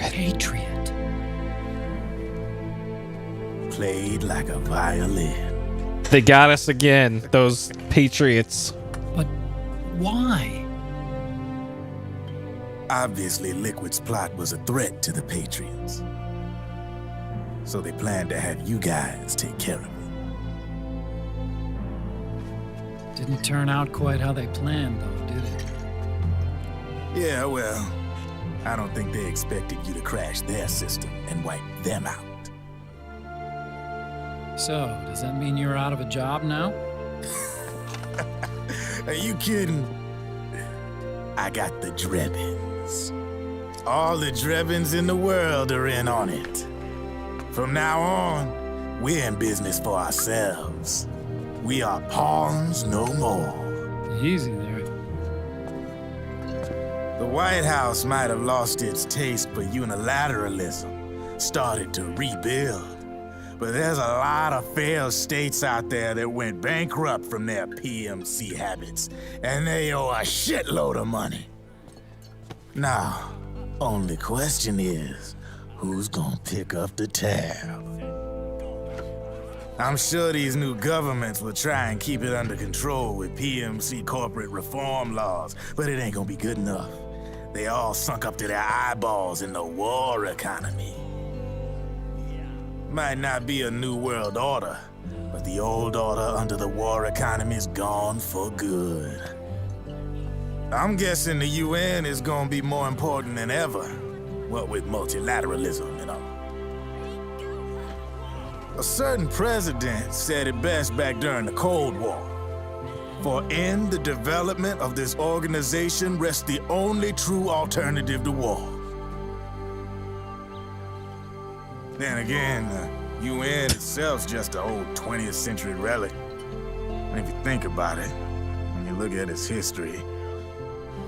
Speaker 2: Patriot.
Speaker 10: Played like a violin.
Speaker 1: They got us again, those Patriots.
Speaker 2: But why?
Speaker 10: Obviously, Liquid's plot was a threat to the Patriots. So they planned to have you guys take care of it.
Speaker 2: Didn't turn out quite how they planned, though, did it?
Speaker 10: Yeah, well, I don't think they expected you to crash their system and wipe them out.
Speaker 2: So, does that mean you're out of a job now?
Speaker 10: Are you kidding? I got the Drebins. All the Drebins in the world are in on it. From now on, we're in business for ourselves. We are pawns no more.
Speaker 2: Easy there.
Speaker 10: The White House might have lost its taste for unilateralism, started to rebuild. But there's a lot of failed states out there that went bankrupt from their PMC habits, and they owe a shitload of money. Now, only question is, who's gonna pick up the tab? I'm sure these new governments will try and keep it under control with PMC corporate reform laws, but it ain't gonna be good enough. They all sunk up to their eyeballs in the war economy. Might not be a new world order, but the old order under the war economy's gone for good. I'm guessing the UN is gonna be more important than ever. What with multilateralism and all. A certain president said it best back during the Cold War. For in the development of this organization rests the only true alternative to war. Then again, the UN itself's just an old 20th century relic. And if you think about it, when you look at its history,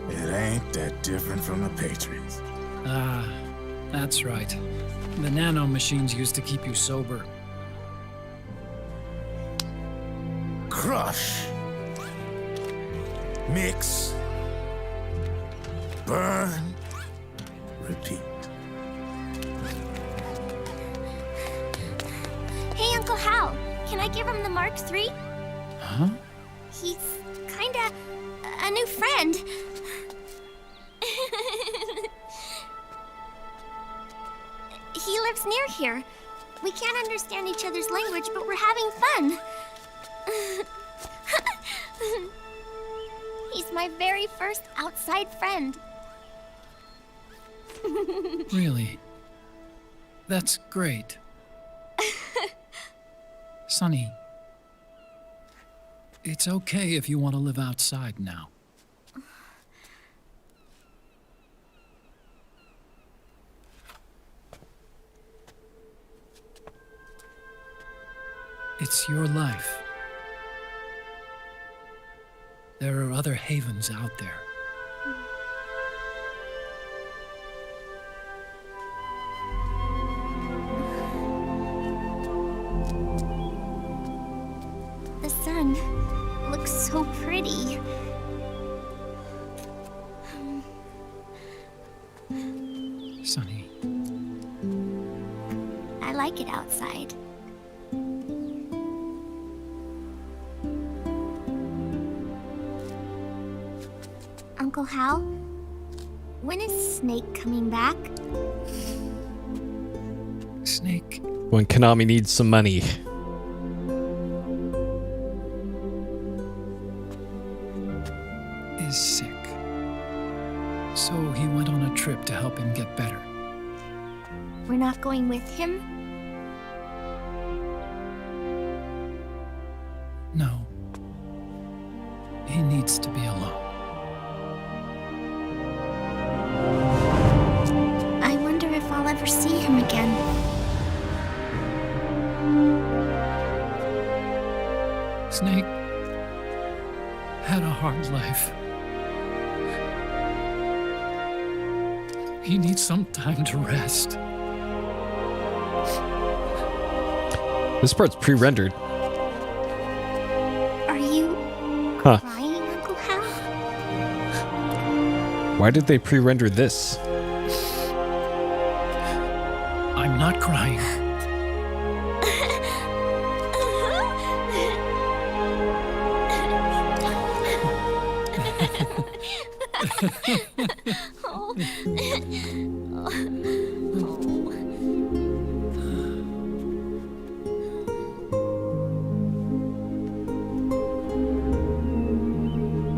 Speaker 10: it ain't that different from the Patriots.
Speaker 2: Ah, that's right. The nanomachines used to keep you sober.
Speaker 10: Crush. Mix. Burn. Repeat.
Speaker 18: Hey, Uncle Hal, can I give him the Mark III?
Speaker 2: Huh?
Speaker 18: He's kinda a new friend. He lives near here. We can't understand each other's language, but we're having fun. He's my very first outside friend.
Speaker 2: Really? That's great. Sonny, it's okay if you want to live outside now. It's your life. There are other havens out there.
Speaker 18: The sun looks so pretty.
Speaker 2: Sonny.
Speaker 18: I like it outside. Uncle Hal, when is Snake coming back?
Speaker 2: Snake?
Speaker 1: When Konami needs some money.
Speaker 2: Is sick. So he went on a trip to help him get better.
Speaker 18: We're not going with him?
Speaker 2: No. He needs to be alone.
Speaker 18: I wonder if I'll ever see him again.
Speaker 2: Snake had a hard life. He needs some time to rest.
Speaker 1: This part's pre-rendered.
Speaker 18: Are you
Speaker 1: Huh.
Speaker 18: crying, Uncle Hal?
Speaker 1: Why did they pre-render this?
Speaker 2: I'm not crying.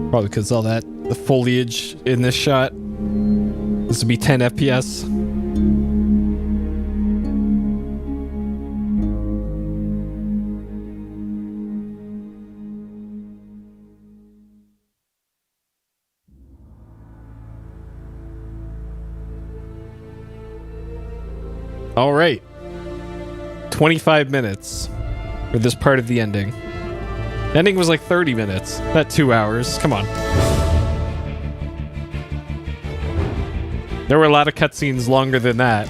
Speaker 1: Probably because all the foliage in this shot. This would be 10 FPS. All right. 25 minutes for this part of the ending. The ending was like 30 minutes, not 2 hours. Come on. There were a lot of cutscenes longer than that.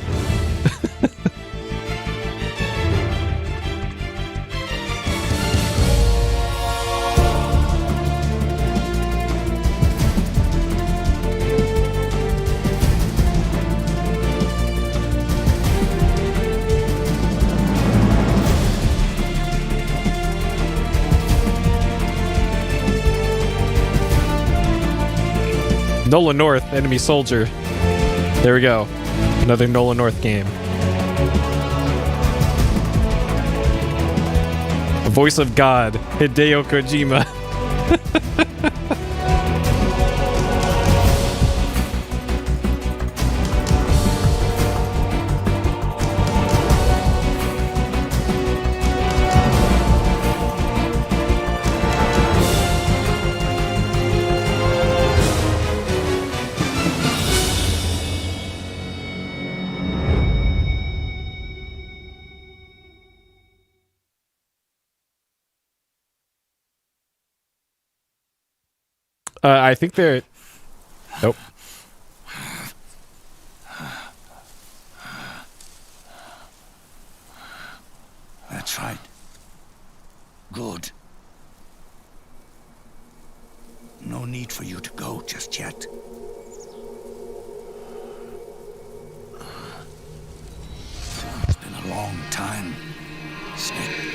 Speaker 1: Nolan North, enemy soldier. There we go. Another Nolan North game. Voice of God, Hideo Kojima. I think they're... Nope.
Speaker 13: That's right. Good. No need for you to go just yet. It's been a long time, Snake.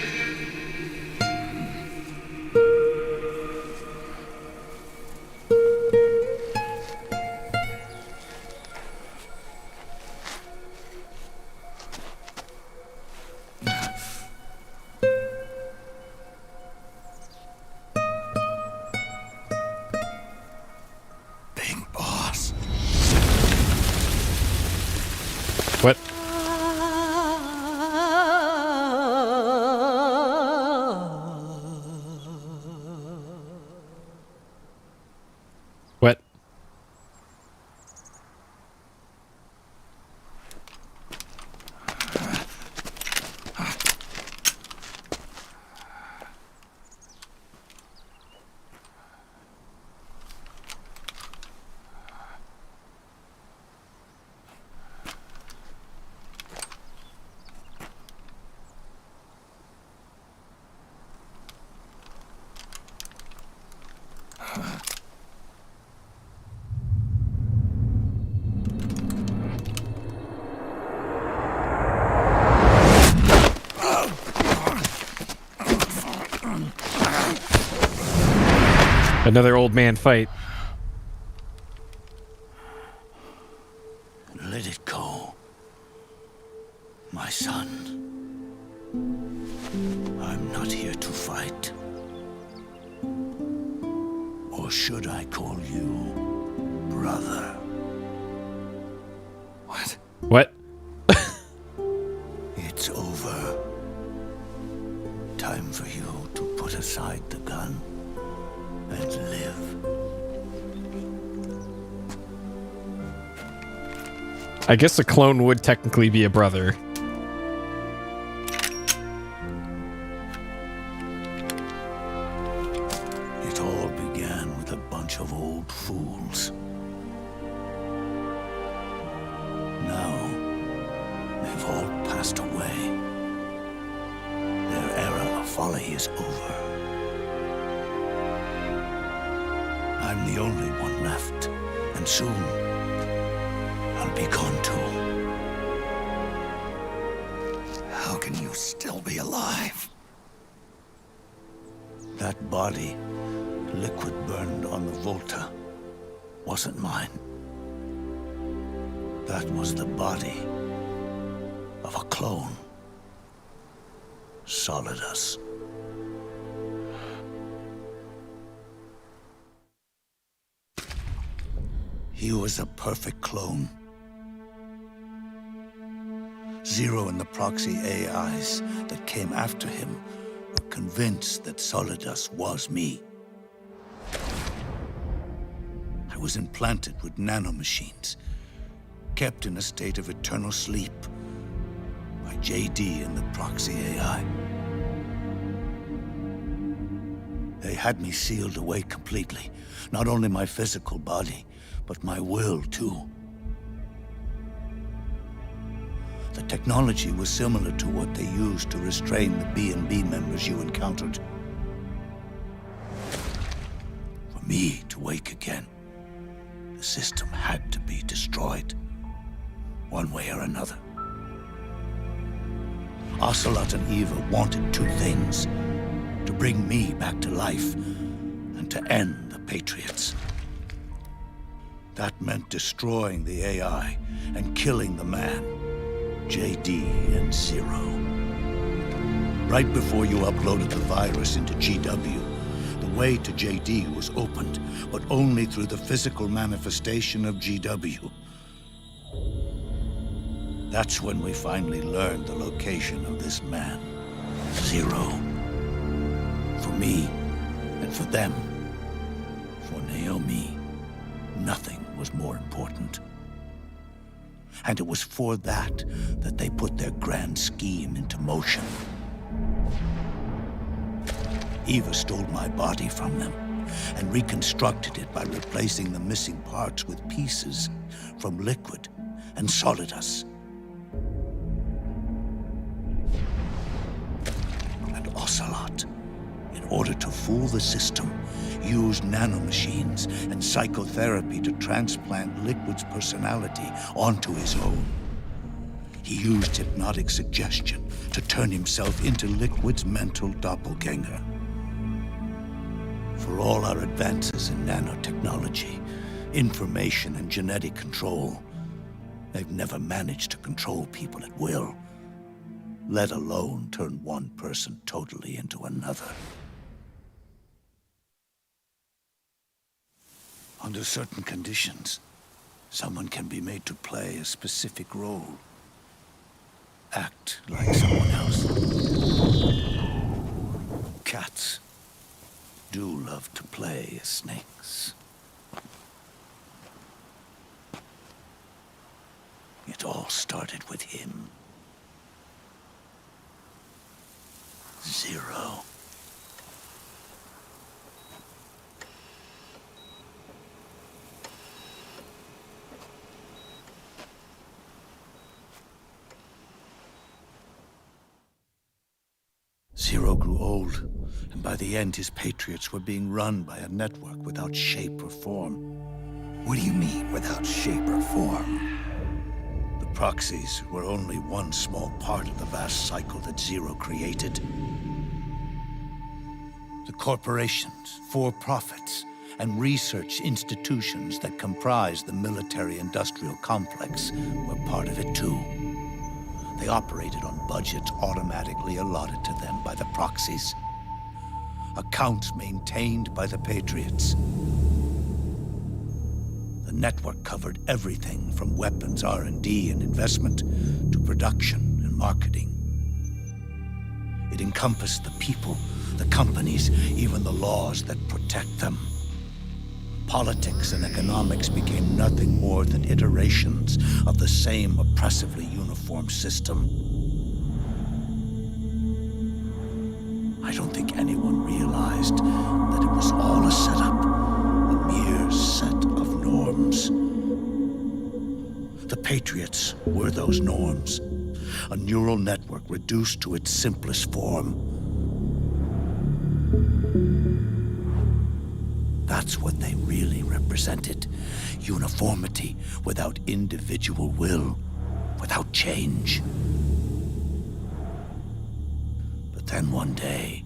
Speaker 1: What? What? Another old man fight.
Speaker 13: Let it go, my son. I'm not here to fight. Or should I call you brother?
Speaker 12: What?
Speaker 1: What?
Speaker 13: It's over. Time for you to put aside the gun and live.
Speaker 1: I guess a clone would technically be a brother.
Speaker 13: It all began with a bunch of old fools. Now, they've all passed away. Their era of folly is over. I'm the only one left, and soon I'll be gone too.
Speaker 12: How can you still be alive?
Speaker 13: That body, liquid burned on the Volta, wasn't mine. That was the body of a clone. Solidus. He was a perfect clone. Zero and the proxy AIs that came after him were convinced that Solidus was me. I was implanted with nanomachines, kept in a state of eternal sleep by JD and the proxy AI. They had me sealed away completely, not only my physical body, but my will, too. The technology was similar to what they used to restrain the B&B members you encountered. For me to wake again, the system had to be destroyed, one way or another. Ocelot and Eva wanted two things: to bring me back to life and to end the Patriots. That meant destroying the AI and killing the man, JD and Zero. Right before you uploaded the virus into GW, the way to JD was opened, but only through the physical manifestation of GW. That's when we finally learned the location of this man, Zero. For me, and for them, for Naomi, nothing was more important. And it was for that they put their grand scheme into motion. Eva stole my body from them and reconstructed it by replacing the missing parts with pieces from Liquid and Solidus. And Ocelot, in order to fool the system, used nanomachines and psychotherapy to transplant Liquid's personality onto his own. He used hypnotic suggestion to turn himself into Liquid's mental doppelganger. For all our advances in nanotechnology, information and genetic control, they've never managed to control people at will, let alone turn one person totally into another. Under certain conditions, someone can be made to play a specific role. Act like someone else. Cats do love to play as snakes. It all started with him. Zero. Zero grew old, and by the end his Patriots were being run by a network without shape or form.
Speaker 19: What do you mean, without shape or form?
Speaker 13: The proxies were only one small part of the vast cycle that Zero created. The corporations, for-profits, and research institutions that comprise the military-industrial complex were part of it too. They operated on budgets automatically allotted to them by the proxies. Accounts maintained by the Patriots. The network covered everything from weapons R&D and investment to production and marketing. It encompassed the people, the companies, even the laws that protect them. Politics and economics became nothing more than iterations of the same oppressively uniform system. I don't think anyone realized that it was all a setup, a mere set of norms. The Patriots were those norms, a neural network reduced to its simplest form. That's what they really represented. Uniformity without individual will, without change. But then one day,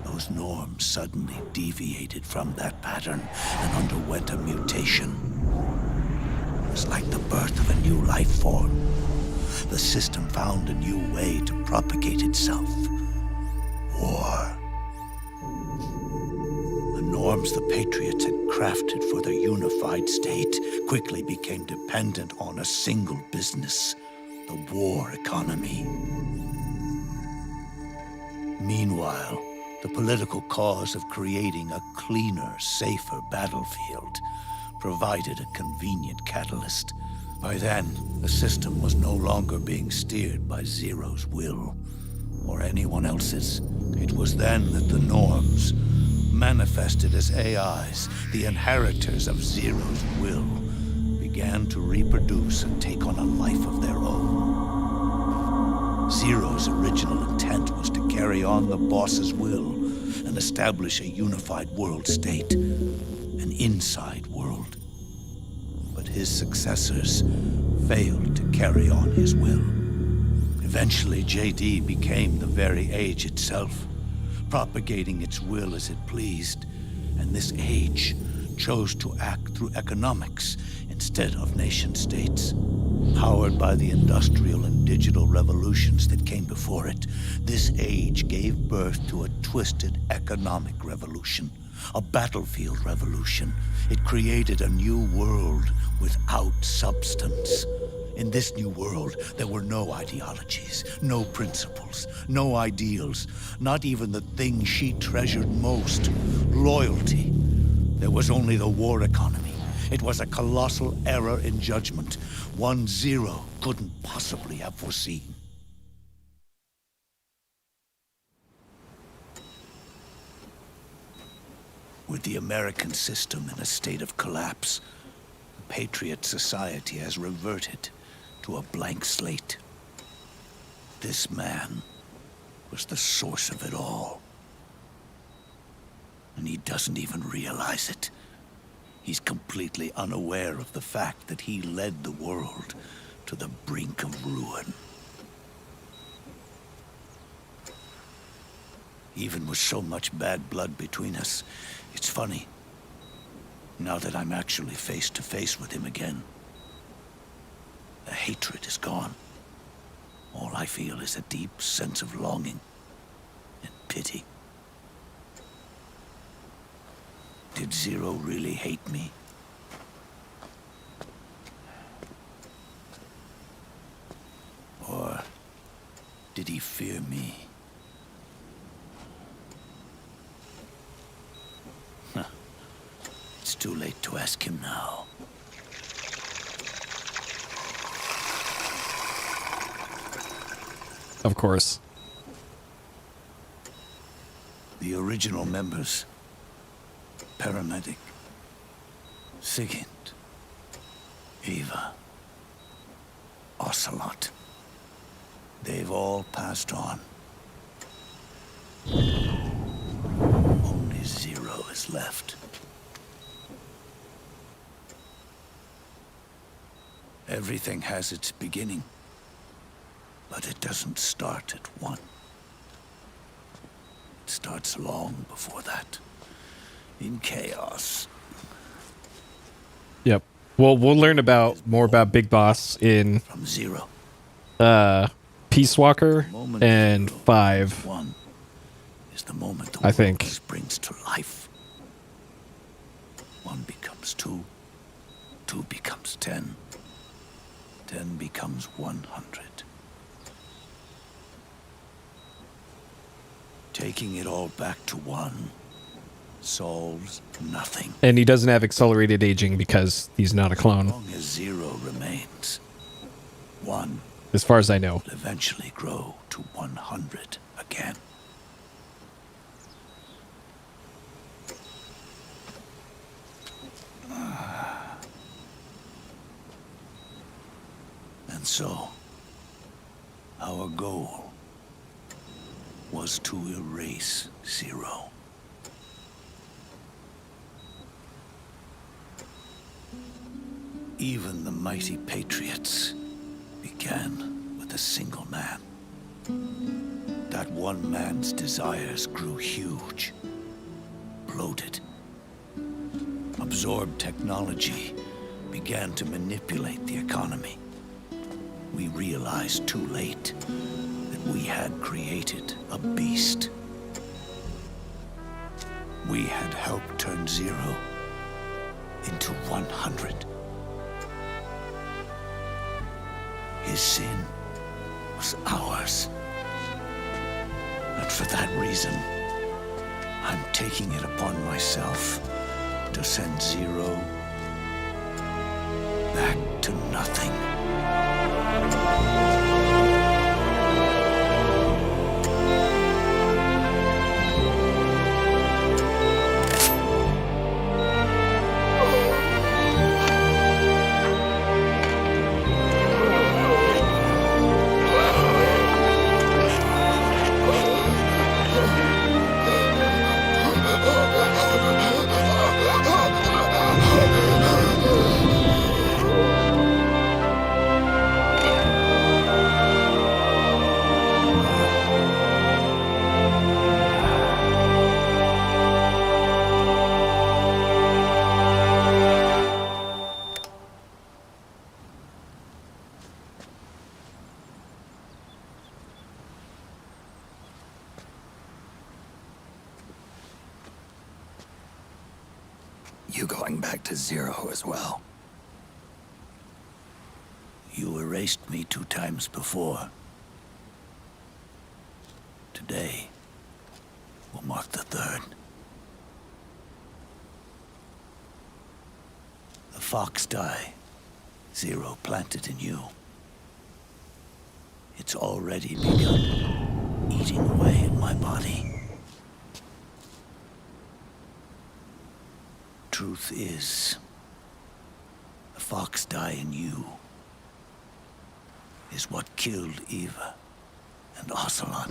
Speaker 13: those norms suddenly deviated from that pattern and underwent a mutation. It was like the birth of a new life form. The system found a new way to propagate itself. War. The norms the Patriots had crafted for their unified state quickly became dependent on a single business, the war economy. Meanwhile, the political cause of creating a cleaner, safer battlefield provided a convenient catalyst. By then, the system was no longer being steered by Zero's will, or anyone else's. It was then that the norms, manifested as AIs, the inheritors of Zero's will, began to reproduce and take on a life of their own. Zero's original intent was to carry on the boss's will and establish a unified world state, an inside world. But his successors failed to carry on his will. Eventually, JD became the very age itself, propagating its will as it pleased, and this age chose to act through economics instead of nation-states. Powered by the industrial and
Speaker 19: digital revolutions that came before it, this age gave birth to a twisted economic revolution, a battlefield revolution. It created a new world without substance. In this new world, there were no ideologies, no principles, no ideals, not even the thing she treasured most, loyalty. There was only the war economy. It was a colossal error in judgment, one Zero couldn't possibly have foreseen. With the American system in a state of collapse, the Patriot society has reverted to a blank slate. This man was the source of it all. And he doesn't even realize it. He's completely unaware of the fact that he led the world to the brink of ruin. Even with so much bad blood between us, it's funny. Now that I'm actually face to face with him again, the hatred is gone. All I feel is a deep sense of longing and pity. Did Zero really hate me? Or did he fear me? Huh. It's too late to ask him now.
Speaker 1: Of course.
Speaker 19: The original members, Paramedic, Sigint, Eva, Ocelot, they've all passed on. Only Zero is left. Everything has its beginning, but it doesn't start at one. It starts long before that, in chaos.
Speaker 1: Yep. Well, we'll learn more about Big Boss in
Speaker 19: From Zero.
Speaker 1: Peace Walker and 5.
Speaker 19: One is the moment the
Speaker 1: I think.
Speaker 19: world springs to life. 1 becomes 2, 2 becomes 10, 10 becomes 100. Taking it all back to 1 solves nothing.
Speaker 1: And he doesn't have accelerated aging because he's not a clone.
Speaker 19: As long as 0 remains, 1
Speaker 1: as far as I know.
Speaker 19: will eventually grow to 100 again. And so, our goal was to erase 0. Even the mighty Patriots began with a single man. That one man's desires grew huge, bloated, absorbed technology, began to manipulate the economy. We realized too late that we had created a beast. We had helped turn 0 into 100. His sin was ours. And for that reason, I'm taking it upon myself to send 0 back to nothing.
Speaker 12: You going back to zero as well?
Speaker 19: You erased me 2 times before. Today will mark the 3rd. The fox die Zero planted in you. It's already begun eating away at my body. Truth is, the fox die in you is what killed Eva and Ocelot.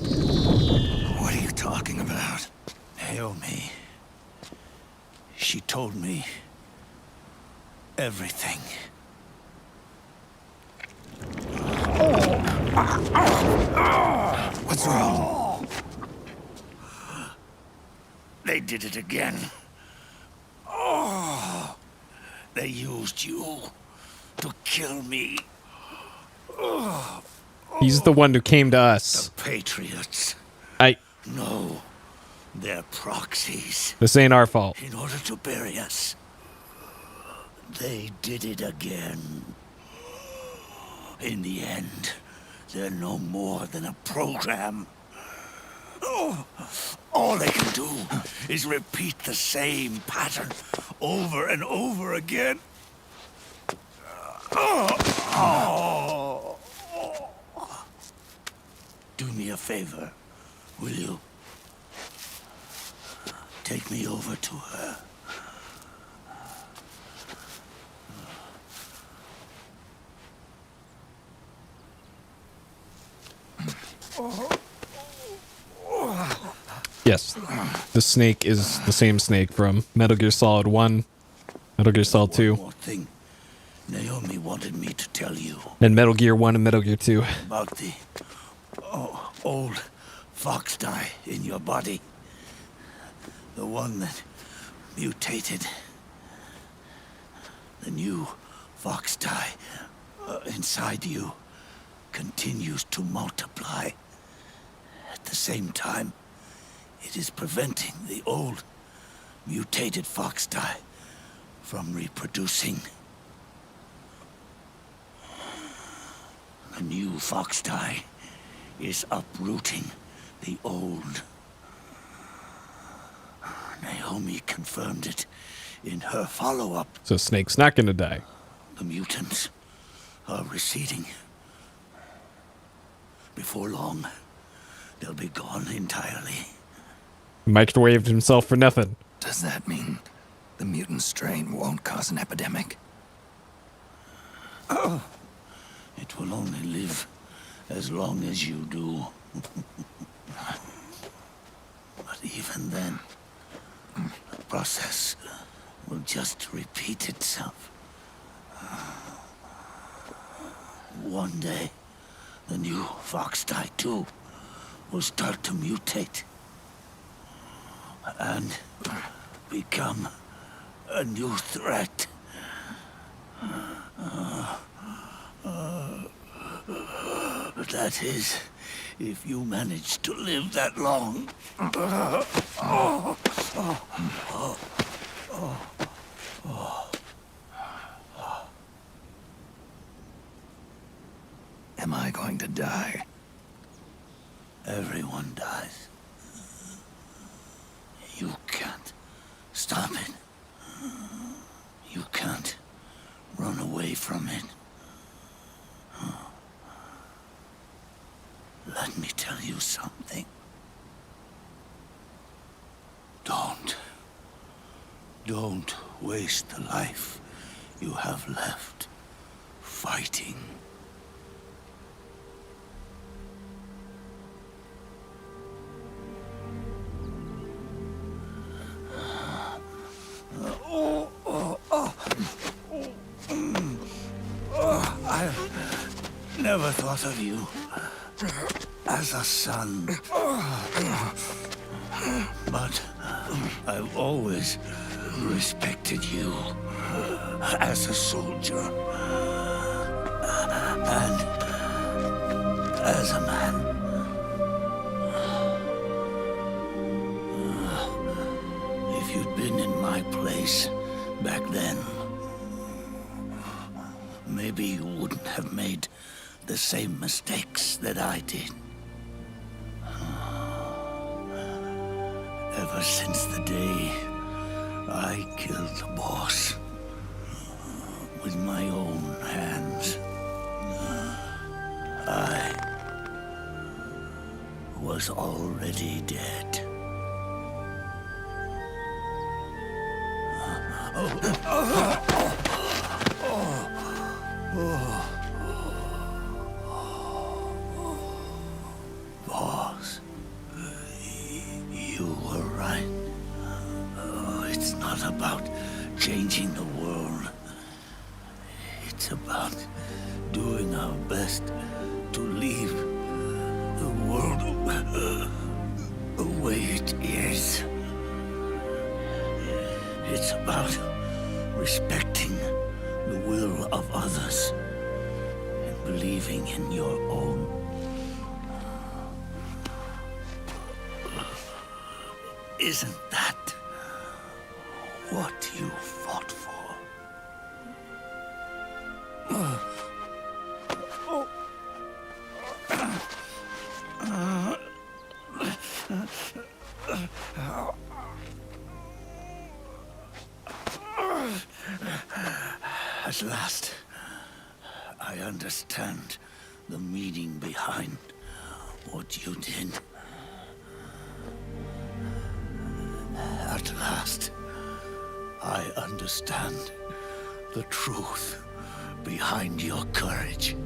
Speaker 12: What are you talking about?
Speaker 19: Naomi. She told me everything.
Speaker 12: What's wrong?
Speaker 19: They did it again. They used you to kill me.
Speaker 1: He's the one who came to us.
Speaker 19: The Patriots. No, they're proxies.
Speaker 1: This ain't our fault.
Speaker 19: In order to bury us. They did it again. In the end, they're no more than a program. All they can do is repeat the same pattern over and over again. Do me a favor, will you? Take me over to her.
Speaker 1: Yes, the snake is the same snake from Metal Gear Solid 1, Metal Gear Solid 2.
Speaker 19: One more thing Naomi wanted me to tell you.
Speaker 1: And Metal Gear 1 and Metal Gear 2.
Speaker 19: About the old fox die in your body. The one that mutated. The new fox die inside you continues to multiply. At the same time, it is preventing the old mutated fox die from reproducing. The new fox die is uprooting the old. Naomi confirmed it in her follow-up.
Speaker 1: So Snake's not gonna die.
Speaker 19: The mutants are receding. Before long, they'll be gone entirely.
Speaker 1: Microwaved himself for nothing.
Speaker 12: Does that mean the mutant strain won't cause an epidemic?
Speaker 19: It will only live as long as you do. But even then, the process will just repeat itself. One day, the new fox die too will start to mutate and become a new threat. That is, if you manage to live that long.
Speaker 12: Am I going to die?
Speaker 19: Everyone dies. You can't stop it. You can't run away from it. Let me tell you something. Don't waste the life you have left fighting. I never thought of you as a son. But I've always respected you as a soldier and as a man. If you'd been in my place Back then, maybe you wouldn't have made the same mistakes that I did. Ever since the day I killed the boss with my own hands, I was already dead. Boss, you were right. It's not about changing the world. It's about doing our best to leave the world the way it is. It's about respecting the will of others and believing in your own. Isn't that what you fought for? At last, I understand the meaning behind what you did. At last, I understand the truth behind your courage.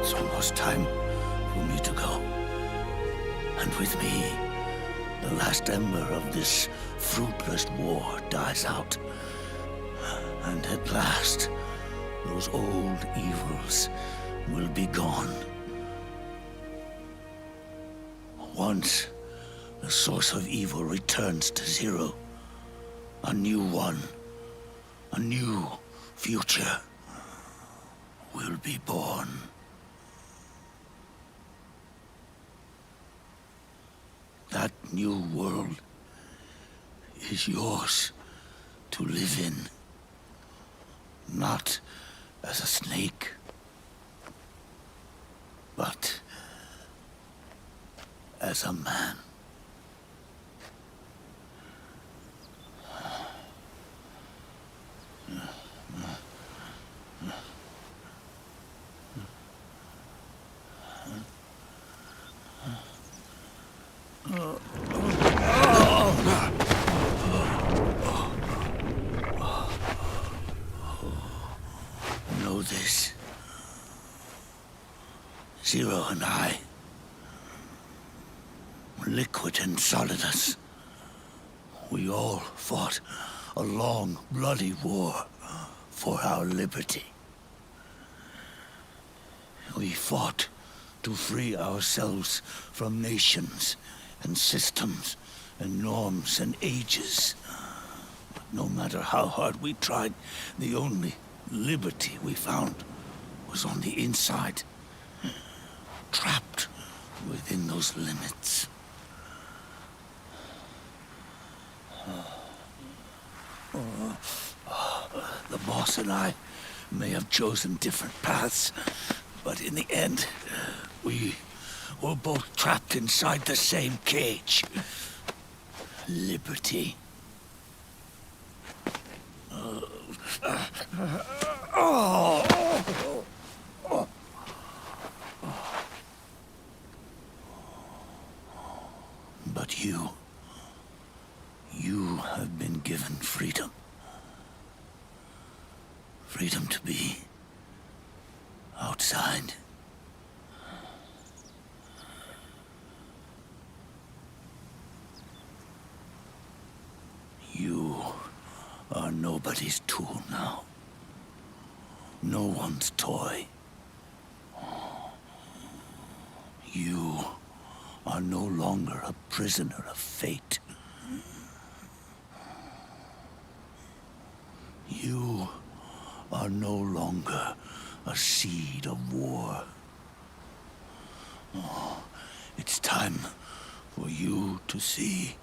Speaker 19: It's almost time for me to go. And with me, the last ember of this fruitless war dies out. And at last, those old evils will be gone. Once the source of evil returns to zero, a new one, a new future will be born. That new world is yours to live in, not as a snake, but as a man. Know this. Zero and I, Liquid and Solidus, we all fought a long, bloody war for our liberty. We fought to free ourselves from nations and systems and norms and ages. But no matter how hard we tried, the only liberty we found was on the inside, trapped within those limits. The boss and I may have chosen different paths, but in the end, we were both trapped inside the same cage. Liberty. But you have been given freedom. Freedom to be outside. nobody's tool now. No one's toy. You are no longer a prisoner of fate. You are no longer a seed of war. It's time for you to see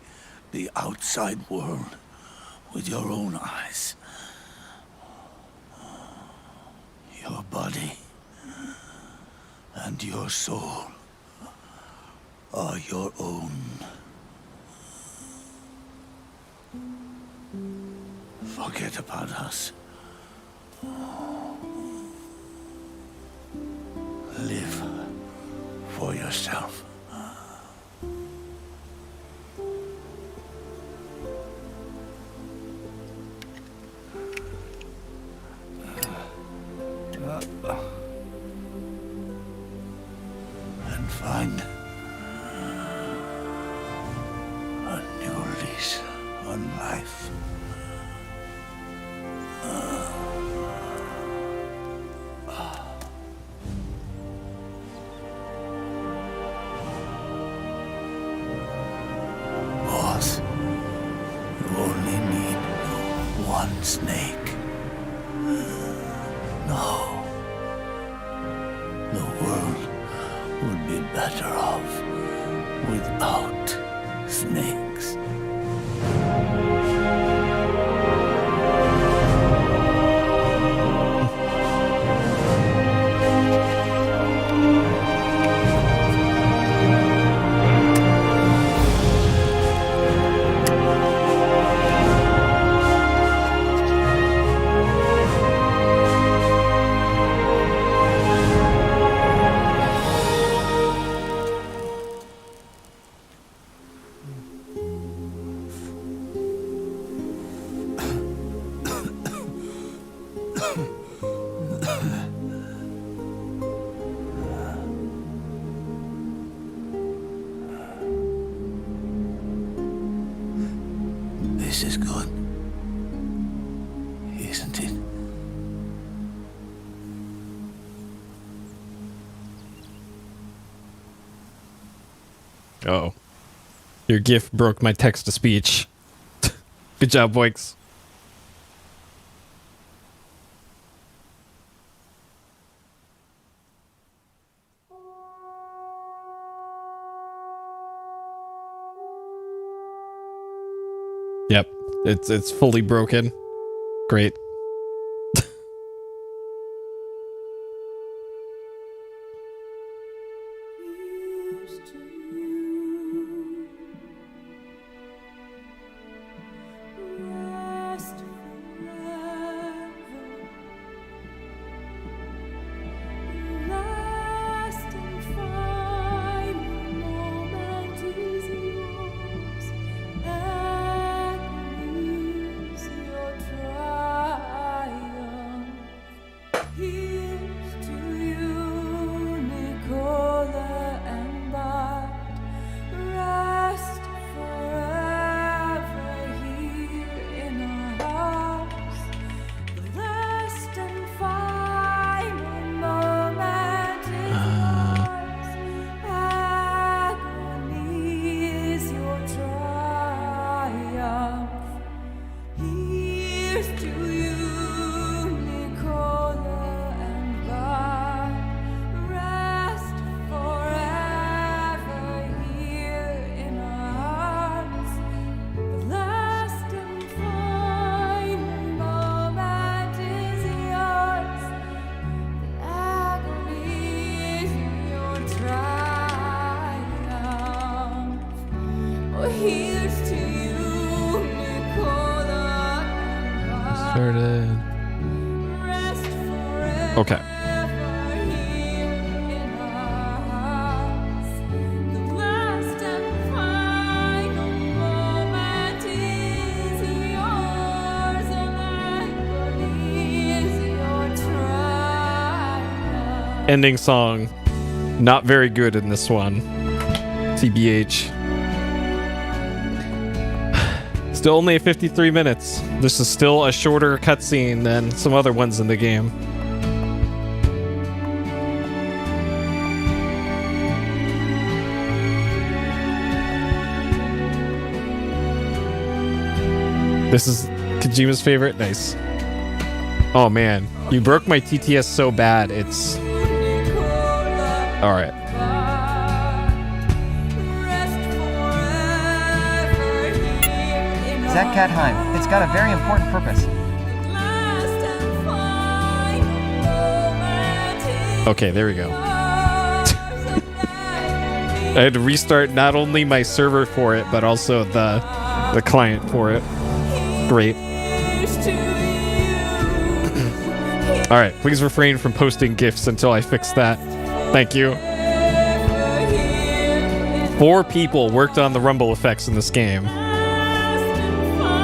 Speaker 19: the outside world with your own eyes. Your body and your soul are your own. Forget about us. Live for yourself. And find a new lease on life. Boss, you only need one snake. No. The world would be better off without snakes. This is good, isn't it?
Speaker 1: Uh-oh. Your gift broke my text-to-speech. Good job, Boix. Yep, it's fully broken. Great. Okay. Ending song. Not very good in this one. TBH. Still only at 53 minutes. This is still a shorter cutscene than some other ones in the game. This is Kojima's favorite? Nice. Oh man, you broke my TTS so bad, it's... Alright.
Speaker 20: Zach Katheim, it's got a very important purpose.
Speaker 1: Okay, there we go. I had to restart not only my server for it, but also the client for it. Great. Alright, please refrain from posting GIFs until I fix that. Thank you. 4 people worked on the rumble effects in this game.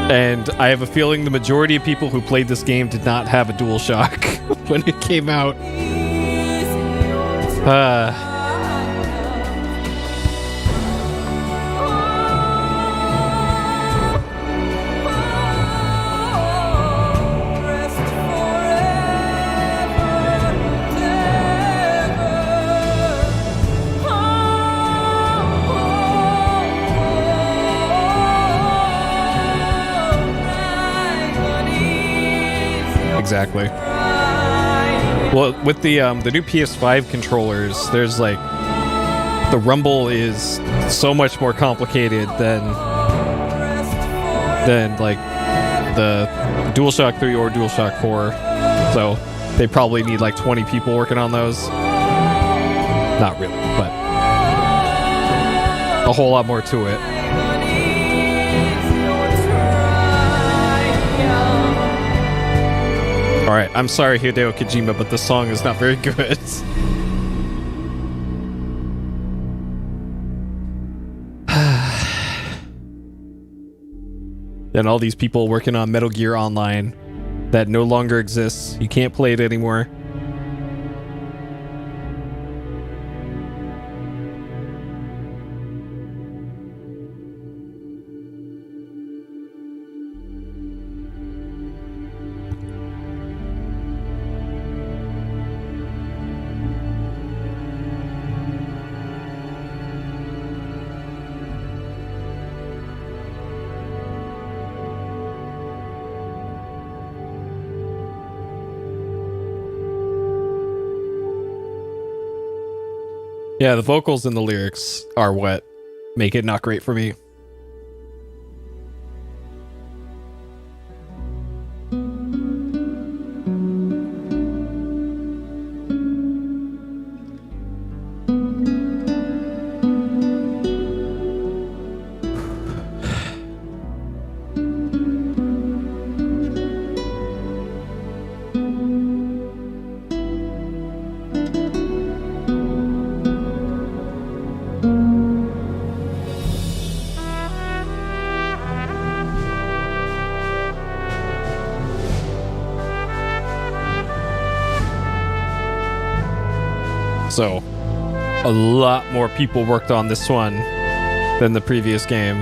Speaker 1: And I have a feeling the majority of people who played this game did not have a DualShock when it came out. Exactly. Well, with the new PS5 controllers, there's like the rumble is so much more complicated than like the DualShock 3 or DualShock 4. So they probably need like 20 people working on those. Not really, but a whole lot more to it. Alright, I'm sorry Hideo Kojima, but the song is not very good. And all these people working on Metal Gear Online that no longer exists. You can't play it anymore. Yeah, the vocals and the lyrics are what make it not great for me. So, a lot more people worked on this one than the previous game.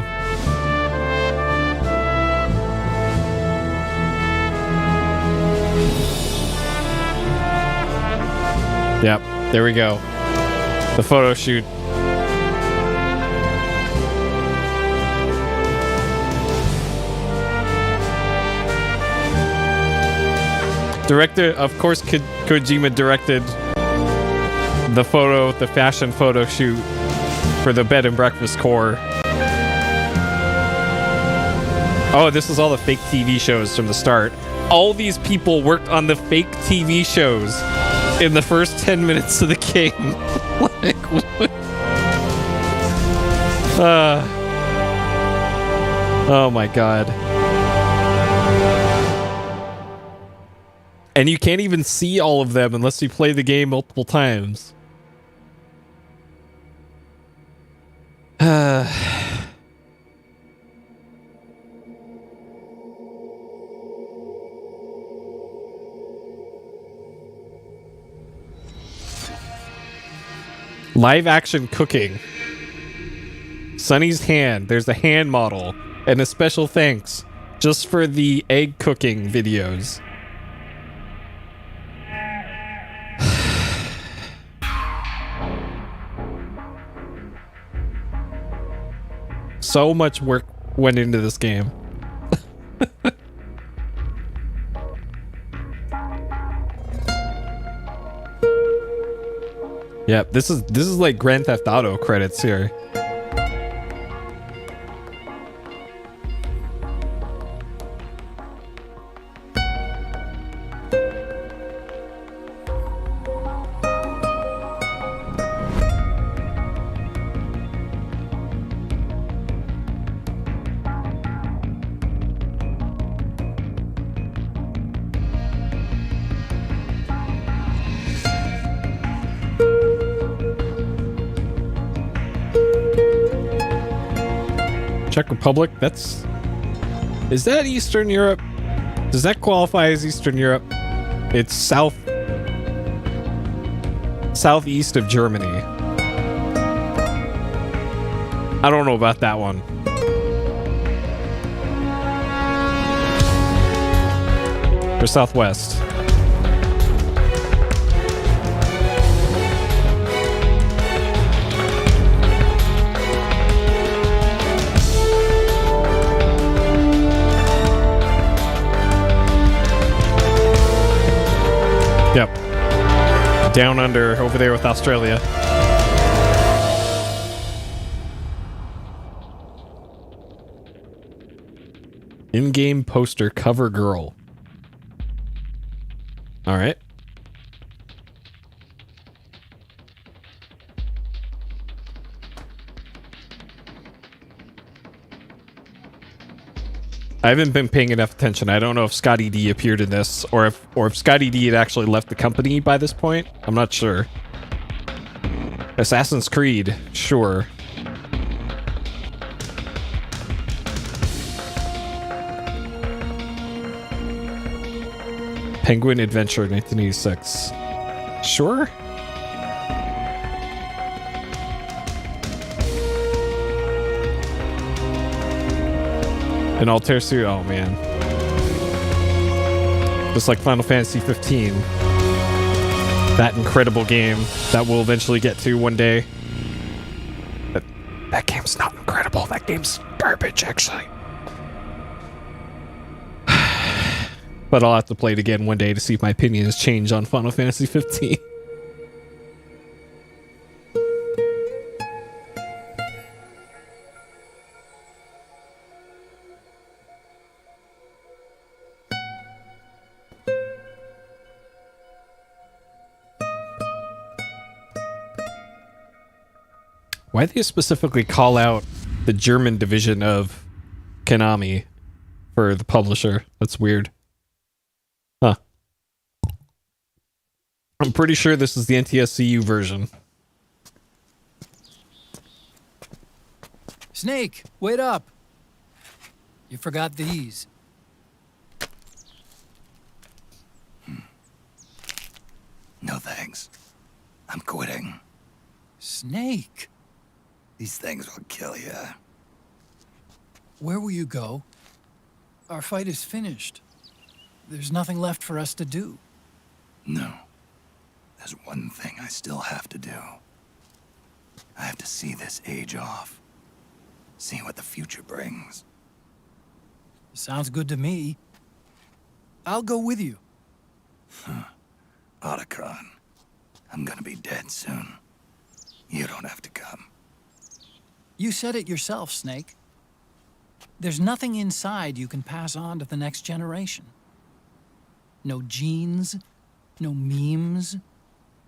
Speaker 1: Yep, there we go. The photo shoot. Director, of course, Kojima directed the fashion photo shoot for the bed and breakfast core. Oh, this is all the fake TV shows from the start. All these people worked on the fake TV shows in the first 10 minutes of the game. Like, what? Oh my god. And you can't even see all of them unless you play the game multiple times. Live action cooking. Sunny's hand. There's the hand model. And a special thanks just for the egg cooking videos. So much work went into this game. Yeah, this is like Grand Theft Auto credits here. Czech Republic, is that Eastern Europe? Does that qualify as Eastern Europe? It's southeast of Germany. I don't know about that one. Or southwest. Yep. Down under, over there with Australia. In-game poster cover girl. All right. I haven't been paying enough attention. I don't know if Scotty D appeared in this, or if Scotty D had actually left the company by this point. I'm not sure. Assassin's Creed, sure. Penguin Adventure 1986. Sure? And Altair Series, oh man. Just like Final Fantasy 15. That incredible game that we'll eventually get to one day. That game's not incredible. That game's garbage, actually. But I'll have to play it again one day to see if my opinion has changed on Final Fantasy 15. Why do they specifically call out the German division of Konami for the publisher? That's weird. Huh. I'm pretty sure this is the NTSCU version.
Speaker 2: Snake, wait up. You forgot these.
Speaker 13: No thanks. I'm quitting.
Speaker 2: Snake.
Speaker 13: These things will kill you.
Speaker 2: Where will you go? Our fight is finished. There's nothing left for us to do.
Speaker 13: No. There's one thing I still have to do. I have to see this age off. See what the future brings.
Speaker 2: Sounds good to me. I'll go with you.
Speaker 13: Otacron, I'm gonna be dead soon. You don't have to come.
Speaker 2: You said it yourself, Snake. There's nothing inside you can pass on to the next generation. No genes, no memes.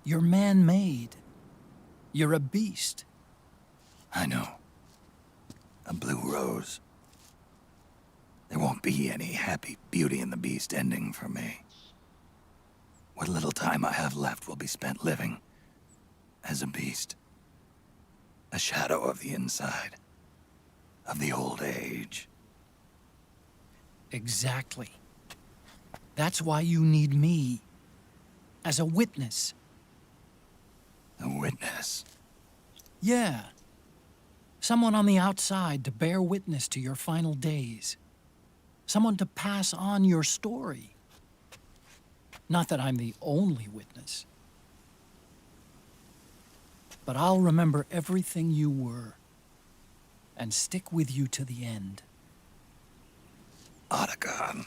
Speaker 2: You're man-made. You're a beast.
Speaker 13: I know. A blue rose. There won't be any happy Beauty and the Beast ending for me. What little time I have left will be spent living as a beast. A shadow of the inside, of the old age.
Speaker 2: Exactly. That's why you need me. As a witness.
Speaker 13: A witness?
Speaker 2: Yeah. Someone on the outside to bear witness to your final days. Someone to pass on your story. Not that I'm the only witness. But I'll remember everything you were and stick with you to the end.
Speaker 19: Otacon.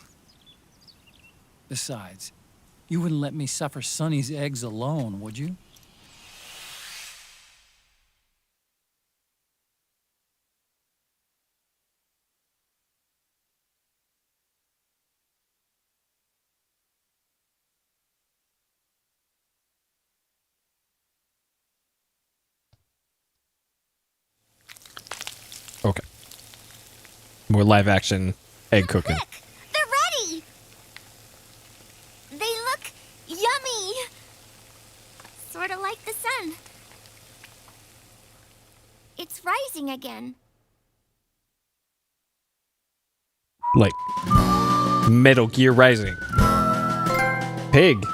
Speaker 2: Besides, you wouldn't let me suffer Sonny's eggs alone, would you?
Speaker 1: Okay. More live action egg cooking.
Speaker 18: They're ready! They look yummy! Sort of like the sun. It's rising again.
Speaker 1: Like Metal Gear Rising. Pig.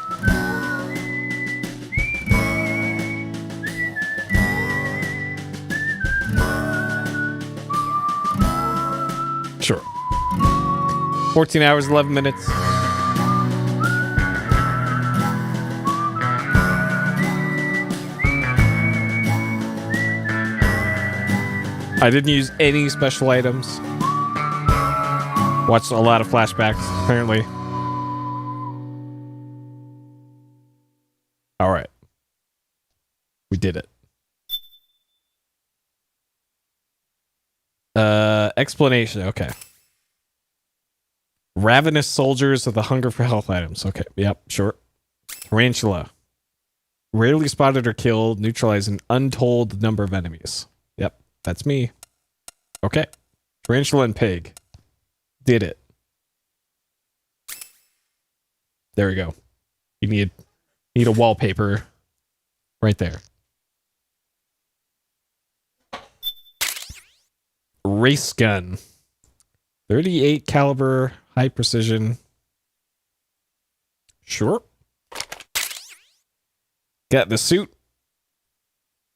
Speaker 1: Sure. 14 hours, 11 minutes. I didn't use any special items. Watched a lot of flashbacks, apparently. Alright. We did it. Explanation, okay. Ravenous soldiers with a hunger for health items. Okay, yep, sure. Tarantula. Rarely spotted or killed, neutralize an untold number of enemies. Yep, that's me. Okay. Tarantula and pig. Did it. There we go. You need a wallpaper right there. Race gun. 38 caliber, high precision. Sure. Got the suit.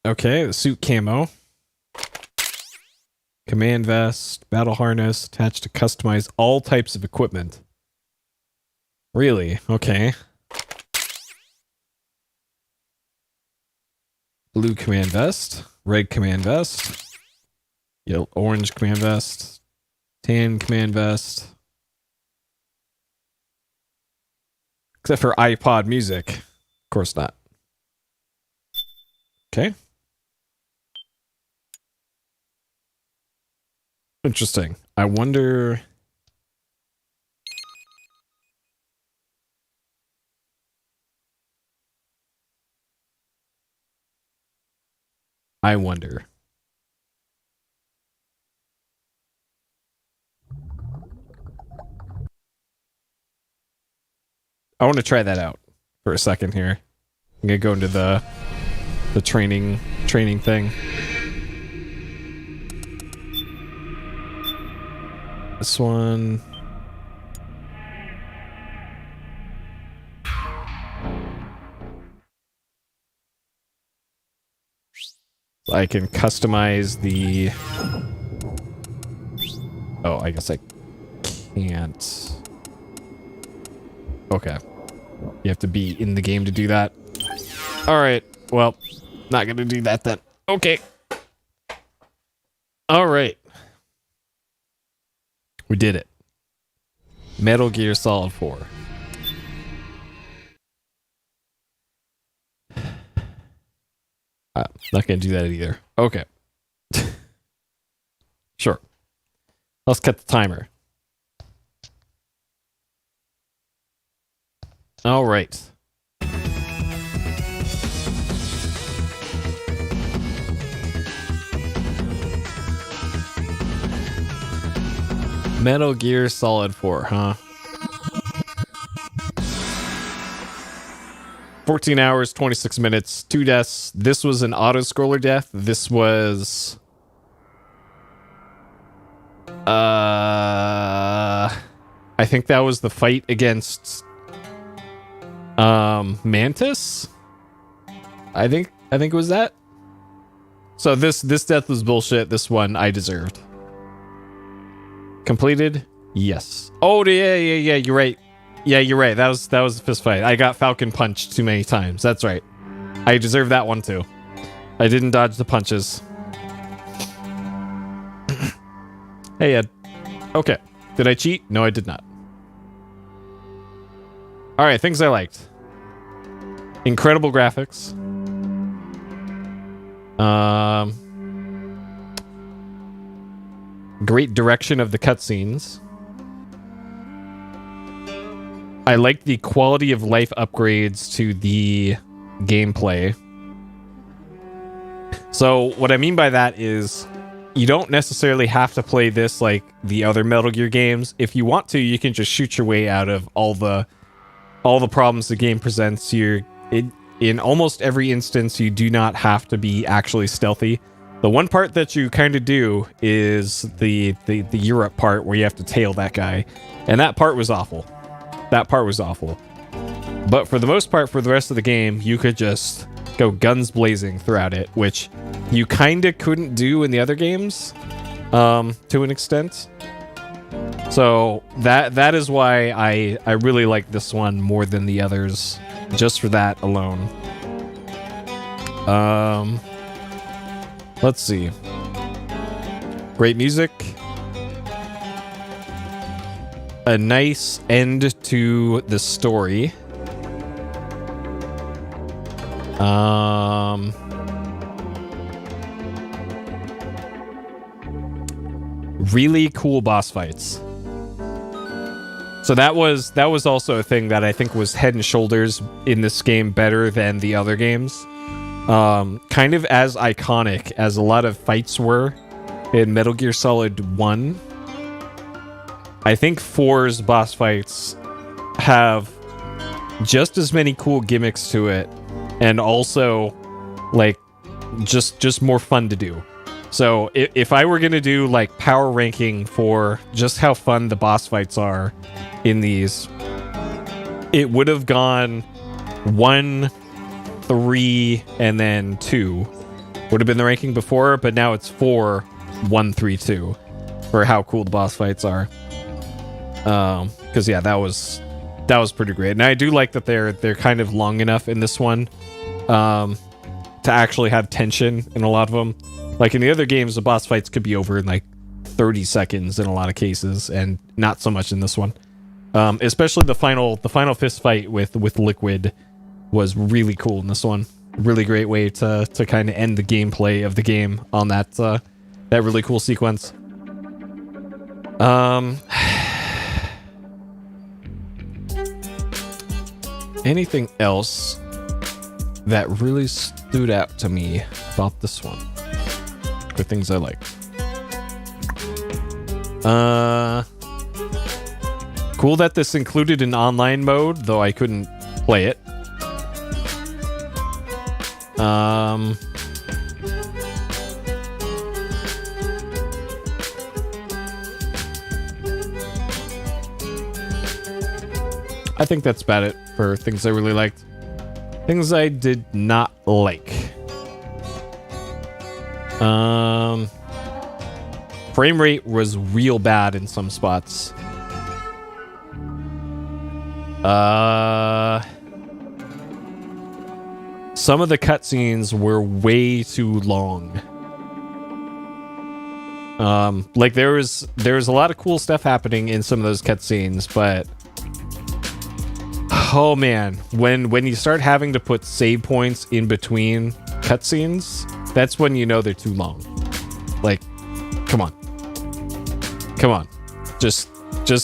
Speaker 1: Okay, the suit camo. Command vest, battle harness, attached to customize all types of equipment. Really? Okay. Blue command vest, red command vest, yellow, orange command vest, tan command vest. Except for iPod music. Of course not. Okay. Interesting. I wonder... I want to try that out for a second here. I'm gonna go into the training thing. This one. I can customize the... Oh, I guess I can't. Okay. You have to be in the game to do that. Alright. Well, not gonna do that then. Okay. Alright. We did it. Metal Gear Solid 4. Not gonna do that either. Okay. Sure. Let's cut the timer. All right. Metal Gear Solid 4, huh? 14 hours, 26 minutes, 2 deaths. This was an auto-scroller death. This was... I think that was the fight against... Mantis? I think it was that. So this death was bullshit. This one I deserved. Completed? Yes. Oh yeah, you're right. Yeah, you're right. That was a fist fight. I got Falcon punched too many times. That's right. I deserve that one too. I didn't dodge the punches. Hey Ed. Okay. Did I cheat? No, I did not. Alright, things I liked. Incredible graphics. Great direction of the cutscenes. I like the quality of life upgrades to the gameplay. So what I mean by that is you don't necessarily have to play this like the other Metal Gear games. If you want to, you can just shoot your way out of all the problems the game presents. In almost every instance, you do not have to be actually stealthy. The one part that you kind of do is the Europe part where you have to tail that guy. And that part was awful. That part was awful. But for the most part, for the rest of the game, you could just go guns blazing throughout it, which you kind of couldn't do in the other games, to an extent. So that is why I really like this one more than the others, just for that alone. Let's see. Great music. A nice end to the story. Really cool boss fights. So that was also a thing that I think was head and shoulders in this game better than the other games. Kind of as iconic as a lot of fights were in Metal Gear Solid 1. I think 4's boss fights have just as many cool gimmicks to it, and also like just more fun to do. So if I were gonna do like power ranking for just how fun the boss fights are in these, it would have gone 1, 3, and then 2 would have been the ranking before, but now it's 4, 1, 3, 2 for how cool the boss fights are. Because yeah, that was pretty great, and I do like that they're kind of long enough in this one to actually have tension in a lot of them. Like in the other games, the boss fights could be over in like 30 seconds in a lot of cases, and not so much in this one. Especially the final fist fight with Liquid was really cool in this one. Really great way to kind of end the gameplay of the game on that really cool sequence. Anything else that really stood out to me about this one? Or things I like. Cool that this included an online mode, though I couldn't play it. I think that's about it for things I really liked. Things I did not like. Frame rate was real bad in some spots. Some of the cutscenes were way too long. Like there was a lot of cool stuff happening in some of those cutscenes, but oh man, when you start having to put save points in between cutscenes, that's when you know they're too long. Like, come on. Just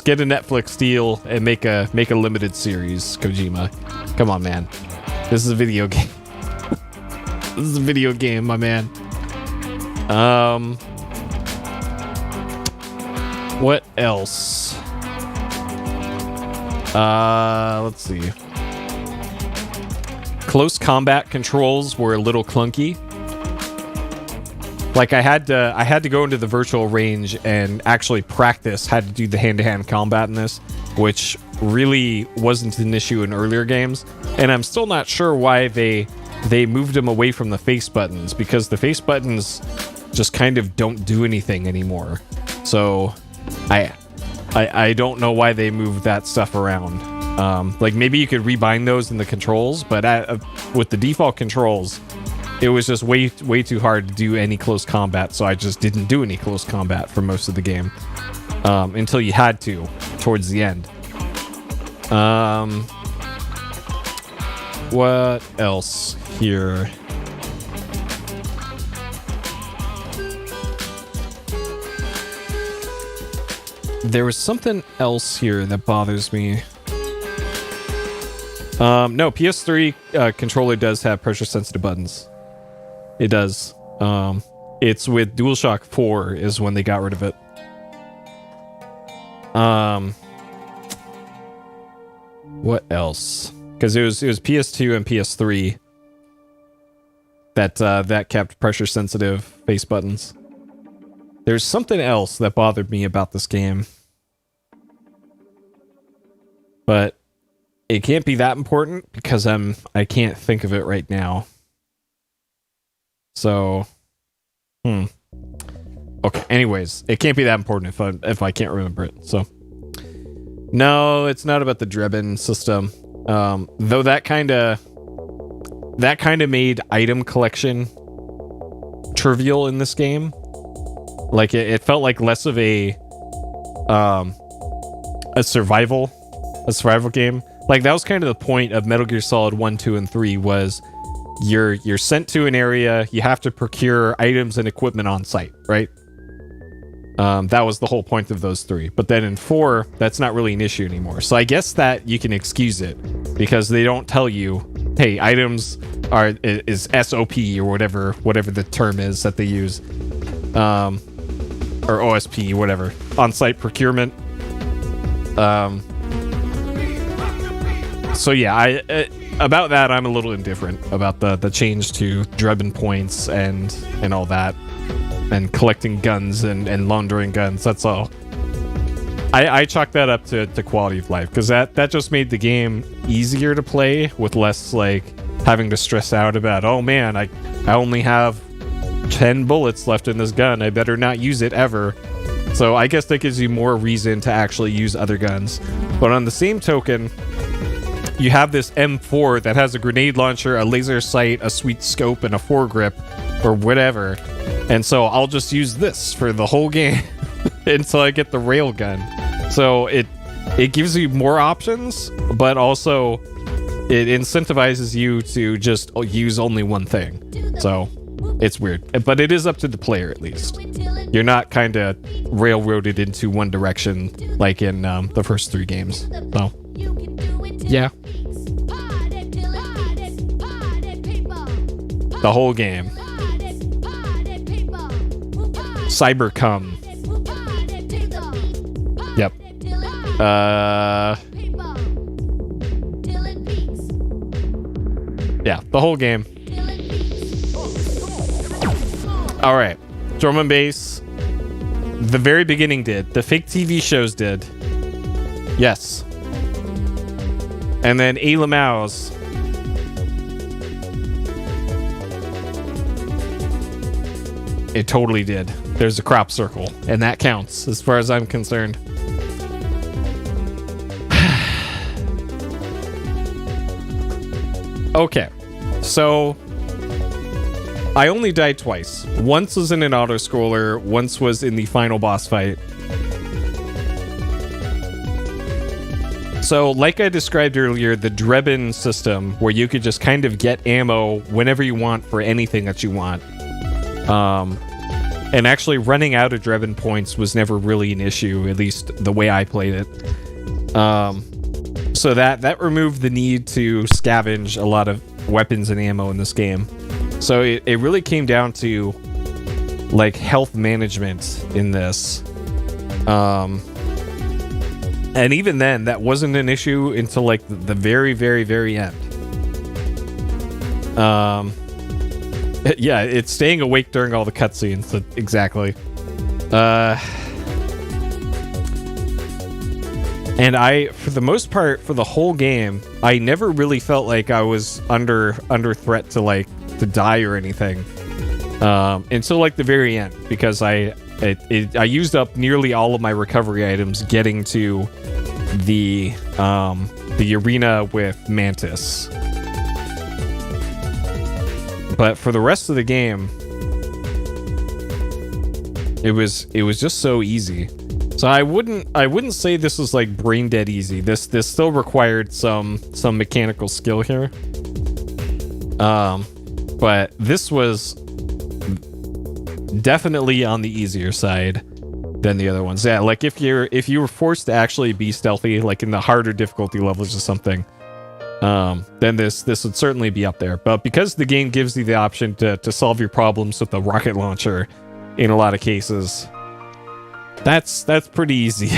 Speaker 1: get a Netflix deal and make a limited series, Kojima. Come on, man. This is a video game. This is a video game, my man. What else? Let's see. Close combat controls were a little clunky. Like I had to go into the virtual range and actually practice how to do the hand-to-hand combat in this, which really wasn't an issue in earlier games. And I'm still not sure why they they moved them away from the face buttons because the face buttons just kind of don't do anything anymore. So I don't know why they moved that stuff around. Like maybe you could rebind those in the controls, but with the default controls, it was just way too hard to do any close combat. So I just didn't do any close combat for most of the game until you had to towards the end. What else here? There was something else here that bothers me. No, PS3 controller does have pressure-sensitive buttons. It does. It's with DualShock 4 is when they got rid of it. What else? Because it was PS2 and PS3 that kept pressure-sensitive face buttons. There's something else that bothered me about this game. But it can't be that important because I can't think of it right now. So, okay. Anyways, it can't be that important if I can't remember it. So, no, it's not about the Drebin system. Though that kind of made item collection trivial in this game. Like it felt like less of a survival game. Like that was kind of the point of Metal Gear Solid 1, 2, and 3 was you're sent to an area, you have to procure items and equipment on site, right? That was the whole point of those three. But then in 4, that's not really an issue anymore. So I guess that you can excuse it because they don't tell you, hey, items is SOP or whatever the term is that they use. Or OSP, whatever. On-site procurement. So yeah, about that I'm a little indifferent about the change to Drebin points and all that, and collecting guns and laundering guns. That's all. I chalk that up to quality of life because that just made the game easier to play with less like having to stress out about, oh man, I only have 10 bullets left in this gun. I better not use it ever. So I guess that gives you more reason to actually use other guns. But on the same token, you have this M4 that has a grenade launcher, a laser sight, a sweet scope, and a foregrip, or whatever. And so I'll just use this for the whole game until I get the railgun. So it gives you more options, but also it incentivizes you to just use only one thing. So it's weird. But it is up to the player, at least. You're not kind of railroaded into one direction like in the first 3 games. So, yeah. The whole game. Cybercom. Yep. Yeah, the whole game. All right. Drum and bass. The very beginning did. The fake TV shows did. Yes. And then A. Lamau's. It totally did. There's a crop circle, and that counts as far as I'm concerned. Okay, so I only died twice. Once was in an auto-scroller, once was in the final boss fight. So, like I described earlier, the Drebin system, where you could just kind of get ammo whenever you want for anything that you want. And actually running out of Drebin points was never really an issue, at least the way I played it. So that removed the need to scavenge a lot of weapons and ammo in this game. So it really came down to like health management in this. And even then, that wasn't an issue until like the very, very, very end. Yeah, it's staying awake during all the cutscenes. Exactly. And I, for the most part, for the whole game, I never really felt like I was under threat to like to die or anything until like the very end, because I used up nearly all of my recovery items getting to the arena with Mantis. But for the rest of the game, it was just so easy. So I wouldn't say this was like brain dead easy. This still required some mechanical skill here. But this was definitely on the easier side than the other ones. Yeah, like if you were forced to actually be stealthy, like in the harder difficulty levels or something, then this would certainly be up there. But because the game gives you the option to solve your problems with the rocket launcher in a lot of cases, that's pretty easy.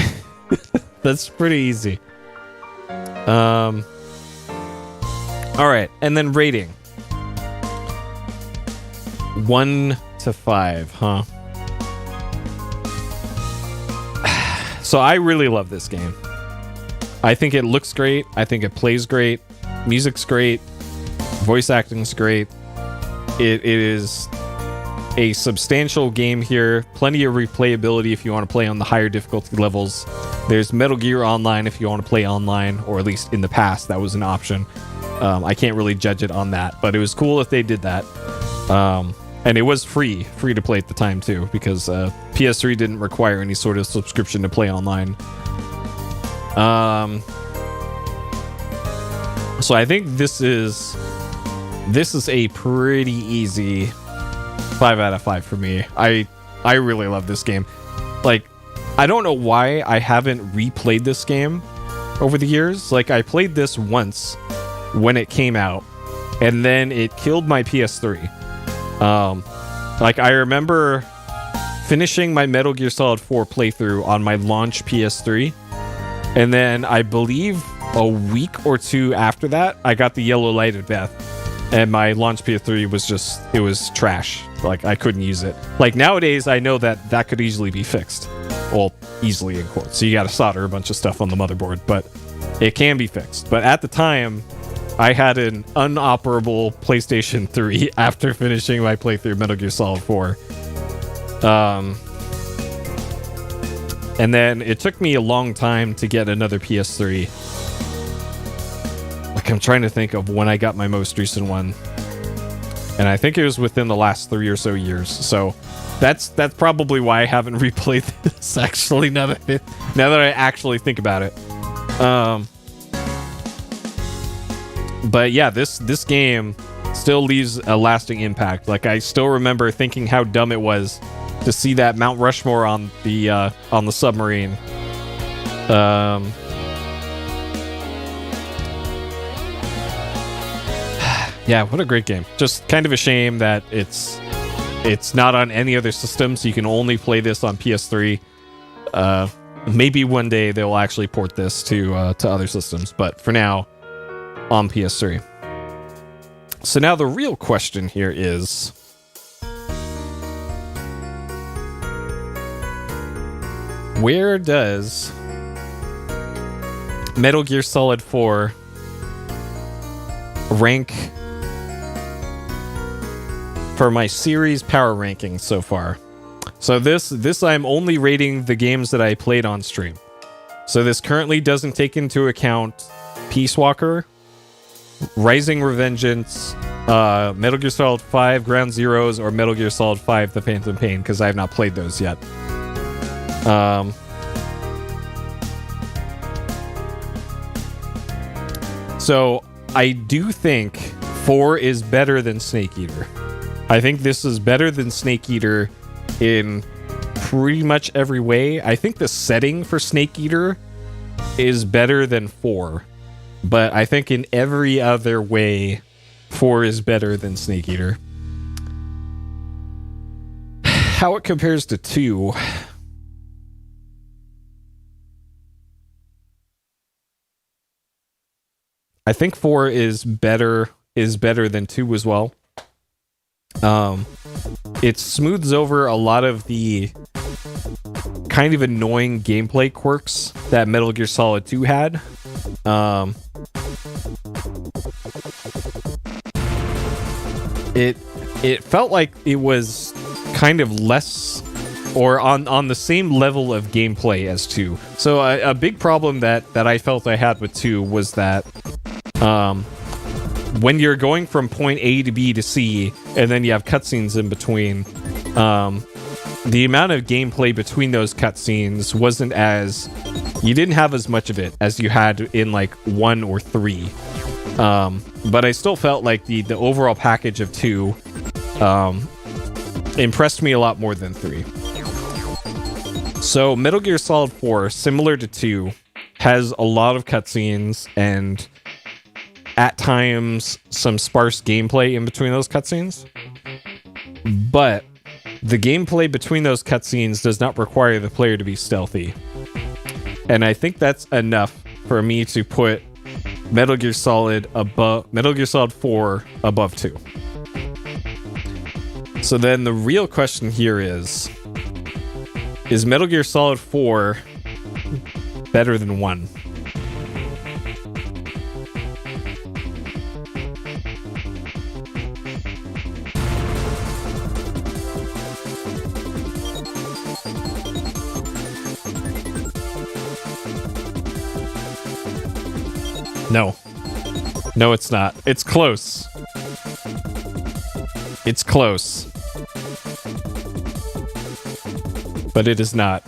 Speaker 1: That's pretty easy. All right, and then rating. 1 to 5, huh? So I really love this game. I think it looks great. I think it plays great. Music's great. Voice acting's great. It is a substantial game here. Plenty of replayability if you want to play on the higher difficulty levels. There's Metal Gear Online if you want to play online, or at least in the past that was an option. I can't really judge it on that, but it was cool if they did that. And it was free to play at the time too, because PS3 didn't require any sort of subscription to play online. So I think this is a pretty easy 5 out of 5 for me. I really love this game. Like, I don't know why I haven't replayed this game over the years. Like, I played this once when it came out, and then it killed my PS3. Like, I remember finishing my Metal Gear Solid 4 playthrough on my launch PS3, and then I believe a week or two after that, I got the yellow light of death, and my launch PS3 was trash. Like, I couldn't use it. Like, nowadays, I know that could easily be fixed. Well, easily in quotes. So you gotta solder a bunch of stuff on the motherboard, but it can be fixed. But at the time, I had an unoperable PlayStation 3 after finishing my playthrough of Metal Gear Solid 4. And then it took me a long time to get another PS3. Like, I'm trying to think of when I got my most recent one. And I think it was within the last 3 or so years. So that's probably why I haven't replayed this, actually, now that I actually think about it. But yeah, this game still leaves a lasting impact. Like, I still remember thinking how dumb it was to see that Mount Rushmore on the submarine. Yeah, what a great game. Just kind of a shame that it's not on any other system, so you can only play this on PS3. Maybe one day they'll actually port this to other systems, but for now, on PS3. So now the real question here is, where does Metal Gear Solid 4 rank for my series power ranking so far? So this I'm only rating the games that I played on stream. So this currently doesn't take into account Peace Walker, Rising Revengeance, Metal Gear Solid 5 Ground Zeroes, or Metal Gear Solid 5 The Phantom Pain, because I have not played those yet. So I do think 4 is better than Snake Eater. I think this is better than Snake Eater in pretty much every way. I think the setting for Snake Eater is better than 4. But I think in every other way, 4 is better than Snake Eater. How it compares to 2. I think 4 is better than 2 as well. It smooths over a lot of the kind of annoying gameplay quirks that Metal Gear Solid 2 had. It felt like it was kind of less or on the same level of gameplay as 2. So a big problem that I felt I had with 2 was that when you're going from point A to B to C, and then you have cutscenes in between, the amount of gameplay between those cutscenes wasn't as... You didn't have as much of it as you had in, like, 1 or 3. But I still felt like the overall package of 2 impressed me a lot more than 3. So Metal Gear Solid 4, similar to 2, has a lot of cutscenes and at times some sparse gameplay in between those cutscenes. But the gameplay between those cutscenes does not require the player to be stealthy. And I think that's enough for me to put Metal Gear Solid 4 above 2. So then the real question here is Metal Gear Solid 4 better than 1? No. No, it's not. It's close. It's close. But it is not.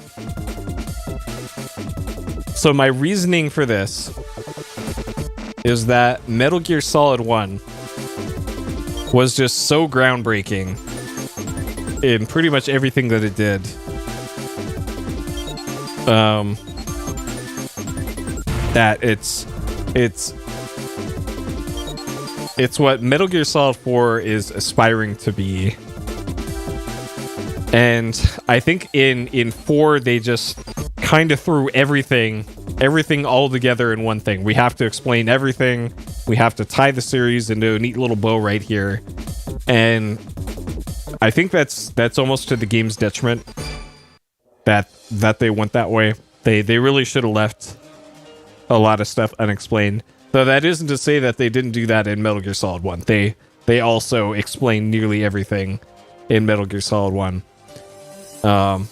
Speaker 1: So my reasoning for this is that Metal Gear Solid 1 was just so groundbreaking in pretty much everything that it did. That it's what Metal Gear Solid 4 is aspiring to be. And I think in 4 they just kind of threw everything all together in one thing. We have to explain everything. We have to tie the series into a neat little bow right here. And I think that's almost to the game's detriment that they went that way. They really should have left a lot of stuff unexplained. Though that isn't to say that they didn't do that in Metal Gear Solid 1. They also explained nearly everything in Metal Gear Solid 1. But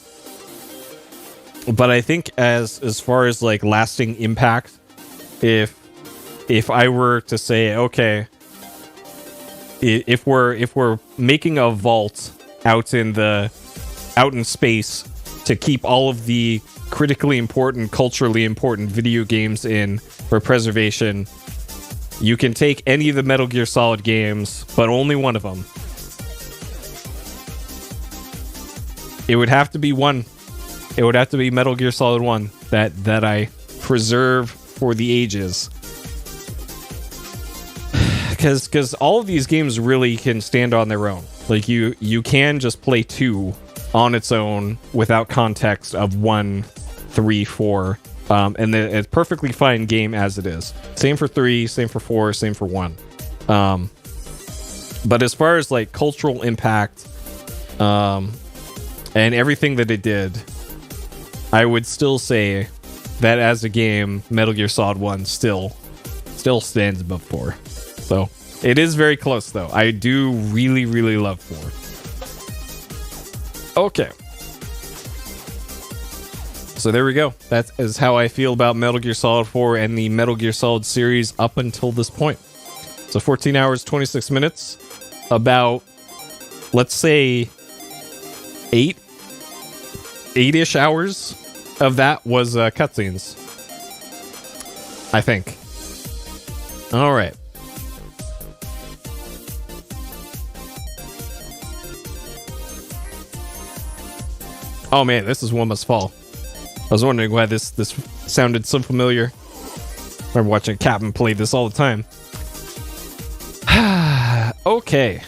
Speaker 1: I think as far as like lasting impact, if I were to say, okay, if we're making a vault out in space to keep all of the critically important, culturally important video games in for preservation, you can take any of the Metal Gear Solid games, but only one of them. It would have to be one. It would have to be Metal Gear Solid 1 that I preserve for the ages. Because all of these games really can stand on their own. Like you can just play 2 on its own without context of 1, 3, 4. And it's a perfectly fine game as it is. Same for 3, same for 4, same for 1. But as far as like cultural impact, and everything that it did, I would still say that as a game, Metal Gear Solid 1 still stands above 4. So it is very close though. I do really, really love 4. Okay. So there we go. That is how I feel about Metal Gear Solid 4 and the Metal Gear Solid series up until this point. So 14 hours, 26 minutes. About, let's say, 8-ish hours of that was cutscenes. I think. All right. Oh man, this is One Must Fall. I was wondering why this sounded so familiar. I remember watching Captain play this all the time. Okay.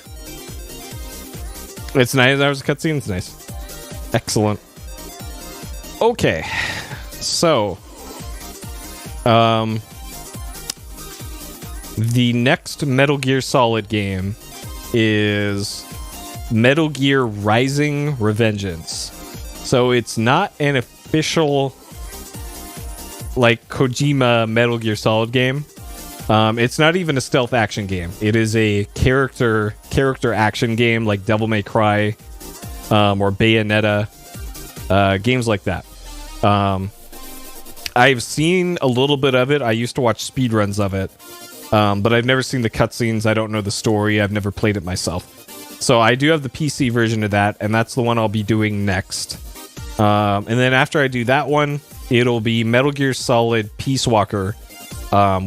Speaker 1: It's 9 hours of cutscenes. Nice. Excellent. Okay. So, the next Metal Gear Solid game is Metal Gear Rising: Revengeance. So it's not an official like Kojima Metal Gear Solid game. It's not even a stealth action game. It is a character action game like Devil May Cry or Bayonetta, games like that. I've seen a little bit of it. I used to watch speedruns of it, but I've never seen the cutscenes. I don't know the story. I've never played it myself. So I do have the PC version of that, and that's the one I'll be doing next. And then after I do that one, it'll be Metal Gear Solid Peace Walker,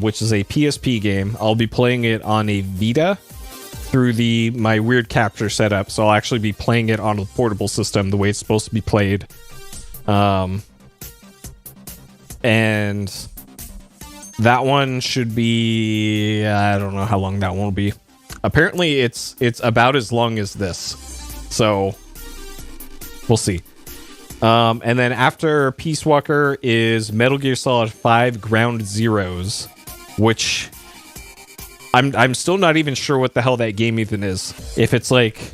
Speaker 1: which is a PSP game. I'll be playing it on a Vita through my weird capture setup, so I'll actually be playing it on a portable system the way it's supposed to be played. And that one should be, I don't know how long that one will be. Apparently it's about as long as this, so we'll see. And then after Peace Walker is Metal Gear Solid 5 Ground Zeroes, which I'm still not even sure what the hell that game even is. If it's like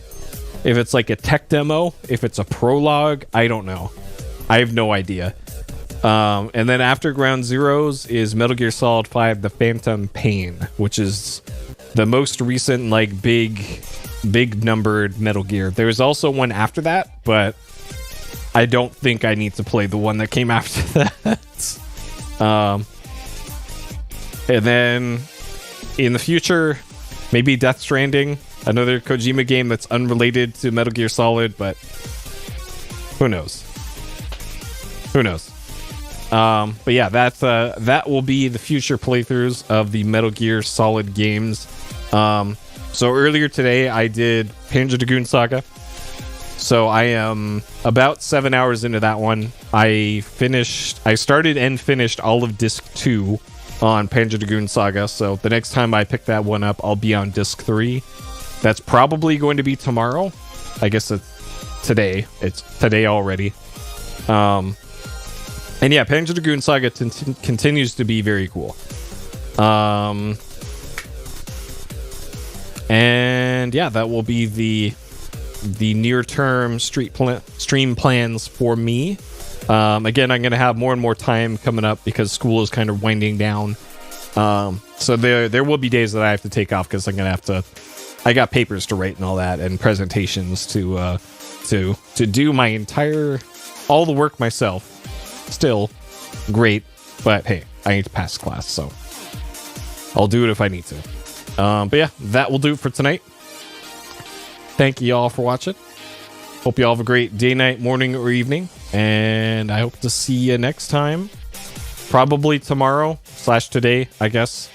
Speaker 1: a tech demo, if it's a prologue, I don't know. I have no idea. And then after Ground Zeroes is Metal Gear Solid 5 The Phantom Pain, which is the most recent like big numbered Metal Gear. There's also one after that, but I don't think I need to play the one that came after that. And then in the future, maybe Death Stranding, another Kojima game that's unrelated to Metal Gear Solid, but who knows? Who knows? But yeah, that will be the future playthroughs of the Metal Gear Solid games. So earlier today, I did Panzer Dragoon Saga. So I am about 7 hours into that one. I started and finished all of Disc 2 on Panzer Dragoon Saga. So the next time I pick that one up, I'll be on Disc 3. That's probably going to be tomorrow. I guess it's today. It's today already. And yeah, Panzer Dragoon Saga continues to be very cool. And yeah, that will be the near-term stream plans for me. Again, I'm going to have more and more time coming up because school is kind of winding down. So there will be days that I have to take off because I'm going to have to... I got papers to write and all that, and presentations to do my entire... all the work myself. Still great, but hey, I need to pass class, so I'll do it if I need to. But yeah, that will do it for tonight. Thank you all for watching. Hope you all have a great day, night, morning, or evening. And I hope to see you next time. Probably tomorrow / today, I guess.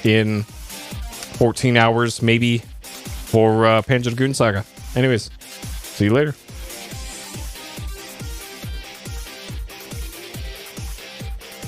Speaker 1: In 14 hours, maybe, for Panzer Dragoon Saga. Anyways, see you later.